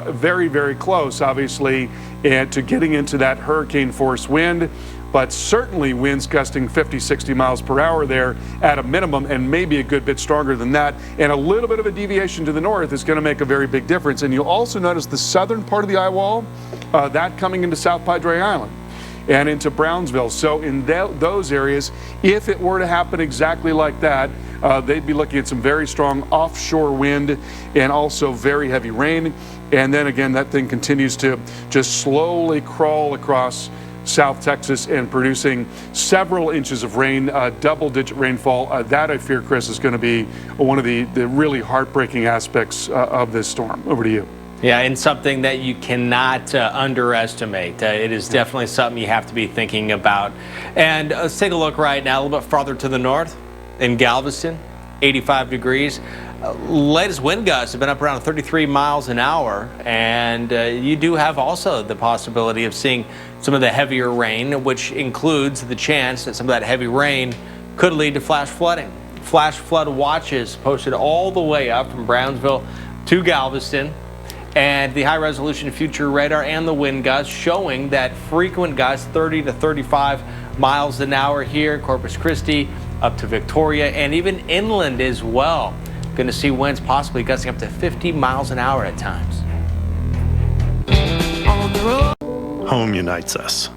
very, very close, obviously, and to getting into that hurricane force wind, but certainly winds gusting 50, 60 miles per hour there at a minimum, and maybe a good bit stronger than that. And a little bit of a deviation to the north is going to make a very big difference. And you'll also notice the southern part of the eye wall, that coming into South Padre Island and into Brownsville. So in those areas, if it were to happen exactly like that, they'd be looking at some very strong offshore wind and also very heavy rain. And then again, that thing continues to just slowly crawl across South Texas and producing several inches of rain, double-digit rainfall. That, I fear, Chris, is going to be one of the really heartbreaking aspects of this storm. Over to you. Yeah, and something that you cannot underestimate. It is definitely something you have to be thinking about. And let's take a look right now a little bit farther to the north in Galveston, 85 degrees. Latest wind gusts have been up around 33 miles an hour, and you do have also the possibility of seeing some of the heavier rain, which includes the chance that some of that heavy rain could lead to flash flooding. Flash flood watches posted all the way up from Brownsville to Galveston, and the high-resolution future radar and the wind gusts showing that frequent gusts 30 to 35 miles an hour here, Corpus Christi up to Victoria, and even inland as well. Going to see winds possibly gusting up to 50 miles an hour at times. On the road. Home unites us.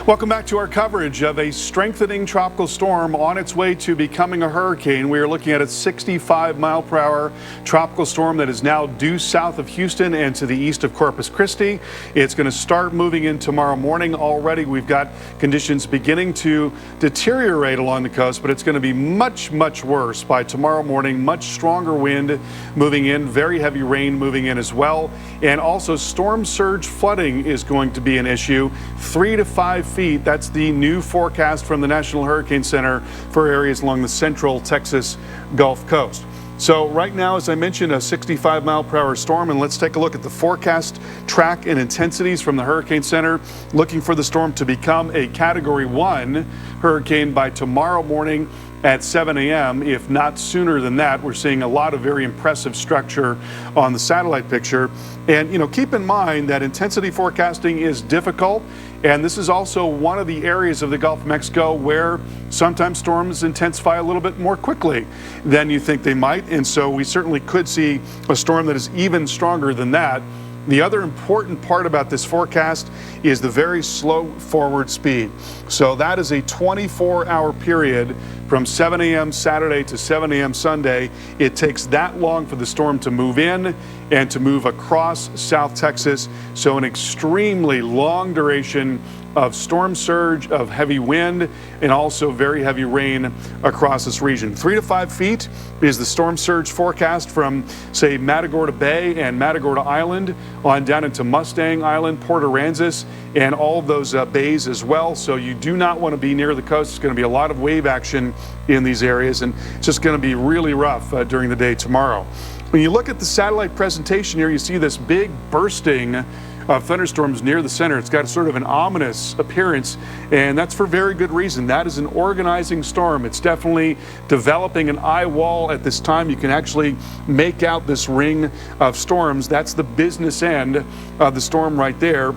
Welcome back to our coverage of a strengthening tropical storm on its way to becoming a hurricane. We are looking at a 65-mile-per-hour tropical storm that is now due south of Houston and to the east of Corpus Christi. It's going to start moving in tomorrow morning. Already we've got conditions beginning to deteriorate along the coast, but it's going to be much, much worse by tomorrow morning. Much stronger wind moving in, very heavy rain moving in as well. And also storm surge flooding is going to be an issue. 3 to 5 feet. That's the new forecast from the National Hurricane Center for areas along the central Texas Gulf Coast. So right now, as I mentioned, a 65-mile-per-hour storm, and let's take a look at the forecast track and intensities from the Hurricane Center, looking for the storm to become a Category 1 hurricane by tomorrow morning at 7 a.m. If not sooner than that. We're seeing a lot of very impressive structure on the satellite picture. And, keep in mind that intensity forecasting is difficult. And this is also one of the areas of the Gulf of Mexico where sometimes storms intensify a little bit more quickly than you think they might. And so we certainly could see a storm that is even stronger than that. The other important part about this forecast is the very slow forward speed. So that is a 24-hour period from 7 a.m. Saturday to 7 a.m. Sunday. It takes that long for the storm to move in and to move across South Texas. So an extremely long duration of storm surge, of heavy wind, and also very heavy rain across this region. 3 to 5 feet is the storm surge forecast from, say, Matagorda Bay and Matagorda Island on down into Mustang Island, Port Aransas, and all of those bays as well. So you do not want to be near the coast. It's going to be a lot of wave action in these areas, and it's just going to be really rough during the day tomorrow. When you look at the satellite presentation here, you see this big bursting of thunderstorms near the center. It's got sort of an ominous appearance, and that's for very good reason. That is an organizing storm. It's definitely developing an eye wall at this time. You can actually make out this ring of storms. That's the business end of the storm right there.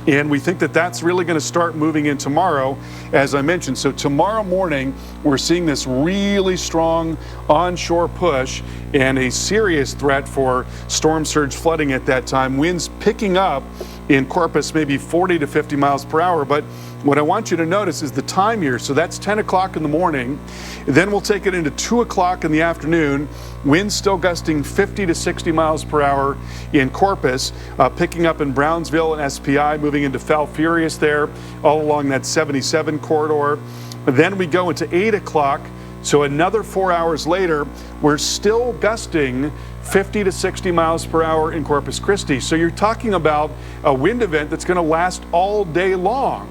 And we think that that's really going to start moving in tomorrow, as I mentioned. So tomorrow morning, we're seeing this really strong onshore push and a serious threat for storm surge flooding at that time. Winds picking up in Corpus, maybe 40 to 50 miles per hour. But what I want you to notice is the time here. So that's 10 o'clock in the morning. Then we'll take it into 2 o'clock in the afternoon. Winds still gusting 50 to 60 miles per hour in Corpus, picking up in Brownsville and SPI, moving into Falfurrias there, all along that 77 corridor. Then we go into 8 o'clock. So another 4 hours later, we're still gusting 50 to 60 miles per hour in Corpus Christi. So you're talking about a wind event that's going to last all day long.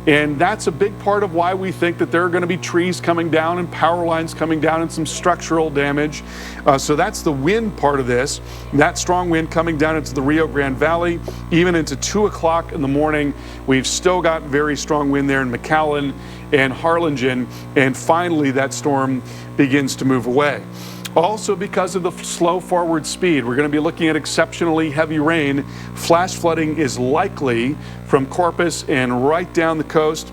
And that's a big part of why we think that there are going to be trees coming down and power lines coming down and some structural damage. So that's the wind part of this. That strong wind coming down into the Rio Grande Valley, even into 2 o'clock in the morning. We've still got very strong wind there in McAllen and Harlingen. And finally, that storm begins to move away. Also, because of the slow forward speed, we're going to be looking at exceptionally heavy rain. Flash flooding is likely from Corpus and right down the coast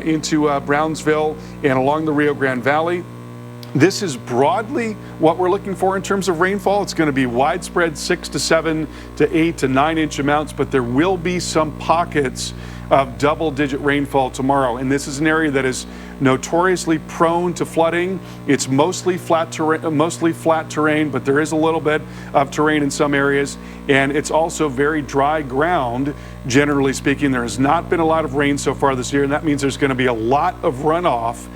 into Brownsville and along the Rio Grande Valley. This is broadly what we're looking for in terms of rainfall. It's going to be widespread 6 to 7 to 8 to 9 inch amounts, but there will be some pockets of double-digit rainfall tomorrow. And this is an area that is notoriously prone to flooding. It's mostly flat terrain, but there is a little bit of terrain in some areas. And it's also very dry ground, generally speaking. There has not been a lot of rain so far this year, and that means there's going to be a lot of runoff.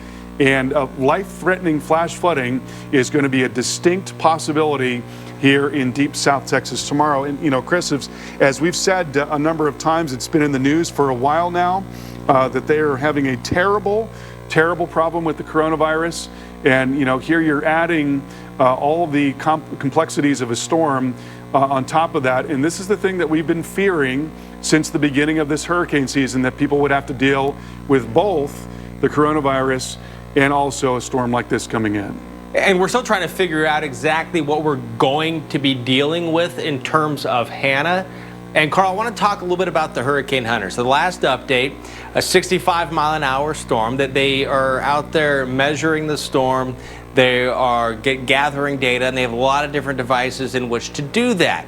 And life-threatening flash flooding is going to be a distinct possibility here in deep South Texas tomorrow. And, you know, Chris, as we've said a number of times, it's been in the news for a while now that they are having a terrible problem with the coronavirus. And, you know, here you're adding all of the complexities of a storm on top of that. And this is the thing that we've been fearing since the beginning of this hurricane season, that people would have to deal with both the coronavirus and also a storm like this coming in. And we're still trying to figure out exactly what we're going to be dealing with in terms of Hanna. And Carl, I want to talk a little bit about the hurricane hunters. So the last update, a 65-mile-an-hour storm, that they are out there measuring the storm. They are gathering data, and they have a lot of different devices in which to do that.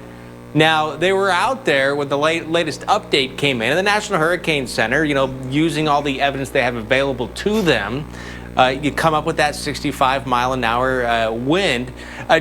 Now, they were out there when the latest update came in, and the National Hurricane Center, you know, using all the evidence they have available to them, you come up with that 65-mile-an-hour wind.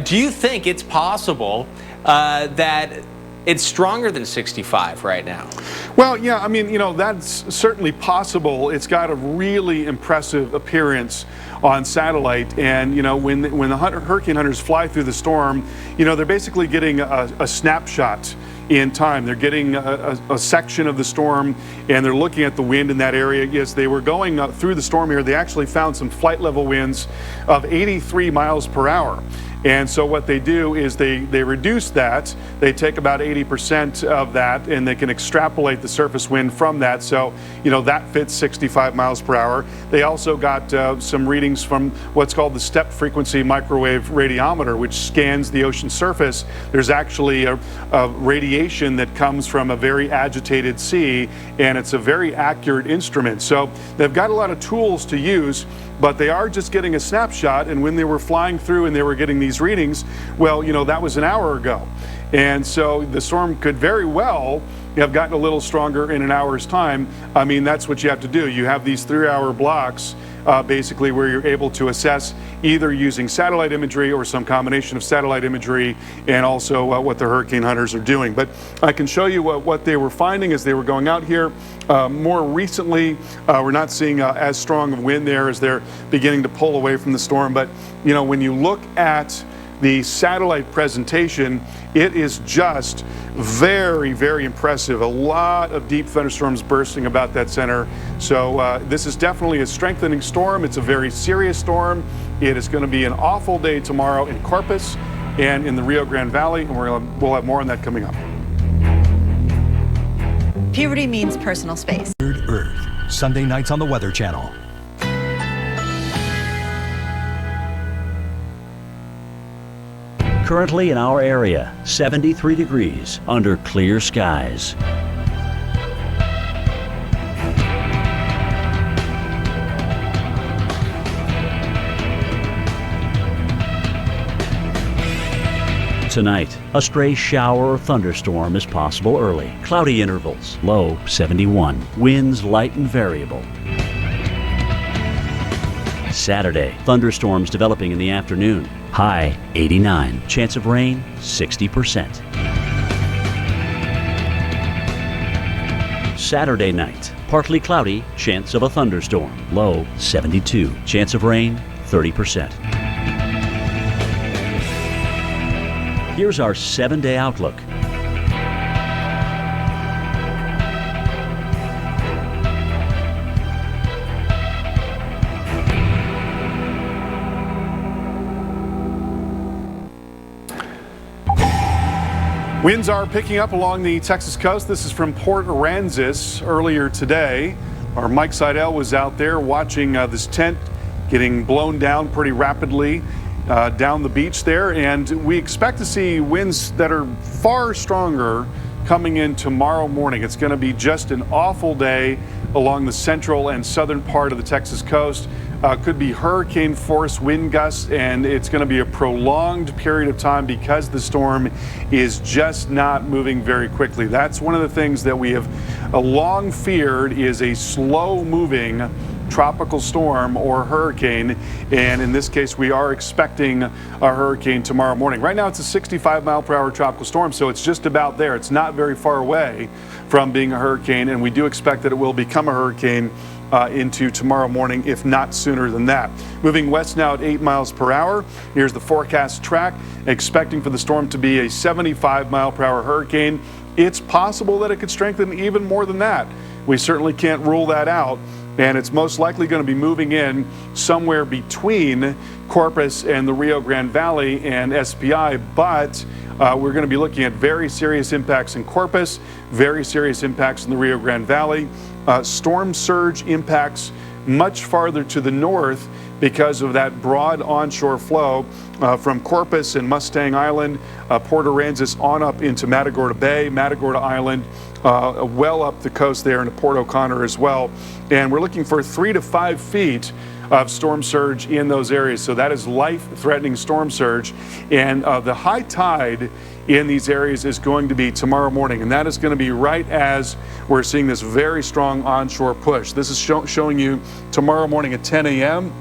Do you think it's possible that it's stronger than 65 right now? Well, yeah, I mean, you know, that's certainly possible. It's got a really impressive appearance on satellite. And, you know, when the hurricane hunters fly through the storm, you know, they're basically getting a snapshot in time. They're getting a section of the storm, and they're looking at the wind in that area. Yes, they were going through the storm here. They actually found some flight level winds of 83 miles per hour. And so what they do is they reduce that. They take about 80% of that, and they can extrapolate the surface wind from that. So, you know, that fits 65 miles per hour. They also got some readings from what's called the step frequency microwave radiometer, which scans the ocean surface. There's actually a radiation that comes from a very agitated sea, and it's a very accurate instrument. So they've got a lot of tools to use, but they are just getting a snapshot. And when they were flying through and they were getting these readings, well, you know, that was an hour ago. And so the storm could very well have gotten a little stronger in an hour's time. I mean, that's what you have to do. You have these 3-hour blocks basically where you're able to assess either using satellite imagery or some combination of satellite imagery and also what the hurricane hunters are doing. But I can show you what they were finding as they were going out here. More recently, we're not seeing as strong of wind there as they're beginning to pull away from the storm. But, you know, when you look at the satellite presentation, it is just very, very impressive. A lot of deep thunderstorms bursting about that center. So this is definitely a strengthening storm. It's a very serious storm. It is going to be an awful day tomorrow in Corpus and in the Rio Grande Valley, and we'll have more on that coming up. Puberty means personal space. Earth, Sunday nights on the Weather Channel. Currently in our area, 73 degrees under clear skies. Tonight, a stray shower or thunderstorm is possible early. Cloudy intervals, low 71. Winds light and variable. Saturday, thunderstorms developing in the afternoon. High 89. Chance of rain 60%. Saturday night, partly cloudy, chance of a thunderstorm. Low 72. Chance of rain 30%. Here's our 7-day outlook. Winds are picking up along the Texas coast. This is from Port Aransas earlier today. Our Mike Seidel was out there watching this tent getting blown down pretty rapidly down the beach there. And we expect to see winds that are far stronger coming in tomorrow morning. It's going to be just an awful day along the central and southern part of the Texas coast. Could be hurricane force wind gusts, and it's going to be a prolonged period of time because the storm is just not moving very quickly. That's one of the things that we have long feared is a slow moving tropical storm or hurricane, and in this case we are expecting a hurricane tomorrow morning. Right now it's a 65-mile-per-hour tropical storm, so it's just about there. It's not very far away from being a hurricane, and we do expect that it will become a hurricane into tomorrow morning, if not sooner than that. Moving west now at 8 miles per hour. Here's the forecast track, expecting for the storm to be a 75-mile-per-hour hurricane. It's possible that it could strengthen even more than that. We certainly can't rule that out, and it's most likely going to be moving in somewhere between Corpus and the Rio Grande Valley and SPI, but we're going to be looking at very serious impacts in Corpus, very serious impacts in the Rio Grande Valley, storm surge impacts much farther to the north because of that broad onshore flow from Corpus and Mustang Island, Port Aransas on up into Matagorda Bay, Matagorda Island, well up the coast there into Port O'Connor as well. And we're looking for 3 to 5 feet of storm surge in those areas. So that is life-threatening storm surge. And the high tide in these areas is going to be tomorrow morning, and that is going to be right as we're seeing this very strong onshore push. This is showing you tomorrow morning at 10 a.m.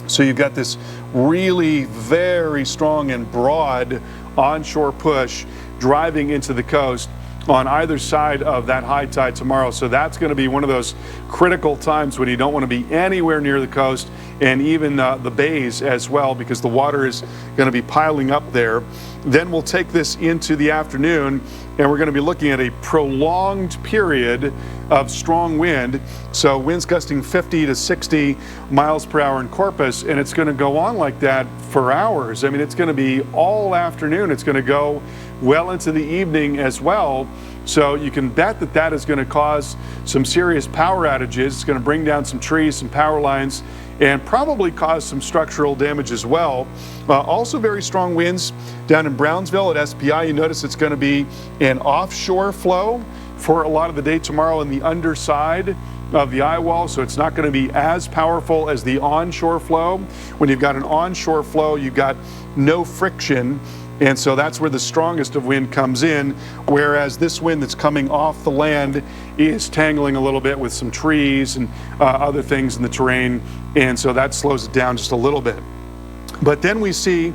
So you've got this really very strong and broad onshore push driving into the coast on either side of that high tide tomorrow. So that's going to be one of those critical times when you don't want to be anywhere near the coast and even the bays as well, because the water is going to be piling up there. Then we'll take this into the afternoon, and we're going to be looking at a prolonged period of strong wind. So winds gusting 50 to 60 miles per hour in Corpus, and it's going to go on like that for hours. I mean, it's going to be all afternoon. It's going to go well into the evening as well. So you can bet that that is going to cause some serious power outages. It's going to bring down some trees, some power lines, and probably cause some structural damage as well. Also very strong winds down in Brownsville at SPI. You notice it's going to be an offshore flow for a lot of the day tomorrow in the underside of the eye wall, so it's not going to be as powerful as the onshore flow. When you've got an onshore flow, you've got no friction, and so that's where the strongest of wind comes in, whereas this wind that's coming off the land is tangling a little bit with some trees and other things in the terrain, and so that slows it down just a little bit. But then we see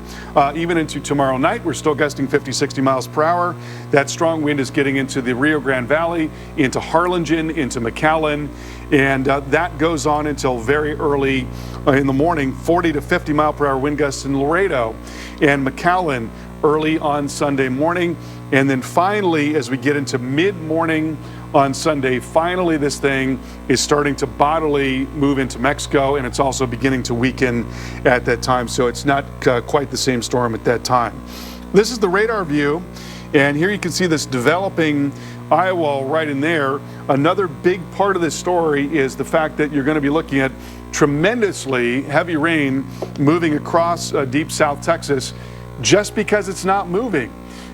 even into tomorrow night, we're still gusting 50, 60 miles per hour. That strong wind is getting into the Rio Grande Valley, into Harlingen, into McAllen, and that goes on until very early in the morning. 40 to 50 mile per hour wind gusts in Laredo and McAllen early on Sunday morning. And then finally, as we get into mid-morning on Sunday, finally this thing is starting to bodily move into Mexico, and it's also beginning to weaken at that time, so it's not quite the same storm at that time. This is the radar view, and here you can see this developing eye wall right in there. Another big part of this story is the fact that you're going to be looking at tremendously heavy rain moving across deep South Texas just because it's not moving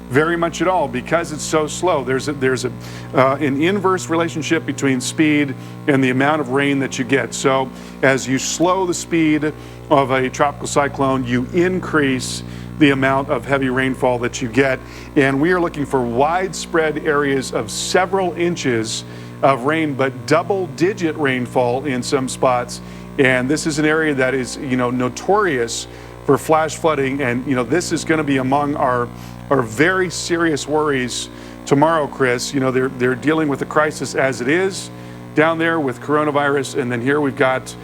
very much at all, because it's so slow. There's an inverse relationship between speed and the amount of rain that you get. So as you slow the speed of a tropical cyclone, you increase the amount of heavy rainfall that you get. And we are looking for widespread areas of several inches of rain, but double-digit rainfall in some spots. And this is an area that is, notorious for flash flooding. And, this is going to be among our very serious worries tomorrow, Chris. They're dealing with the crisis as it is down there with coronavirus, and then here we've got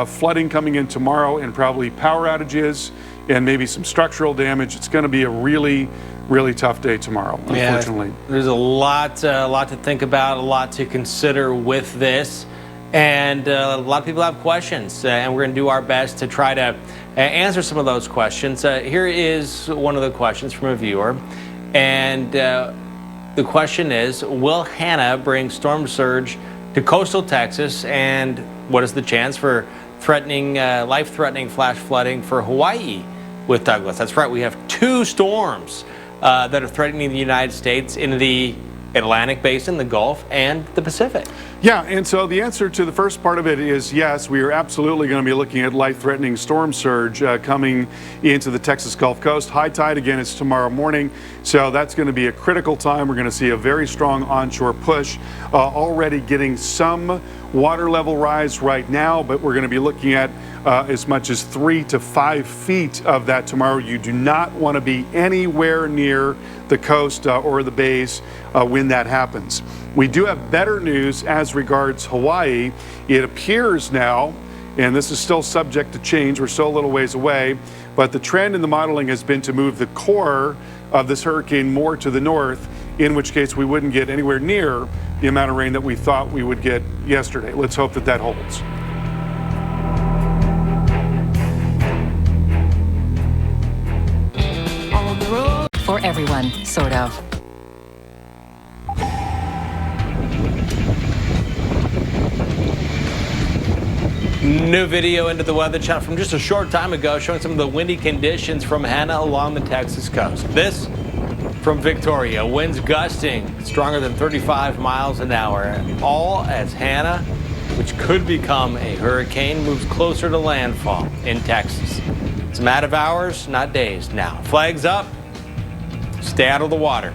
flooding coming in tomorrow, and probably power outages and maybe some structural damage. It's going to be a really, really tough day tomorrow, unfortunately. Yeah, there's a lot to think about, a lot to consider with this, and a lot of people have questions, and we're going to do our best to try to answer some of those questions. Here is one of the questions from a viewer, and The question is, will Hanna bring storm surge to coastal Texas, and what is the chance for life-threatening flash flooding for Hawaii with Douglas? That's right, we have 2 storms that are threatening the United States in the Atlantic Basin, the Gulf, and the Pacific. Yeah, and so the answer to the first part of it is yes, we are absolutely going to be looking at life-threatening storm surge coming into the Texas Gulf Coast. High tide again is tomorrow morning, so that's going to be a critical time. We're going to see a very strong onshore push, already getting some water level rise right now, but we're going to be looking at as much as 3 to 5 feet of that tomorrow. You do not want to be anywhere near the coast or the bays when that happens. We do have better news as regards Hawaii. It appears now, and this is still subject to change, we're still a little ways away, but the trend in the modeling has been to move the core of this hurricane more to the north, in which case we wouldn't get anywhere near the amount of rain that we thought we would get yesterday. Let's hope that that holds. For everyone, sort of. New video into the Weather Channel from just a short time ago showing some of the windy conditions from Hanna along the Texas coast. This from Victoria, winds gusting stronger than 35 miles an hour, all as Hanna, which could become a hurricane, moves closer to landfall in Texas. It's a matter of hours, not days now. Flags up, stay out of the water.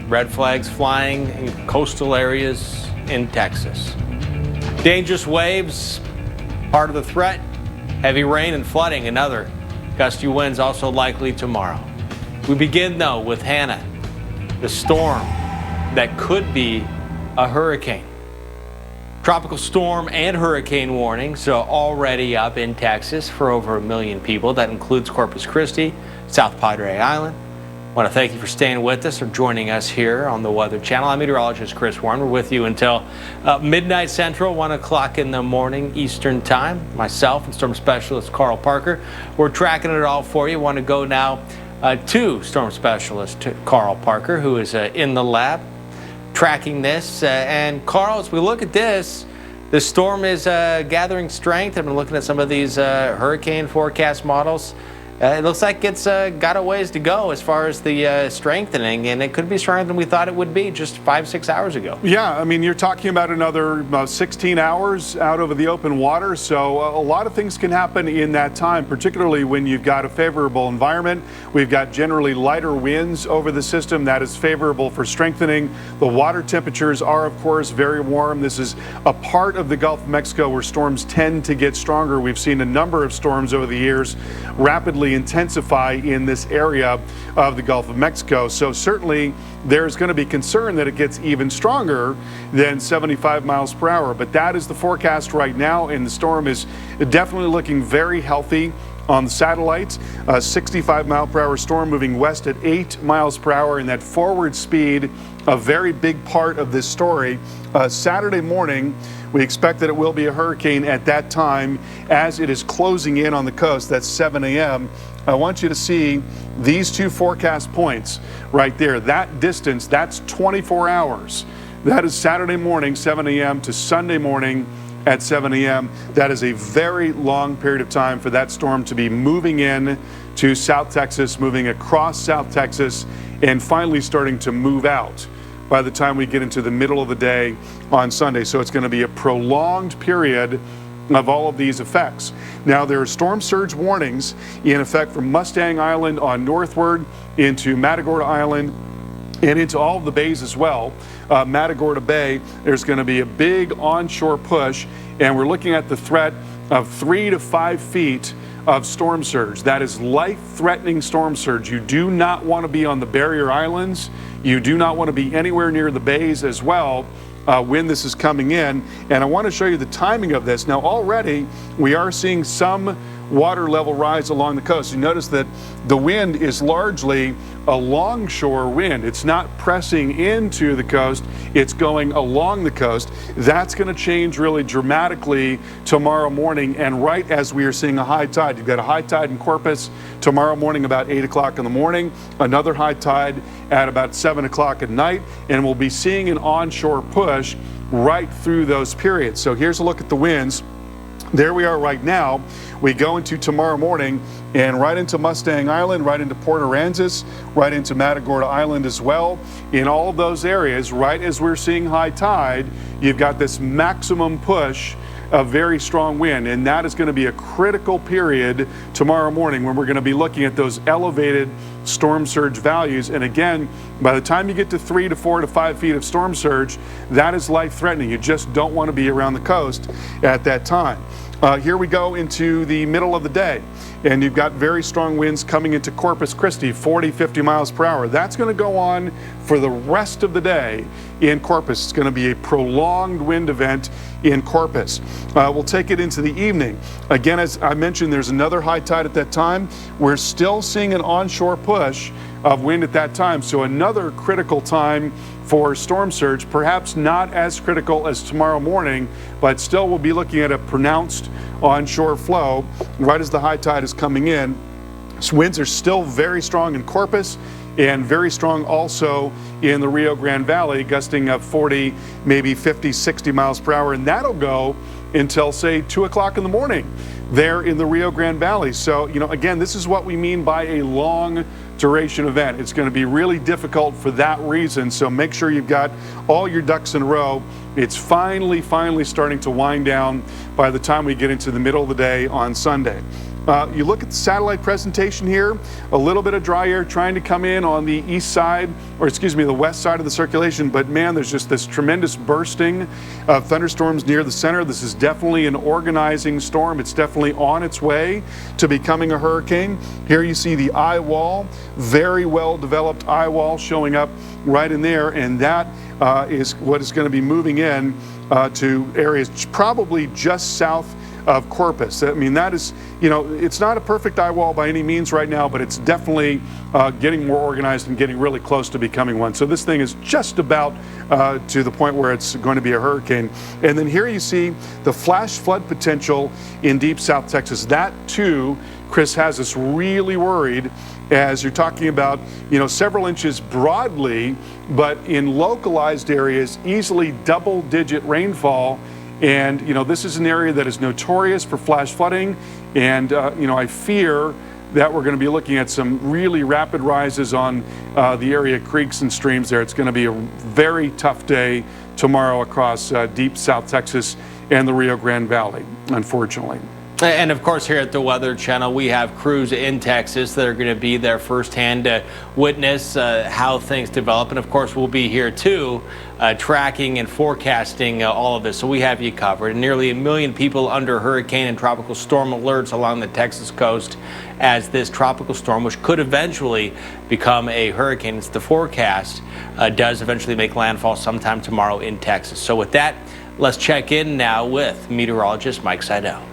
Red flags flying in coastal areas in Texas. Dangerous waves, part of the threat. Heavy rain and flooding, another. Gusty winds also likely tomorrow. We begin though with Hanna, the storm that could be a hurricane. Tropical storm and hurricane warnings are already up in Texas for over 1 million people. That includes Corpus Christi, South Padre Island. I want to thank you for staying with us or joining us here on the Weather Channel. I'm meteorologist Chris Warren. We're with you until midnight Central, 1 o'clock in the morning Eastern Time. Myself and storm specialist Carl Parker. We're tracking it all for you. Want to go now to storm specialist Carl Parker, who is in the lab tracking this. And Carl, as we look at this, the storm is gathering strength. I've been looking at some of these hurricane forecast models. It looks like it's got a ways to go as far as the strengthening, and it could be stronger than we thought it would be just 5-6 hours ago. Yeah, I mean, you're talking about another 16 hours out over the open water, so a lot of things can happen in that time, particularly when you've got a favorable environment. We've got generally lighter winds over the system. That is favorable for strengthening. The water temperatures are, of course, very warm. This is a part of the Gulf of Mexico where storms tend to get stronger. We've seen a number of storms over the years rapidly intensify in this area of the Gulf of Mexico. So certainly there's going to be concern that it gets even stronger than 75 miles per hour. But that is the forecast right now, and the storm is definitely looking very healthy on the satellite. 65 mile per hour storm moving west at 8 miles per hour, and that forward speed, a very big part of this story. Saturday morning, we expect that it will be a hurricane at that time as it is closing in on the coast. That's 7 a.m. I want you to see these 2 forecast points right there. That distance, that's 24 hours. That is Saturday morning, 7 a.m. to Sunday morning at 7 a.m. That is a very long period of time for that storm to be moving in to South Texas, moving across South Texas, and finally starting to move out by the time we get into the middle of the day on Sunday. So it's going to be a prolonged period of all of these effects. Now, there are storm surge warnings in effect from Mustang Island on northward into Matagorda Island and into all of the bays as well. Matagorda Bay, there's going to be a big onshore push, and we're looking at the threat of 3 to 5 feet of storm surge. That is life-threatening storm surge. You do not want to be on the barrier islands. You do not want to be anywhere near the bays as well when this is coming in. And I want to show you the timing of this. Now, already we are seeing some water level rise along the coast. You notice that the wind is largely a longshore wind. It's not pressing into the coast, it's going along the coast. That's going to change really dramatically tomorrow morning, and right as we are seeing a high tide. You've got a high tide in Corpus tomorrow morning about 8 o'clock in the morning, another high tide at about 7 o'clock at night, and we'll be seeing an onshore push right through those periods. So here's a look at the winds. There we are right now. We go into tomorrow morning and right into Mustang Island, right into Port Aransas, right into Matagorda Island as well. In all of those areas, right as we're seeing high tide, you've got this maximum push of very strong wind, and that is going to be a critical period tomorrow morning when we're going to be looking at those elevated storm surge values. And again, by the time you get to 3 to 4 to 5 feet of storm surge, that is life-threatening. You just don't want to be around the coast at that time. Here we go into the middle of the day, and you've got very strong winds coming into Corpus Christi, 40, 50 miles per hour. That's going to go on for the rest of the day in Corpus. It's going to be a prolonged wind event in Corpus. We'll take it into the evening. Again, as I mentioned, there's another high tide at that time. We're still seeing an onshore push of wind at that time, so another critical time for storm surge, perhaps not as critical as tomorrow morning, but still we'll be looking at a pronounced onshore flow right as the high tide is coming in. So winds are still very strong in Corpus and very strong also in the Rio Grande Valley, gusting of 40, maybe 50, 60 miles per hour, and that'll go until, say, 2 o'clock in the morning there in the Rio Grande Valley. So, you know, again, this is what we mean by a long duration event. It's going to be really difficult for that reason, so make sure you've got all your ducks in a row. It's finally starting to wind down by the time we get into the middle of the day on Sunday. You look at the satellite presentation here, a little bit of dry air trying to come in on the east side, or excuse me, the west side of the circulation, but man, there's just this tremendous bursting of thunderstorms near the center. This is definitely an organizing storm. It's definitely on its way to becoming a hurricane. Here you see the eye wall, very well developed eye wall showing up right in there, and that is what is going to be moving in to areas probably just south of Corpus. I mean, that is, you know, it's not a perfect eye wall by any means right now, but it's definitely getting more organized and getting really close to becoming one. So this thing is just about to the point where it's going to be a hurricane. And then here you see the flash flood potential in deep South Texas. That too, Chris, has us really worried as you're talking about, you know, several inches broadly, but in localized areas, easily double-digit rainfall. And, you know, this is an area that is notorious for flash flooding. And, you know, I fear that we're going to be looking at some really rapid rises on the area creeks and streams there. It's going to be a very tough day tomorrow across deep South Texas and the Rio Grande Valley, unfortunately. And of course, here at the Weather Channel, we have crews in Texas that are going to be there firsthand to witness how things develop. And of course, we'll be here too, tracking and forecasting all of this. So we have you covered. And nearly 1 million people under hurricane and tropical storm alerts along the Texas coast as this tropical storm, which could eventually become a hurricane, it's the forecast, does eventually make landfall sometime tomorrow in Texas. So with that, let's check in now with meteorologist Mike Seidel.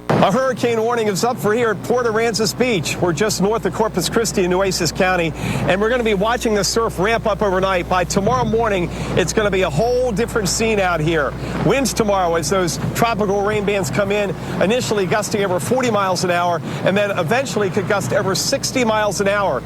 A hurricane warning is up for here at Port Aransas Beach. We're just north of Corpus Christi in Nueces County, and we're going to be watching the surf ramp up overnight. By tomorrow morning, it's going to be a whole different scene out here. Winds tomorrow as those tropical rain bands come in, initially gusting over 40 miles an hour, and then eventually could gust over 60 miles an hour.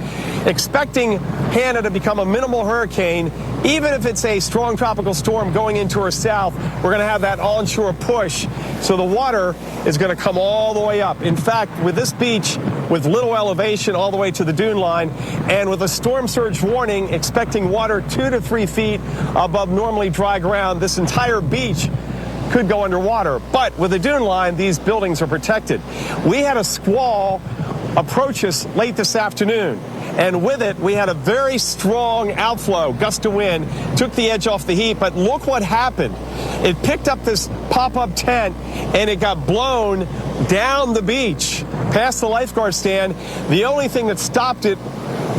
Expecting Hanna to become a minimal hurricane, even if it's a strong tropical storm going into our south, we're going to have that onshore push, so the water is going to come all the way up. In fact, with this beach, with little elevation all the way to the dune line, and with a storm surge warning, expecting water 2 to 3 feet above normally dry ground, this entire beach could go underwater. But with the dune line, these buildings are protected. We had a squall approach us late this afternoon, and with it, we had a very strong outflow, gust of wind, took the edge off the heat, but look what happened. It picked up this pop-up tent, and it got blown down the beach, past the lifeguard stand. The only thing that stopped it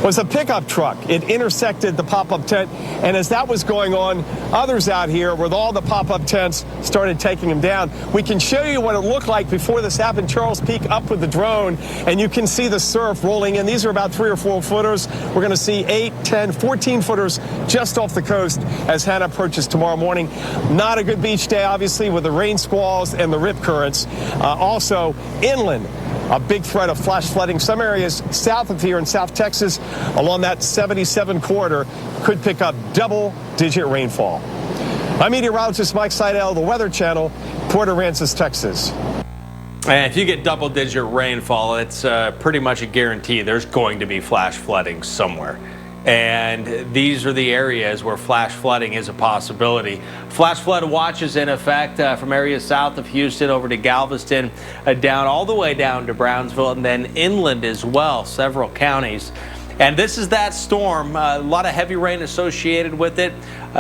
was a pickup truck. It intersected the pop-up tent, and as that was going on, others out here with all the pop-up tents started taking them down. We can show you what it looked like before this happened. Charles, peek up with the drone, and you can see the surf rolling in. These are about 3 or 4 footers. We're going to see 8, 10, 14 footers just off the coast as Hanna approaches tomorrow morning. Not a good beach day, obviously, with the rain squalls and the rip currents. Also, inland, a big threat of flash flooding. Some areas south of here in South Texas along that 77 corridor could pick up double-digit rainfall. I'm meteorologist Mike Seidel, the Weather Channel, Port Aransas, Texas. And if you get double-digit rainfall, it's pretty much a guarantee there's going to be flash flooding somewhere. And these are the areas where flash flooding is a possibility. Flash flood watches in effect from areas south of Houston over to Galveston, down all the way down to Brownsville, and then inland as well, several counties. And this is that storm, a lot of heavy rain associated with it.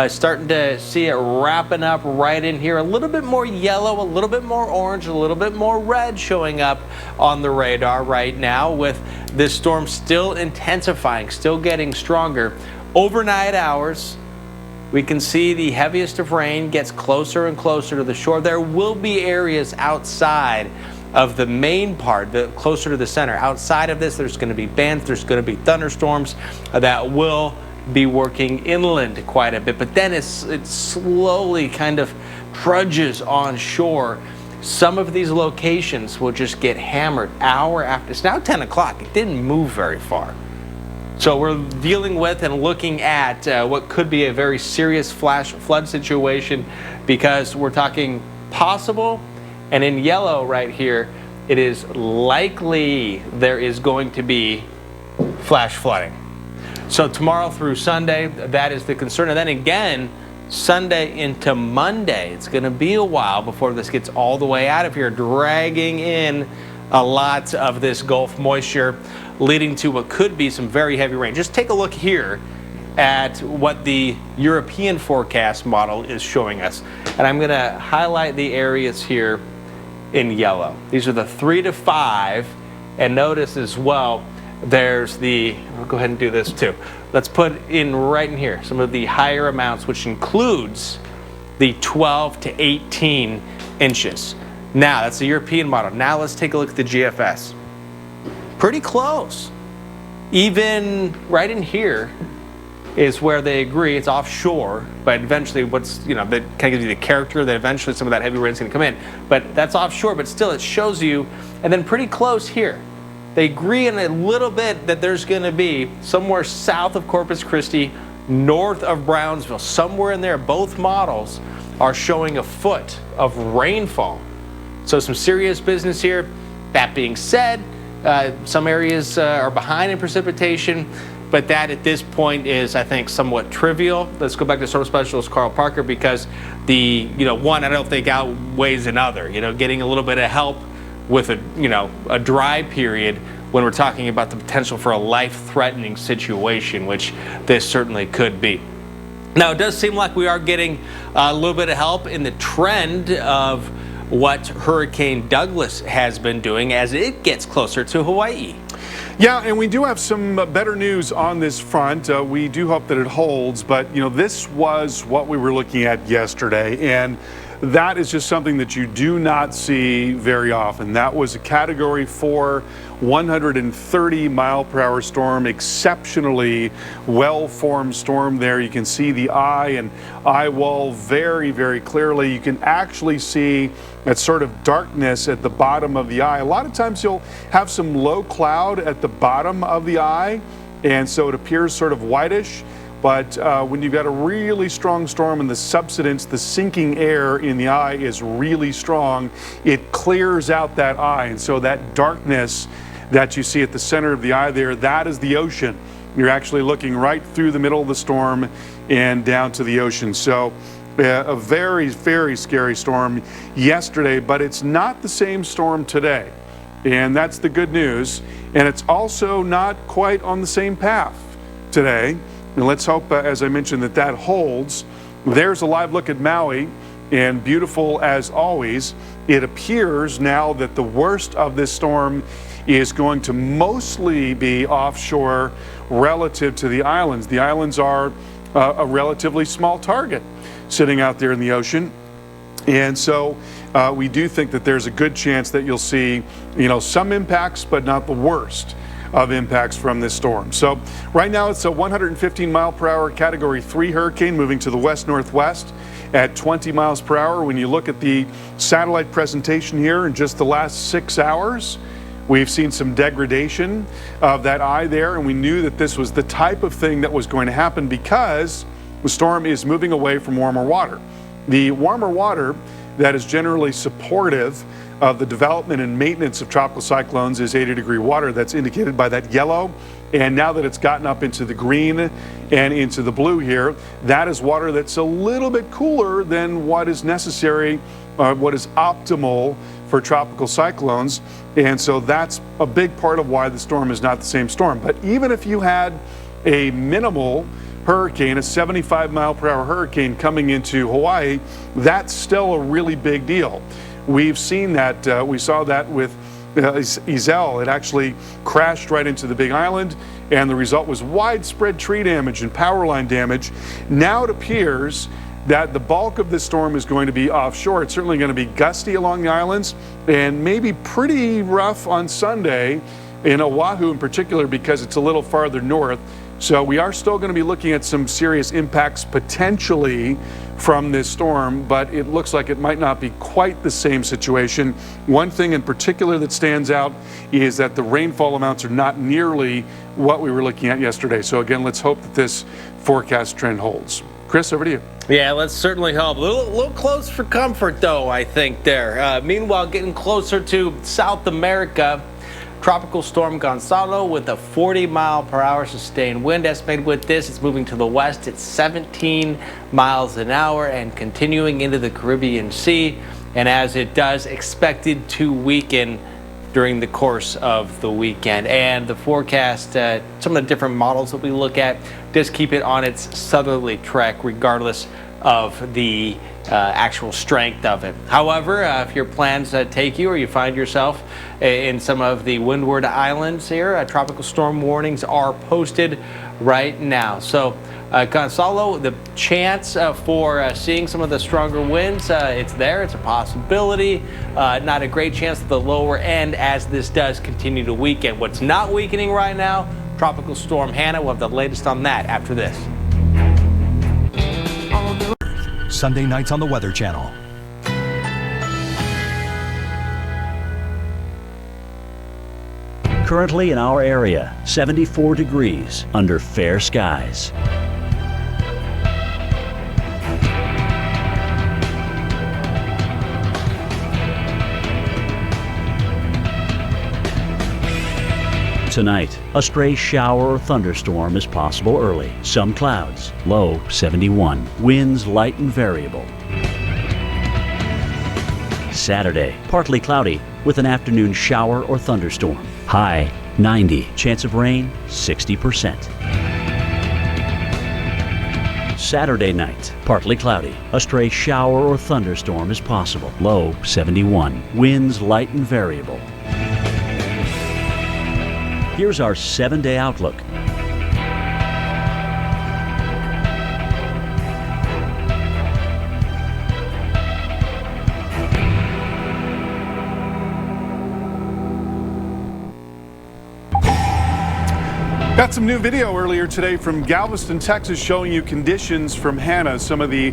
Starting to see it wrapping up right in here. A little bit more yellow, a little bit more orange, a little bit more red showing up on the radar right now, with this storm still intensifying, still getting stronger. Overnight hours, we can see the heaviest of rain gets closer and closer to the shore. There will be areas outside of the main part, closer to the center. Outside of this, there's going to be bands, there's going to be thunderstorms that will be working inland quite a bit, but then it slowly kind of trudges on shore. Some of these locations will just get hammered hour after. It's now 10 o'clock. It didn't move very far. So we're dealing with and looking at what could be a very serious flash flood situation, because we're talking possible, and in yellow right here, it is likely there is going to be flash flooding. So tomorrow through Sunday, that is the concern. And then again, Sunday into Monday, it's going to be a while before this gets all the way out of here, dragging in a lot of this Gulf moisture, leading to what could be some very heavy rain. Just take a look here at what the European forecast model is showing us. And I'm going to highlight the areas here in yellow. These are the 3 to 5. And notice as well, there's the, we'll go ahead and do this too. Let's put in right in here some of the higher amounts, which includes the 12 to 18 inches. Now, that's the European model. Now let's take a look at the GFS. Pretty close. Even right in here is where they agree. It's offshore, but eventually that kind of gives you the character that eventually some of that heavy rain is going to come in. But that's offshore, but still it shows you, and then pretty close here. They agree in a little bit that there's going to be somewhere south of Corpus Christi, north of Brownsville, somewhere in there. Both models are showing a foot of rainfall. So some serious business here. That being said, some areas are behind in precipitation, but that at this point is, I think, somewhat trivial. Let's go back to storm specialist Carl Parker, because the, one I don't think outweighs another. Getting a little bit of help with a dry period when we're talking about the potential for a life-threatening situation, which this certainly could be. Now, it does seem like we are getting a little bit of help in the trend of what Hurricane Douglas has been doing as it gets closer to Hawaii. Yeah, and we do have some better news on this front. We do hope that it holds, but this was what we were looking at yesterday, and that is just something that you do not see very often. That was a Category 4, 130-mile-per-hour storm, exceptionally well-formed storm there. You can see the eye and eye wall very, very clearly. You can actually see that sort of darkness at the bottom of the eye. A lot of times you'll have some low cloud at the bottom of the eye, and so it appears sort of whitish. But when you've got a really strong storm and the subsidence, the sinking air in the eye is really strong, it clears out that eye. And so that darkness that you see at the center of the eye there, that is the ocean. You're actually looking right through the middle of the storm and down to the ocean. So a very, very scary storm yesterday, but it's not the same storm today. And that's the good news. And it's also not quite on the same path today. And let's hope, as I mentioned, that holds. There's a live look at Maui, and beautiful as always. It appears now that the worst of this storm is going to mostly be offshore relative to the islands. The islands are a relatively small target sitting out there in the ocean. And so we do think that there's a good chance that you'll see, some impacts, but not the worst of impacts from this storm. So right now it's a 115 mile per hour Category 3 hurricane moving to the west-northwest at 20 miles per hour. When you look at the satellite presentation here in just the last 6 hours, we've seen some degradation of that eye there, and we knew that this was the type of thing that was going to happen because the storm is moving away from warmer water. The warmer water that is generally supportive of the development and maintenance of tropical cyclones is 80-degree water. That's indicated by that yellow. And now that it's gotten up into the green and into the blue here, that is water that's a little bit cooler than what is necessary, what is optimal for tropical cyclones. And so that's a big part of why the storm is not the same storm. But even if you had a minimal hurricane, a 75 mile per hour hurricane coming into Hawaii, that's still a really big deal. We've seen that, we saw that with Isel. It actually crashed right into the Big Island, and the result was widespread tree damage and power line damage. Now it appears that the bulk of this storm is going to be offshore. It's certainly going to be gusty along the islands and maybe pretty rough on Sunday in Oahu in particular because it's a little farther north. So we are still going to be looking at some serious impacts potentially from this storm, but it looks like it might not be quite the same situation. One thing in particular that stands out is that the rainfall amounts are not nearly what we were looking at yesterday. So again, let's hope that this forecast trend holds. Chris, over to you. Yeah, let's certainly hope. A little close for comfort, though, I think there. Meanwhile, getting closer to South America, Tropical Storm Gonzalo with a 40 mile per hour sustained wind estimated with this. It's moving to the west at 17 miles an hour and continuing into the Caribbean Sea. And as it does, expected to weaken during the course of the weekend. And the forecast, some of the different models that we look at, just keep it on its southerly trek regardless of the actual strength of it. However, if your plans take you or you find yourself in some of the windward islands here, tropical storm warnings are posted right now. So Gonzalo, the chance for seeing some of the stronger winds, it's there, it's a possibility. Not a great chance at the lower end as this does continue to weaken. What's not weakening right now, Tropical Storm Hanna. We'll have the latest on that after this. Sunday nights on the Weather Channel. Currently in our area, 74 degrees under fair skies. Tonight, a stray shower or thunderstorm is possible early. Some clouds, low 71. Winds light and variable. Saturday, partly cloudy with an afternoon shower or thunderstorm. High 90. Chance of rain 60%. Saturday night, partly cloudy. A stray shower or thunderstorm is possible. Low 71. Winds light and variable. Here's our 7-day outlook. Got some new video earlier today from Galveston, Texas, showing you conditions from Hanna, some of the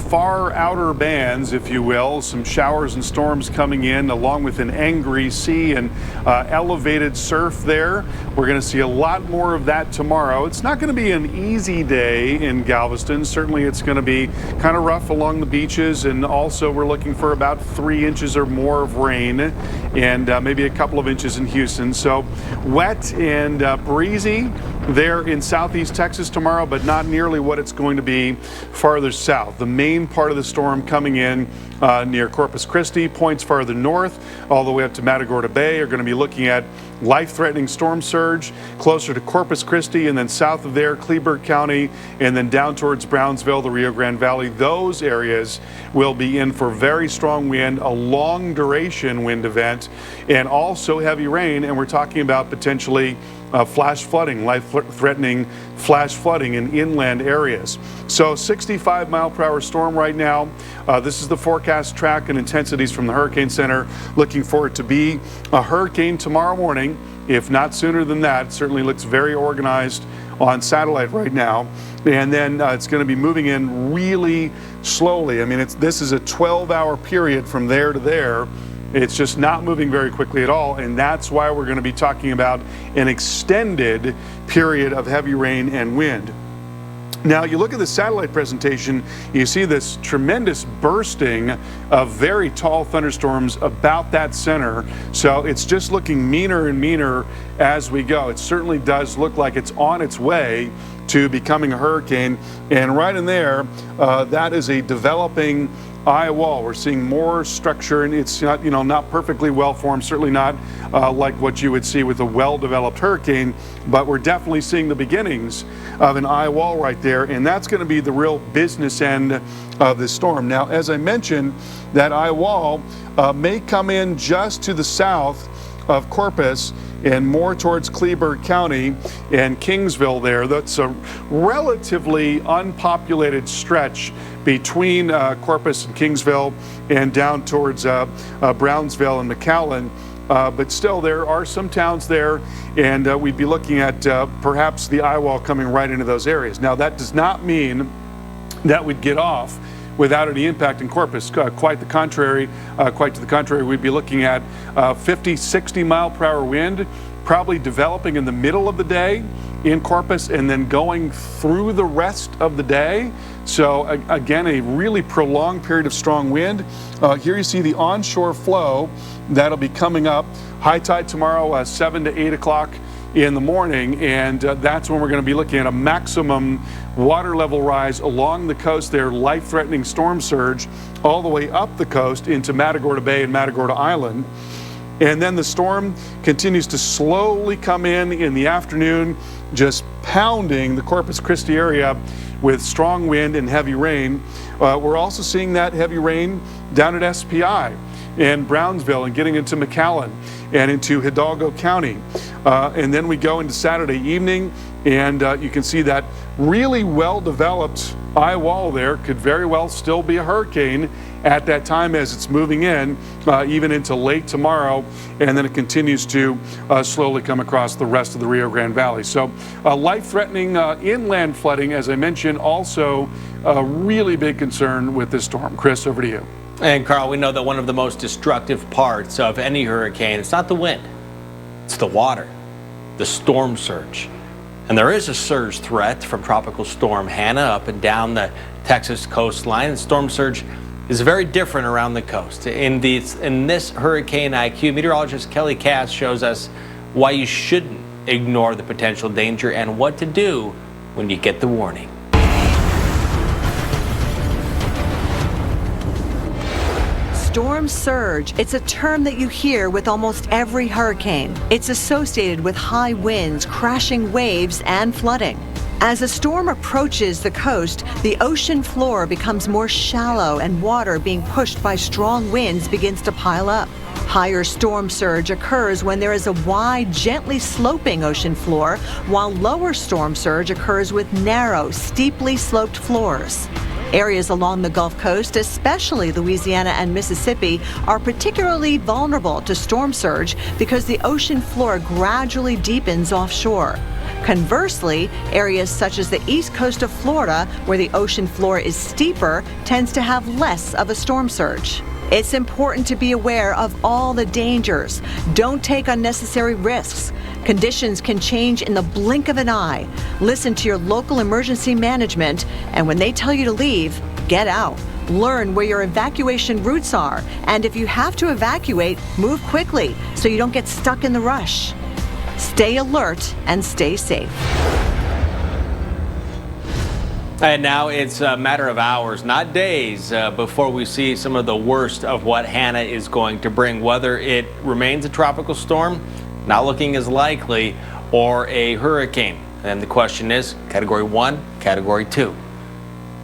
far outer bands, if you will, some showers and storms coming in, along with an angry sea and elevated surf there. We're going to see a lot more of that tomorrow. It's not going to be an easy day in Galveston. Certainly it's going to be kind of rough along the beaches, and also we're looking for about 3 inches or more of rain and maybe a couple of inches in Houston. So wet and breezy there in southeast Texas tomorrow, but not nearly what it's going to be farther south. The main part of the storm coming in near Corpus Christi, points farther north, all the way up to Matagorda Bay, are going to be looking at life-threatening storm surge closer to Corpus Christi, and then south of there, Kleberg County, and then down towards Brownsville, the Rio Grande Valley. Those areas will be in for very strong wind, a long duration wind event, and also heavy rain. And we're talking about potentially flash flooding, life-threatening flash flooding in inland areas. So 65-mile-per-hour storm right now. This is the forecast track and intensities from the Hurricane Center. Looking for it to be a hurricane tomorrow morning, if not sooner than that. It certainly looks very organized on satellite right now. And then it's going to be moving in really slowly. I mean, this is a 12-hour period from there to there. It's just not moving very quickly at all, and that's why we're going to be talking about an extended period of heavy rain and wind. Now, you look at the satellite presentation, you see this tremendous bursting of very tall thunderstorms about that center. So it's just looking meaner and meaner as we go. It certainly does look like it's on its way to becoming a hurricane. And right in there, that is a developing eye wall. We're seeing more structure, and it's not, not perfectly well formed, certainly not like what you would see with a well-developed hurricane, but we're definitely seeing the beginnings of an eye wall right there, and that's going to be the real business end of this storm. Now, as I mentioned, that eye wall may come in just to the south of Corpus and more towards Kleberg County and Kingsville there. That's a relatively unpopulated stretch between Corpus and Kingsville and down towards Brownsville and McAllen. But still, there are some towns there, and we'd be looking at perhaps the eye wall coming right into those areas. Now, that does not mean that we'd get off without any impact in Corpus. Quite to the contrary, we'd be looking at 50, 60 mile per hour wind, probably developing in the middle of the day in Corpus and then going through the rest of the day. So again, a really prolonged period of strong wind. Here you see the onshore flow that'll be coming up. High tide tomorrow, 7 to 8 o'clock in the morning, and that's when we're going to be looking at a maximum water level rise along the coast there, life-threatening storm surge all the way up the coast into Matagorda Bay and Matagorda Island. And then the storm continues to slowly come in the afternoon, just pounding the Corpus Christi area with strong wind and heavy rain. We're also seeing that heavy rain down at SPI and Brownsville and getting into McAllen and into Hidalgo County. And then we go into Saturday evening, and you can see that really well-developed eye wall there could very well still be a hurricane at that time as it's moving in, even into late tomorrow, and then it continues to slowly come across the rest of the Rio Grande Valley. So life-threatening inland flooding, as I mentioned, also a really big concern with this storm. Chris, over to you. And Carl, we know that one of the most destructive parts of any hurricane, it's not the wind, it's the water, the storm surge. And there is a surge threat from Tropical Storm Hanna up and down the Texas coastline. And storm surge is very different around the coast. In this Hurricane IQ, meteorologist Kelly Cass shows us why you shouldn't ignore the potential danger and what to do when you get the warning. Storm surge. It's a term that you hear with almost every hurricane. It's associated with high winds, crashing waves, and flooding. As a storm approaches the coast, the ocean floor becomes more shallow and water being pushed by strong winds begins to pile up. Higher storm surge occurs when there is a wide, gently sloping ocean floor, while lower storm surge occurs with narrow, steeply sloped floors. Areas along the Gulf Coast, especially Louisiana and Mississippi, are particularly vulnerable to storm surge because the ocean floor gradually deepens offshore. Conversely, areas such as the east coast of Florida, where the ocean floor is steeper, tends to have less of a storm surge. It's important to be aware of all the dangers. Don't take unnecessary risks. Conditions can change in the blink of an eye. Listen to your local emergency management, and when they tell you to leave, get out. Learn where your evacuation routes are, and if you have to evacuate, move quickly so you don't get stuck in the rush. Stay alert and stay safe. And now it's a matter of hours, not days, before we see some of the worst of what Hanna is going to bring, whether it remains a tropical storm, not looking as likely, or a hurricane. And the question is, Category 1, Category 2.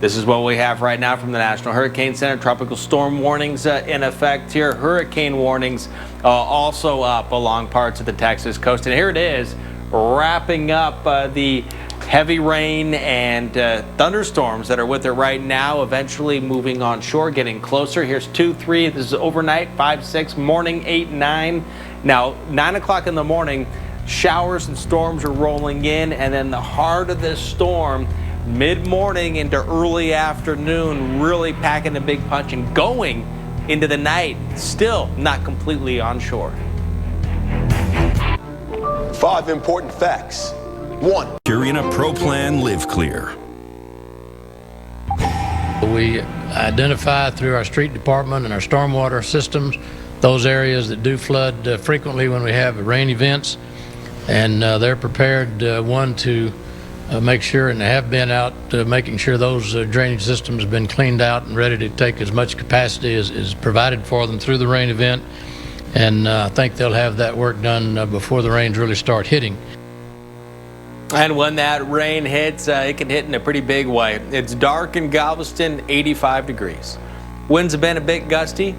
This is what we have right now from the National Hurricane Center. Tropical storm warnings in effect here. Hurricane warnings also up along parts of the Texas coast. And here it is wrapping up the heavy rain and thunderstorms that are with it right now, eventually moving on shore, getting closer. Here's 2, 3. This is overnight, 5, 6, morning, 8, 9. Now, 9 o'clock in the morning, showers and storms are rolling in, and then the heart of this storm, mid-morning into early afternoon, really packing a big punch and going into the night, still not completely onshore. 5 important facts. 1. You're in a Pro Plan Live Clear. We identify through our street department and our stormwater systems those areas that do flood frequently when we have rain events, and they're prepared, to make sure, and they have been out making sure those drainage systems have been cleaned out and ready to take as much capacity as is provided for them through the rain event. And I think they'll have that work done before the rains really start hitting. And when that rain hits, it can hit in a pretty big way. It's dark in Galveston, 85 degrees. Winds have been a bit gusty,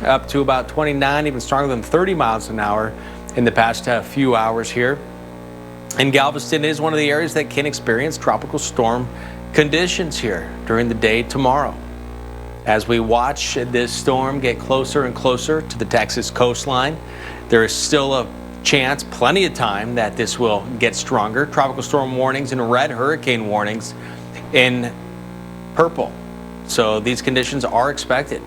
up to about 29, even stronger than 30 miles an hour in the past few hours here. And Galveston is one of the areas that can experience tropical storm conditions here during the day tomorrow. As we watch this storm get closer and closer to the Texas coastline, there is still a chance, plenty of time, that this will get stronger. Tropical storm warnings in red, hurricane warnings in purple. So these conditions are expected.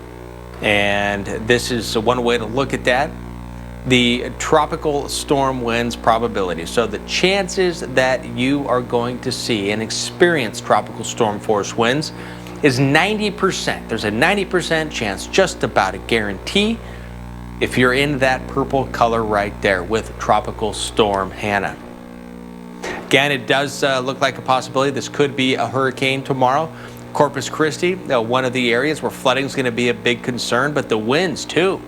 And this is one way to look at that. The tropical storm winds probability. So the chances that you are going to see and experience tropical storm force winds is 90%. There's a 90% chance, just about a guarantee, if you're in that purple color right there with Tropical Storm Hanna. Again, it does look like a possibility this could be a hurricane tomorrow. Corpus Christi, one of the areas where flooding is going to be a big concern, but the winds too,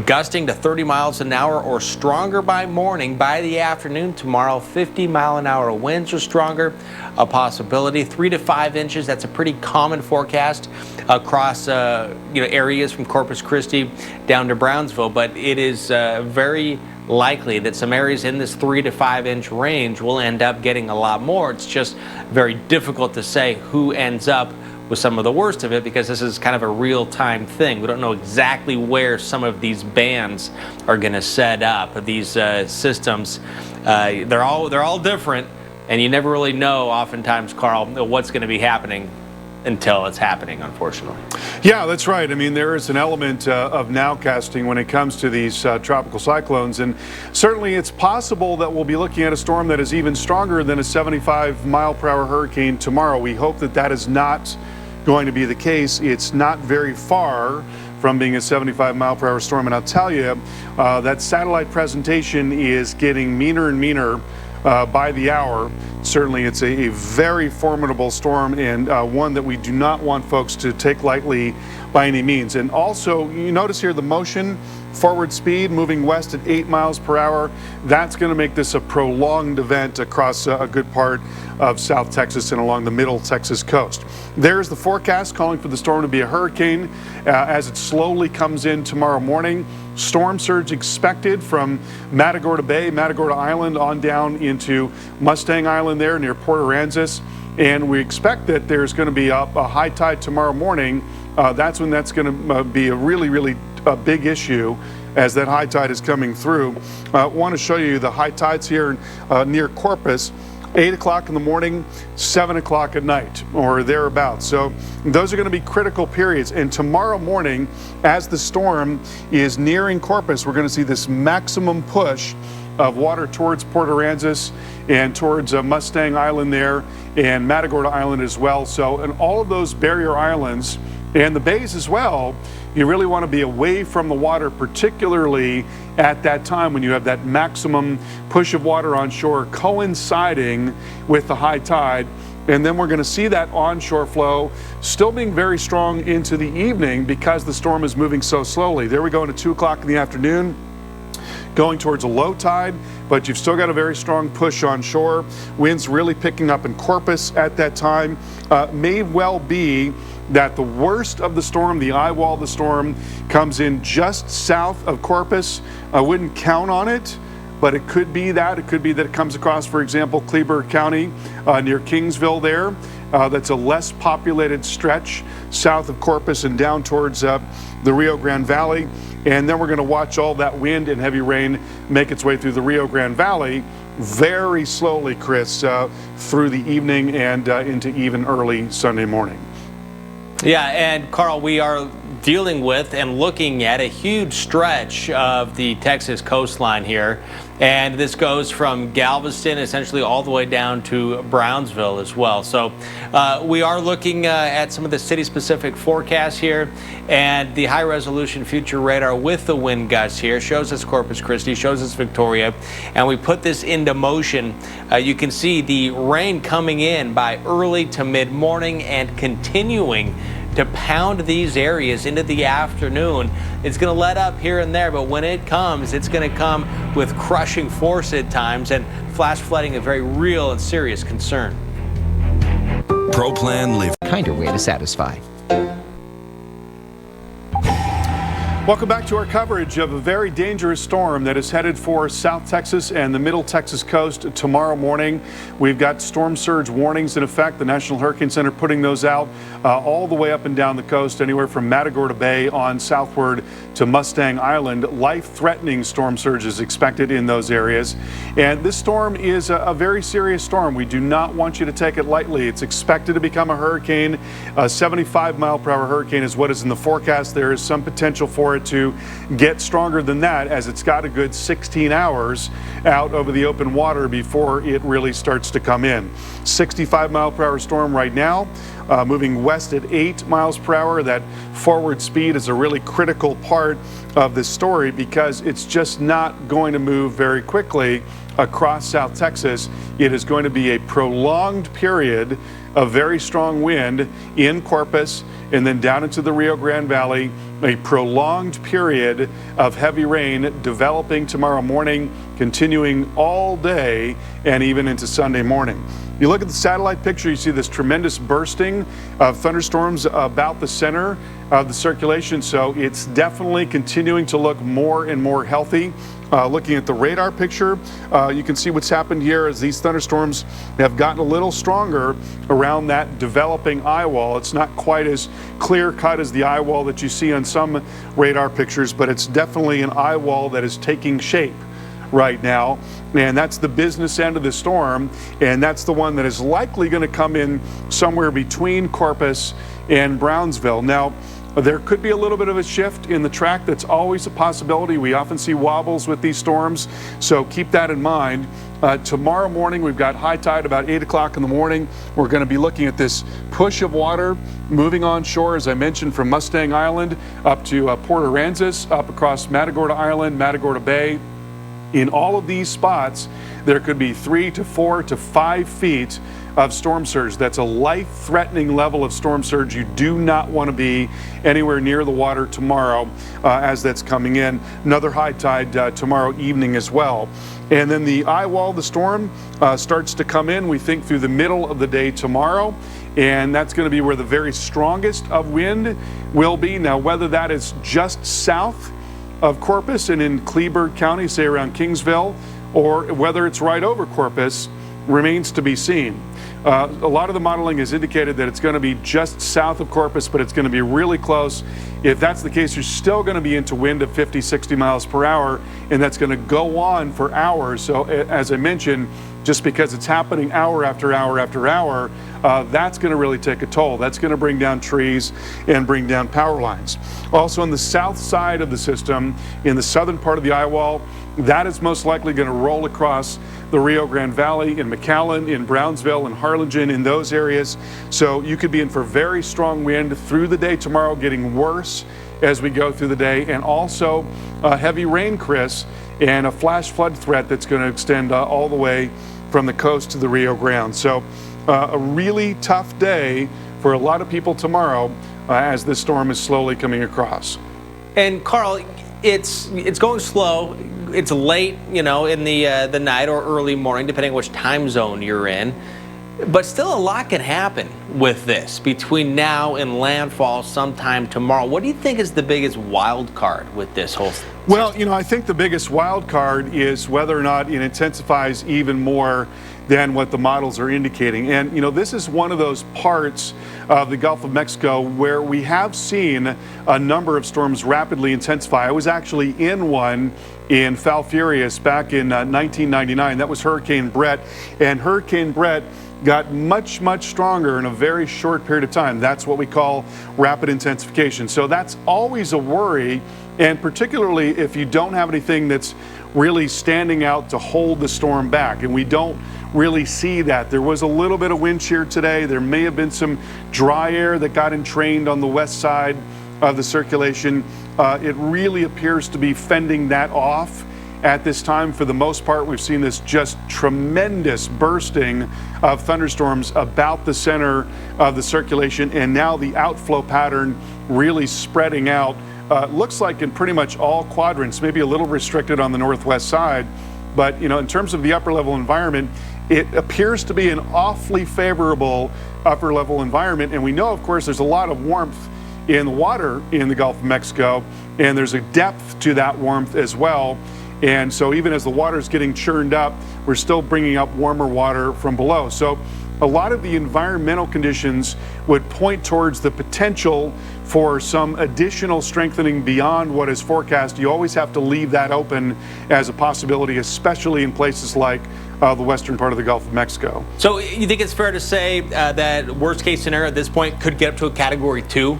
gusting to 30 miles an hour or stronger by morning. By the afternoon tomorrow, 50-mile-an-hour winds are stronger, a possibility. 3 to 5 inches, that's a pretty common forecast across areas from Corpus Christi down to Brownsville, but it is very likely that some areas in this 3 to 5 inch range will end up getting a lot more. It's just very difficult to say who ends up with some of the worst of it, because this is kind of a real-time thing. We don't know exactly where some of these bands are going to set up. These systems, they're all different, and you never really know, oftentimes, Carl, what's going to be happening until it's happening, unfortunately. Yeah, that's right. I mean, there is an element of nowcasting when it comes to these tropical cyclones, and certainly it's possible that we'll be looking at a storm that is even stronger than a 75-mile-per-hour hurricane tomorrow. We hope that that is not going to be the case. It's not very far from being a 75-mile-per-hour storm, and I'll tell you, that satellite presentation is getting meaner and meaner by the hour. Certainly it's a very formidable storm, and one that we do not want folks to take lightly by any means. And also, you notice here the motion, forward speed moving west at 8 miles per hour. That's going to make this a prolonged event across a good part of South Texas and along the middle Texas coast. There's the forecast calling for the storm to be a hurricane as it slowly comes in tomorrow morning. Storm surge expected from Matagorda Bay, Matagorda Island on down into Mustang Island there near Port Aransas. And we expect that there's going to be a high tide tomorrow morning. That's when that's going to be a really big issue as that high tide is coming through. I want to show you the high tides here near Corpus. 8 o'clock in the morning, 7 o'clock at night, or thereabouts. So those are going to be critical periods. And tomorrow morning, as the storm is nearing Corpus, we're going to see this maximum push of water towards Port Aransas and towards Mustang Island there and Matagorda Island as well. So in all of those barrier islands and the bays as well, you really want to be away from the water, particularly at that time when you have that maximum push of water on shore coinciding with the high tide. And then we're going to see that onshore flow still being very strong into the evening because the storm is moving so slowly. There we go into 2 o'clock in the afternoon, going towards a low tide, but you've still got a very strong push on shore. Winds really picking up in Corpus at that time. May well be that the worst of the storm, the eye wall of the storm, comes in just south of Corpus. I wouldn't count on it, but it could be that. It could be that it comes across, for example, Kleberg County near Kingsville there. That's a less populated stretch south of Corpus and down towards the Rio Grande Valley. And then we're going to watch all that wind and heavy rain make its way through the Rio Grande Valley very slowly, Chris, through the evening and into even early Sunday morning. Yeah, and Carl, we are dealing with and looking at a huge stretch of the Texas coastline here. And this goes from Galveston essentially all the way down to Brownsville as well. So we are looking at some of the city-specific forecasts here, and the high-resolution future radar with the wind gusts here shows us Corpus Christi, shows us Victoria, and we put this into motion. You can see the rain coming in by early to mid-morning and continuing to pound these areas into the afternoon. It's going to let up here and there, but when it comes, it's going to come with crushing force at times, and flash flooding a very real and serious concern. ProPlan Live. Kinder way to satisfy. Welcome back to our coverage of a very dangerous storm that is headed for South Texas and the Middle Texas coast tomorrow morning. We've got storm surge warnings in effect. The National Hurricane Center putting those out all the way up and down the coast, anywhere from Matagorda Bay on southward to Mustang Island. Life-threatening storm surge is expected in those areas. And this storm is a very serious storm. We do not want you to take it lightly. It's expected to become a hurricane. A 75-mile-per-hour hurricane is what is in the forecast. There is some potential for it to get stronger than that, as it's got a good 16 hours out over the open water before it really starts to come in. 65-mile-per-hour storm right now, moving west at 8 miles per hour. That forward speed is a really critical part of this story because it's just not going to move very quickly across South Texas. It is going to be a prolonged period of very strong wind in Corpus and then down into the Rio Grande Valley. A prolonged period of heavy rain developing tomorrow morning, continuing all day and even into Sunday morning. You look at the satellite picture, you see this tremendous bursting of thunderstorms about the center of the circulation, so it's definitely continuing to look more and more healthy. Looking at the radar picture, you can see what's happened here as these thunderstorms have gotten a little stronger around that developing eye wall. It's not quite as clear cut as the eye wall that you see on some radar pictures, but it's definitely an eye wall that is taking shape right now, and that's the business end of the storm, and that's the one that is likely going to come in somewhere between Corpus and Brownsville. Now, there could be a little bit of a shift in the track. That's always a possibility. We often see wobbles with these storms, so keep that in mind. Tomorrow morning, we've got high tide about 8 o'clock in the morning. We're going to be looking at this push of water moving on shore, as I mentioned, from Mustang Island up to Port Aransas, up across Matagorda Island, Matagorda Bay. In all of these spots, there could be 3 to 4 to 5 feet of storm surge. That's a life-threatening level of storm surge. You do not want to be anywhere near the water tomorrow as that's coming in. Another high tide tomorrow evening as well. And then the eye wall of the storm starts to come in, we think, through the middle of the day tomorrow. And that's going to be where the very strongest of wind will be. Now, whether that is just south of Corpus and in Kleberg County, say around Kingsville, or whether it's right over Corpus, remains to be seen. A lot of the modeling has indicated that it's going to be just south of Corpus, but it's going to be really close. If that's the case, you're still going to be into wind of 50, 60 miles per hour, and that's going to go on for hours. So as I mentioned, just because it's happening hour after hour after hour, that's going to really take a toll. That's going to bring down trees and bring down power lines. Also on the south side of the system, in the southern part of the eye wall, that is most likely going to roll across the Rio Grande Valley, in McAllen, in Brownsville, in Harlingen, in those areas. So you could be in for very strong wind through the day tomorrow, getting worse as we go through the day, and also heavy rain, Chris, and a flash flood threat that's going to extend all the way from the coast to the Rio Grande. So a really tough day for a lot of people tomorrow as this storm is slowly coming across. And Carl, it's going slow. It's late, you know, in the night or early morning, depending on which time zone you're in. But still, a lot can happen with this between now and landfall sometime tomorrow. What do you think is the biggest wild card with this whole Well, you know, I think the biggest wild card is whether or not it intensifies even more than what the models are indicating. And, you know, this is one of those parts of the Gulf of Mexico where we have seen a number of storms rapidly intensify. I was actually in one in Falfurrias back in 1999. That was Hurricane Brett. And Hurricane Brett got much, much stronger in a very short period of time. That's what we call rapid intensification. So that's always a worry, and particularly if you don't have anything that's really standing out to hold the storm back. And we don't really see that. There was a little bit of wind shear today. There may have been some dry air that got entrained on the west side of the circulation. It really appears to be fending that off at this time. For the most part, we've seen this just tremendous bursting of thunderstorms about the center of the circulation, and now the outflow pattern really spreading out. Looks like in pretty much all quadrants, maybe a little restricted on the northwest side, but you know, in terms of the upper level environment, it appears to be an awfully favorable upper level environment. And we know, of course, there's a lot of warmth in the water in the Gulf of Mexico, and there's a depth to that warmth as well. And so even as the water is getting churned up, we're still bringing up warmer water from below. So a lot of the environmental conditions would point towards the potential for some additional strengthening beyond what is forecast. You always have to leave that open as a possibility, especially in places like the western part of the Gulf of Mexico. So you think it's fair to say that worst case scenario at this point could get up to a Category 2?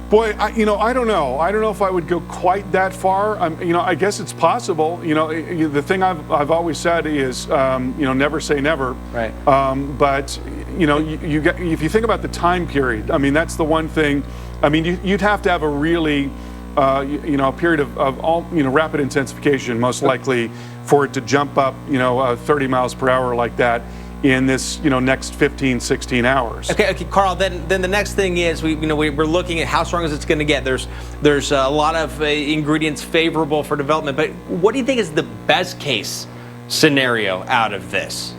Boy, I don't know. I don't know if I would go quite that far. I guess it's possible. The thing I've always said is, never say never. Right. But if you think about the time period, I mean, that's the one thing. I mean, you'd have to have a really, a period of all, rapid intensification, most likely, for it to jump up, 30 miles per hour like that in this, next 15, 16 hours. Okay, Carl. Then the next thing is we're looking at how strong is it's going to get. There's a lot of ingredients favorable for development, but what do you think is the best case scenario out of this?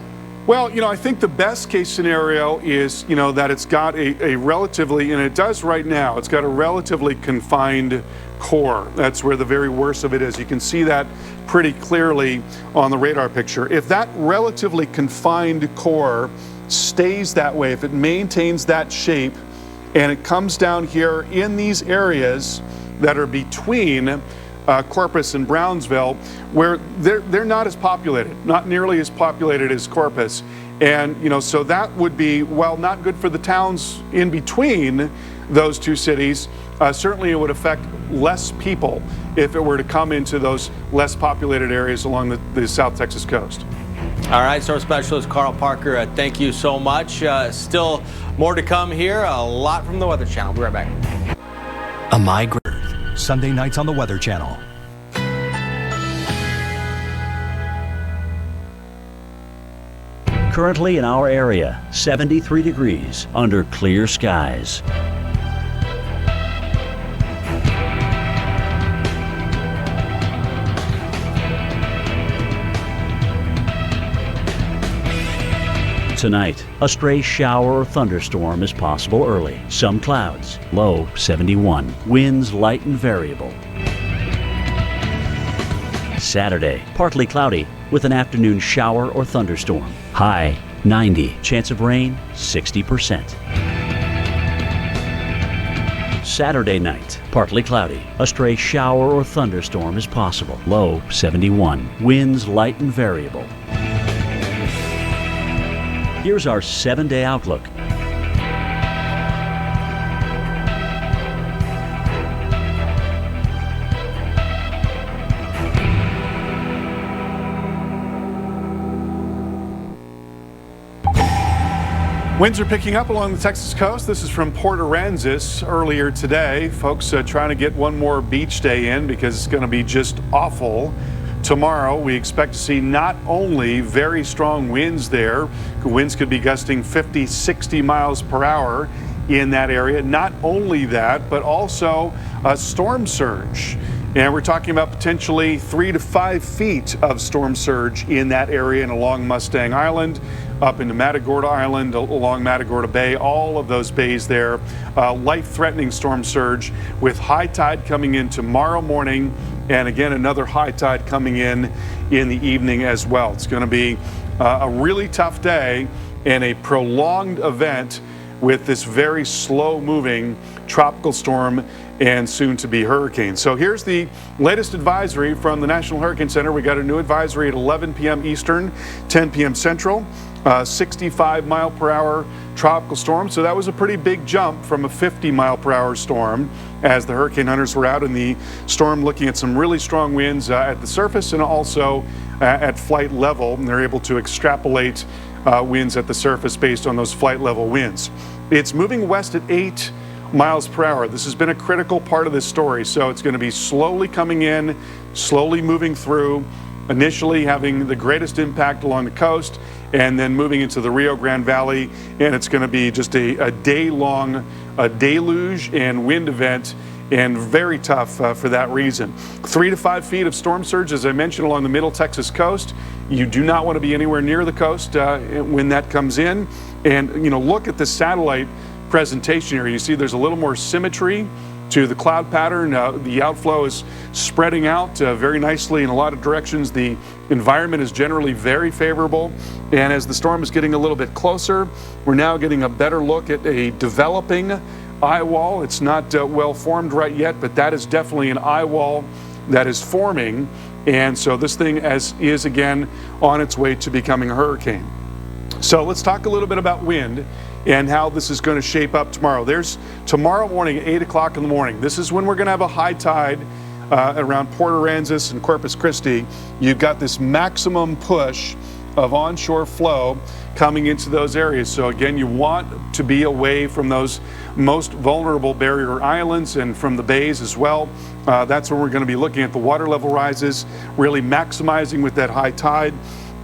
Well, I think the best case scenario is, that it's got a relatively, and it does right now, it's got a relatively confined core. That's where the very worst of it is. You can see that pretty clearly on the radar picture. If that relatively confined core stays that way, if it maintains that shape, and it comes down here in these areas that are between Corpus and Brownsville, where they're not as populated, not nearly as populated as Corpus. And, so that would be, well, not good for the towns in between those two cities. Certainly it would affect less people if it were to come into those less populated areas along the South Texas coast. All right, Storm Specialist Carl Parker, thank you so much. Still more to come here, a lot from the Weather Channel. We'll be right back. A migrant. Sunday nights on the Weather Channel. Currently in our area, 73 degrees under clear skies. Tonight, a stray shower or thunderstorm is possible early. Some clouds, low 71. Winds light and variable. Saturday, partly cloudy with an afternoon shower or thunderstorm. High 90. Chance of rain 60%. Saturday night, partly cloudy. A stray shower or thunderstorm is possible. Low 71. Winds light and variable. Here's our 7-day outlook. Winds are picking up along the Texas coast. This is from Port Aransas earlier today. Folks trying to get one more beach day in because it's going to be just awful. Tomorrow, we expect to see not only very strong winds there, winds could be gusting 50, 60 miles per hour in that area. Not only that, but also a storm surge. And we're talking about potentially 3 to 5 feet of storm surge in that area and along Mustang Island, up into Matagorda Island, along Matagorda Bay, all of those bays there. Life-threatening storm surge with high tide coming in tomorrow morning and again, another high tide coming in the evening as well. It's going to be a really tough day and a prolonged event with this very slow-moving tropical storm and soon-to-be hurricane. So here's the latest advisory from the National Hurricane Center. We got a new advisory at 11 p.m. Eastern, 10 p.m. Central. 65-mile-per-hour tropical storm. So that was a pretty big jump from a 50-mile-per-hour storm as the hurricane hunters were out in the storm looking at some really strong winds at the surface and also at flight level. And they're able to extrapolate winds at the surface based on those flight level winds. It's moving west at 8 miles per hour. This has been a critical part of this story. So it's going to be slowly coming in, slowly moving through, initially having the greatest impact along the coast and then moving into the Rio Grande Valley. And it's going to be just a day-long deluge and wind event, and very tough for that reason. 3 to 5 feet of storm surge, as I mentioned, along the middle Texas coast. You do not want to be anywhere near the coast when that comes in. And, you know, look at the satellite presentation here. You see there's a little more symmetry to the cloud pattern. The outflow is spreading out very nicely in a lot of directions. The environment is generally very favorable. And as the storm is getting a little bit closer, we're now getting a better look at a developing eye wall. It's not well formed right yet, but that is definitely an eye wall that is forming. And so this thing is again on its way to becoming a hurricane. So let's talk a little bit about wind and how this is going to shape up tomorrow. There's tomorrow morning at 8 o'clock in the morning. This is when we're going to have a high tide around Port Aransas and Corpus Christi. You've got this maximum push of onshore flow coming into those areas. So again, you want to be away from those most vulnerable barrier islands and from the bays as well. That's where we're going to be looking at the water level rises, really maximizing with that high tide.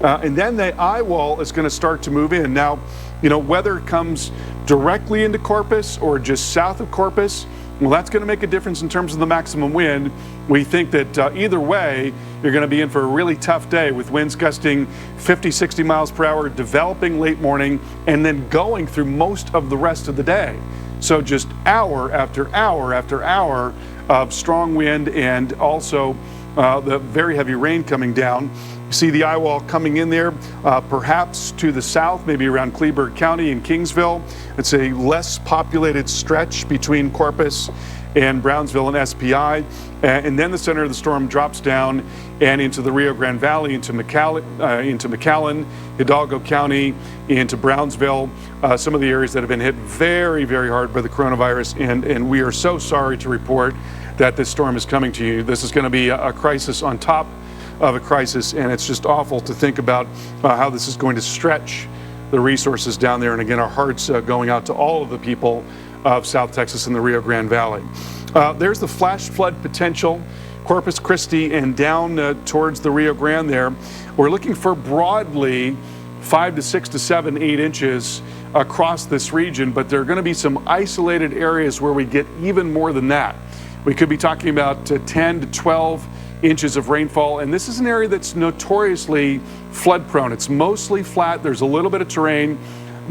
And then the eye wall is going to start to move in. Now, you know, whether it comes directly into Corpus or just south of Corpus, well, that's going to make a difference in terms of the maximum wind. We think that either way, you're going to be in for a really tough day with winds gusting 50, 60 miles per hour, developing late morning, and then going through most of the rest of the day. So just hour after hour after hour of strong wind and also the very heavy rain coming down. See the eye wall coming in there, perhaps to the south, maybe around Kleberg County and Kingsville. It's a less populated stretch between Corpus and Brownsville and SPI. And then the center of the storm drops down and into the Rio Grande Valley, into McAllen, Hidalgo County, into Brownsville, some of the areas that have been hit very, very hard by the coronavirus. And we are so sorry to report that this storm is coming to you. This is going to be a crisis on top of a crisis, and it's just awful to think about how this is going to stretch the resources down there. And again, our hearts going out to all of the people of South Texas and the Rio Grande Valley. There's the flash flood potential, Corpus Christi and down towards the Rio Grande there. We're looking for broadly 5 to 6 to 7, 8 inches across this region, but there are going to be some isolated areas where we get even more than that. We could be talking about 10 to 12 inches of rainfall, and this is an area that's notoriously flood prone. It's mostly flat, there's a little bit of terrain,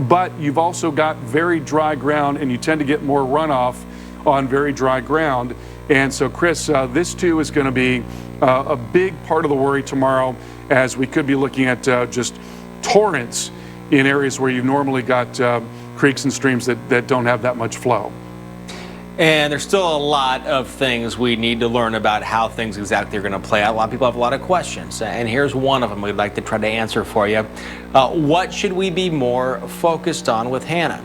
but you've also got very dry ground, and you tend to get more runoff on very dry ground. And so Chris, this too is going to be a big part of the worry tomorrow, as we could be looking at just torrents in areas where you've normally got creeks and streams that don't have that much flow. And there's still a lot of things we need to learn about how things exactly are going to play out. A lot of people have a lot of questions, and here's one of them we'd like to try to answer for you. What should we be more focused on with Hanna?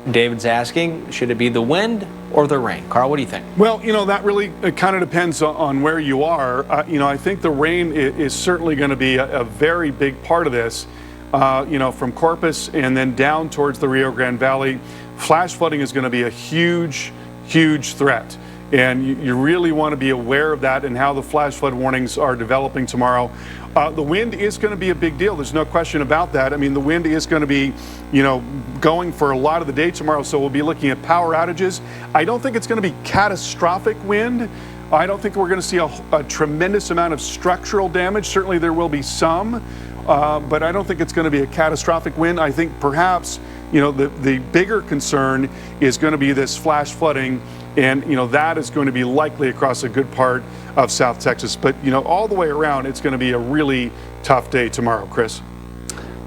David's asking, should it be the wind or the rain? Carl, what do you think? Well, you know, that really kind of depends on where you are. You know, I think the rain is certainly going to be a very big part of this. You know, from Corpus and then down towards the Rio Grande Valley, flash flooding is going to be a huge, huge threat. And you really want to be aware of that and how the flash flood warnings are developing tomorrow. The wind is going to be a big deal. There's no question about that. I mean, the wind is going to be, you know, going for a lot of the day tomorrow. So we'll be looking at power outages. I don't think it's going to be catastrophic wind. I don't think we're going to see a tremendous amount of structural damage. Certainly there will be some, but I don't think it's going to be a catastrophic wind. I think perhaps the bigger concern is going to be this flash flooding, and that is going to be likely across a good part of South Texas. But all the way around, it's going to be a really tough day tomorrow, Chris.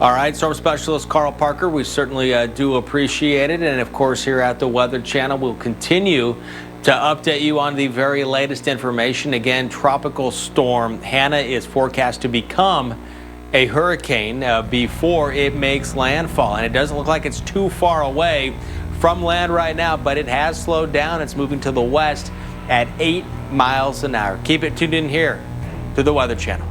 All right, Storm Specialist Carl Parker, we certainly do appreciate it. And of course, here at the Weather Channel, we'll continue to update you on the very latest information. Again, Tropical Storm Hanna is forecast to become a hurricane before it makes landfall. And it doesn't look like it's too far away from land right now, but it has slowed down. It's moving to the west at 8 miles an hour. Keep it tuned in here to the Weather Channel.